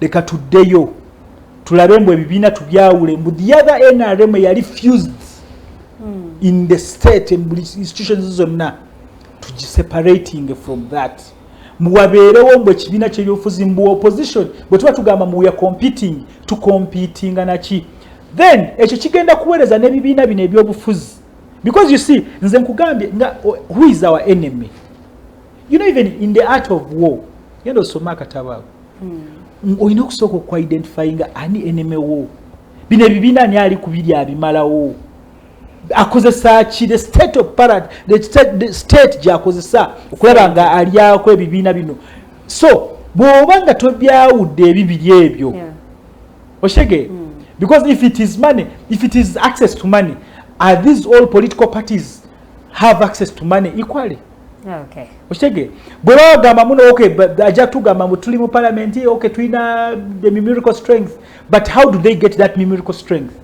leka tuddeyo tulabe mbu ebibiina tubyawule mbu the other NRM yali fused in the state and institutions zonna tugiseparating from that. Muwabeerewo mbu ekibiina ky'ebyobufuzi mbu opposition bwe tuba tugamba mu we are competing tukompitinga naki then ekyo kigenda kuweereza n'ebibiina bino eby'obufuzi because you see nze nkugambye nga who is our enemy. You know, even in the art of war, you know, so makatabago. We know so ko identifying any enemy war. Bine bibina ni ali kubiri abimala wo. Akozesa ki the state of parad, the state jakozesa okulaba nga ali akwe bibina bino. So, bwobanga tobyawudde ebibiri ebyo. Oshege because if it is money, if it is access to money, are these all political parties have access to money equally? Okay. Oshege bweba gamba muno okay aja tugamba mu tuli mu parliament okay tuina the numerical strength, but how do they get that numerical strength?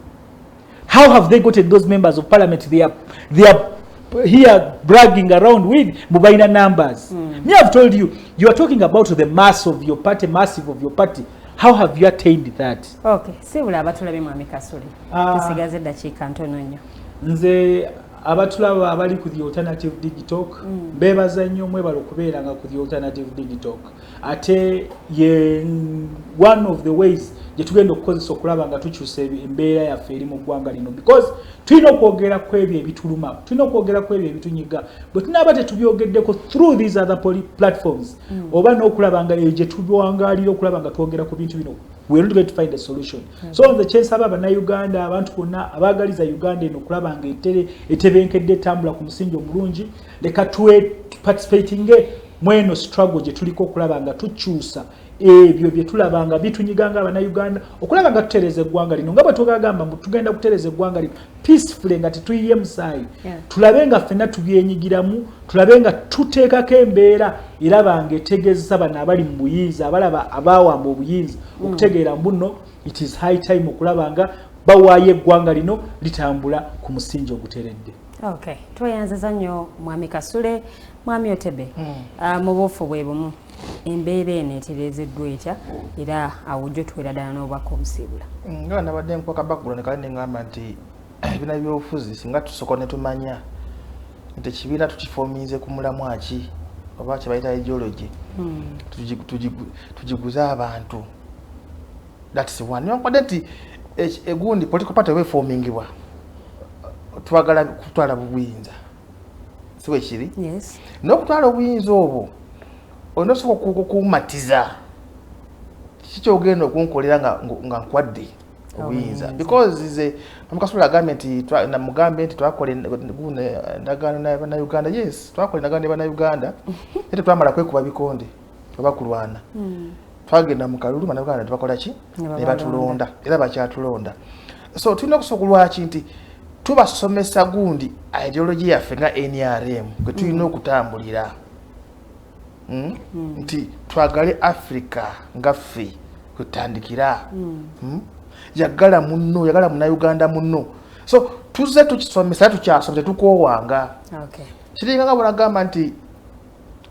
How have they gotten those members of parliament they are here bragging around with mubaina numbers? Me have told you are talking about the mass of your party, massive of your party. How have you attained that? Okay, sibula abatulabe mwami Kasule tusigaze dakiika ntono nnyo. Nze abatulaba abali ku the alternative Digitalk bebaza nnyo mwebalo kubeera nga ku the alternative Digitalk ate ye one of the ways gye tugenda okukozesa okulaba nga tukyusa embeera yaffe eri mu ggwanga lino because tulina okwogera ku ebyo ebituluma tulina okwogera ku ebyo ebitunyiga bwe tunaaba tetubyogeddeko through these other platforms oba n'okulaba nga gye tubiwangaalira okulaba nga twogera ku bintu bino we are not going to find a solution. So on the chance Uganda abantu bonna abaagaliza Uganda eno okulaba nga etebenkedde tambula ku musingi omulungi leka participating mweno struggle gye tuliko okulaba nga tukyusa ebyo bye tulaba nga bitunyiganga Abannayuganda okulaba nga tutereza eggwanga lino nga bwe tugagamba mbu tugenda kutereza eggwanga lino peacefully nga tetuyiye musaayi tulabe nga ffenna tubyenyigiramu tulabe nga tuteekako embeera eraba nga etegeeza bano abali mu buyinza abalaba abaawamba obuyinza okutegeera mbuno it is high time okulaba nga bawaayo eggwanga lino litambula ku musingi oguteredde. Okay, tweyanziza nnyo mwami Kasule, mwami Otebe mu bufu bwe bumu embeera eno etereezeddwa etya era awujjo tuwera ddala n'obubaka obusiibula. Nga nabadde nkwaka background kale ne ngamba nti ebibiina by'obufuzi singa tusooka ne tumanya nti ekibiina tukifoominze ku mulamwa ki oba kye bayita ideology tugiguza abantu. That's one. Newankubadde nti egundi political party weefomingibwa twagala kutwala buyinza si bwe kiri. Yes. N'okutwala obuyinza obwo olina osobola okukumatiza kiki kyogenda okunkolera nga nkwadde obuyinza because nze Kasule agambye nti namugambe nti twakola endagaano n'Abannayuganda. Yes, twakola endagaano n'Abannayuganda ate twamala kwekuba bikonde oba kulwana. Twagenda mu kalulu Bannayuganda ne bakola ki? Ne batulonda era bakyatulonda. So tulina okusobola lwaki nti tubasomesa gundi ideology yaffe nga NRM kwe tulina okutambulira. Nti twagale Africa nga ffe kutandikira. Yagala munno, yagala Munnayuganda munno. So tuze tukisomesa tukyasomesa tukoowanga. Okay. Kiringa nga bw'agamba nti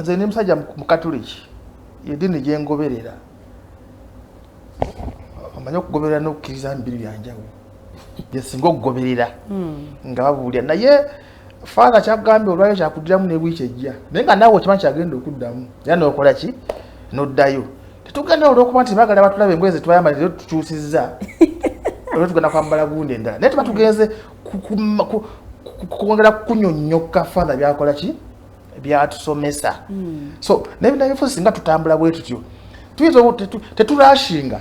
nze ndi musajja Mukatuliki yeddiini gye ngoberera. Omanyi okugoberera n'okukkiriza mbiri byanjawulo. Gye singa okugoberera nga babuulira naye Father kyagambye olwayo kyakuddiramu ne wiiki ejja. Naye nga naawe okimanyi kyagenda okuddamu. Era n'okola ki? N'oddayo. Tetugenda olw'okuba nti baagala batulaba engoye ze twayambala zo tukyusizza. Olwo tugenda kwambala gundi endala. Naye tuba tugenze kwongera kunyonnyoka Father byakola ki? Byatusomesa. So n'ebinabyobufuzi singa tutambula bwe tutyo teturashinga.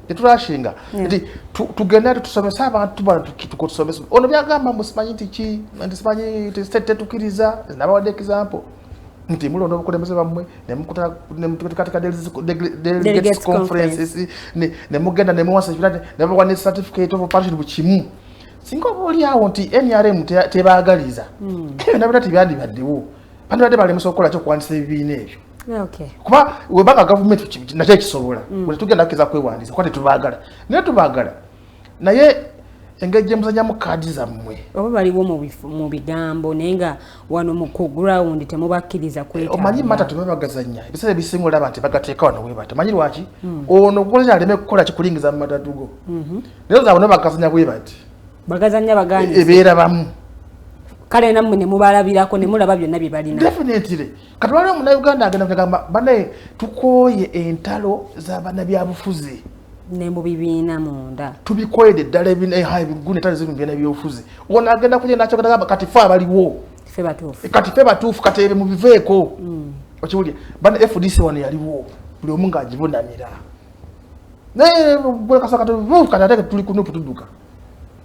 Teturashinga. Nti tugenda tusomesa abantu bano tukusomesa. Ono byagamba musimanyi nti ki? Nti simanyi tetukiriza. Nabawadde example. Nti mulo n'obukulembeze bammwe ne mukuta katika delegates conferences ne mugenda ne muwasa kirate ne bawa ne certificate of partnership bukimu. Singa boli awo nti NRM tebaagaliza. Nabita tibyandibaddewo. Bandibadde balemesa okukola kyo kwandisa ebibiina ebyo. Okay. Kuba webaga government nakyo kisobola. Bwe tugenda keza kwewandiisa kwate tubaagala. Naye tubaagala. Naye engeri gye muzanyamu kaadi zammwe. Oba baliwo mu bigambo naye nga wano mu ground temubakkiriza kwetaaga. Omanyi mata tubagazanya. Ebiseera ebisinga olaba nti bagateeka wano webata. Manyi lwaki? Ono gwoza aleme kukola kikulingiza mu matatugo. Naye zaabwe no bagazanya bwebati. Bagazanya baganyi. Ebeera bamu. Kale nammwe ne mubalabirako ne mulaba byonna bye balina. Definitely. Katwala Munnayuganda agenda kugamba banaye tukooye entalo za bannabyabufuzi. Ne mu bibiina munda. Tubikoyede ddala ebigune entalo z'ebibiina by'obufuzi. Ono agenda kugenda nakyo kagamba kati ffe abaliwo. Ffe batuufu. Kati ffe batuufu kati ebe mu biveeko. Okiwulya bana FDC wano yaliwo. Buli omu ng'agibonamira. Naye bwe kasaka katate tuli kuno tudduka.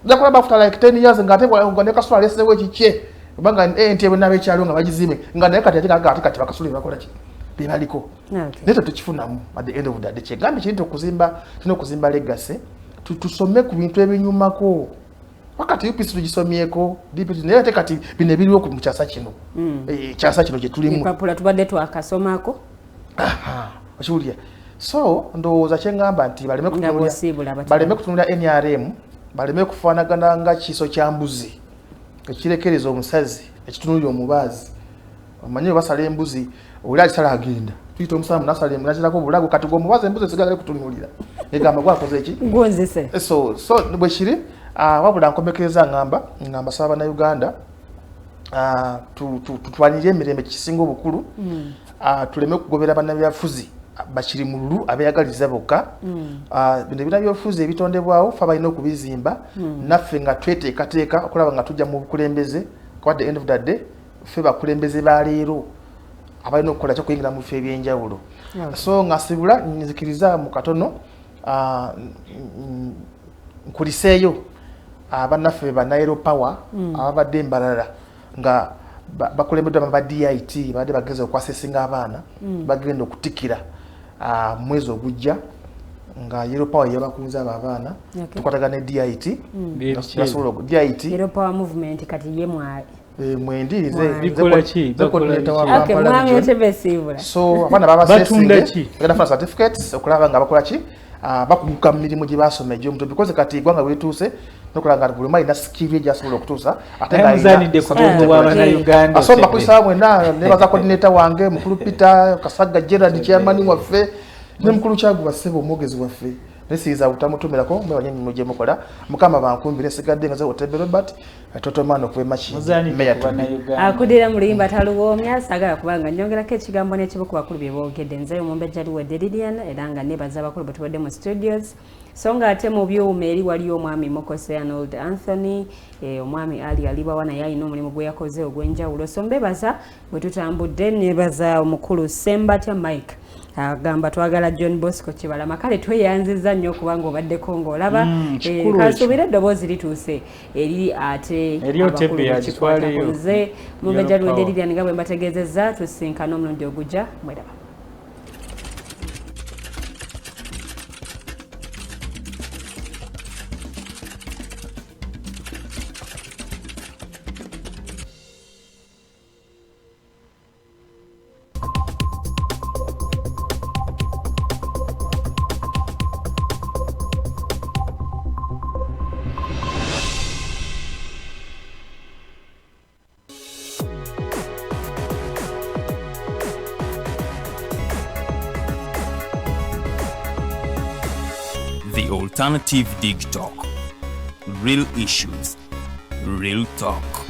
Jakola bafuta like 10 years ngate ngone Kasule alesewo ekikye banga ente bwe nabe kyalo nga bagizime nga naye kati kati Kasule bakola ki bibaliko. Neto tukifunamu at the end of the day kyegambe kintu okuzimba legacy tusome ku bintu ebinyumako wakati UPC tugisomyeko DPT naye ate kati bine biriwo ku kyasa kino kyasa kino kye tulimu papula tubadde twakasomako okiwulya so ndowooza kyengamba nti baleme kutunula NRM baleme kufaanagana nga kiso kya mbuzi ekirekereza omusazi ekitunulira omubaazi omanyi basala embuzi oli alisala agenda tuyita omusalamu nasala emulazirako bulago kati gwe omubaazi embuzi esigala kutunulira egamba gwakoze eki gonzese so bwe kiri wabula nkomekereza ngamba saba na Uganda tutwanyire emirembe kisinga obukulu tuleme kugobera bannabyabufuzi bakiri mululu abeyagaliza bokka bino ebinabyobufuzi ebitondebwawo fe balina okubizimba naffe nga tweteekateeka okulaba nga tujja mu bukulembeze at the end of the day fe bakulembeze ba leero abalina okukola kyokuyingira mu bifo ebyenjawulo so ngasibula nzikiriza mu katono nkuliseeyo abannaffe banaero power ababadde embalala nga bakulembeddwa ba DIT badde bageza okwasesinga abaana bagenda okutikira mwezi ogujja nga Yellow Power yabakunza abaana tukwatagana ne DIT nasobola DIT Yellow Power movement kati ye mwaye mwendirize bikola ki so abaana babasesinga bagenda funa certificates okulaba nga bakola ki bakuguka mu mirimu gye basoma egy'omuto because kati igwanga wetuuse nokulanga buli mali na skill gyasobola okutuusa ate nga muzanidde ku bwongo bw'Abannayuganda asoma kuisa mwena nebaza coordinator wange mukulu Peter Kasaga Gerard chairman waffe ne mukulu Kyagu basebo omwogezi waffe nesiza utamutumirako mwebanye emirimu gye mukola mukama bankumbire nsigadde nga ze Otebe Robert totomano kuba machine meya akudira muliyimba taluwoomya sagala kubanga nyongerako ekigambo n'ekibu ku bakulu bye boogedde nze omumbejja liwedde Lilian era nga nebaza abakulu bwe tubadde mu studios so nga ate mu byuma eri waliyo omwami Mokose Arnold Anthony omwami Ali alibawa naye alina omulimu gwe yakoze ogw'enjawulo so mbebaza bwe tutambudde nebaza omukulu Sembatya Mike agamba twagala John Bosco Kibalama kale tweyanziza nnyo kubanga obaddeko ng'olaba kasuubira eddoboozi lituuse eri ate Otebe yagitwaleyo nze mumbejja Luwedde Lilian nga bwe mbategeezezza tusinkana omulundi ogujja mweraba. The Alternative Digitalk. Real issues, real talk.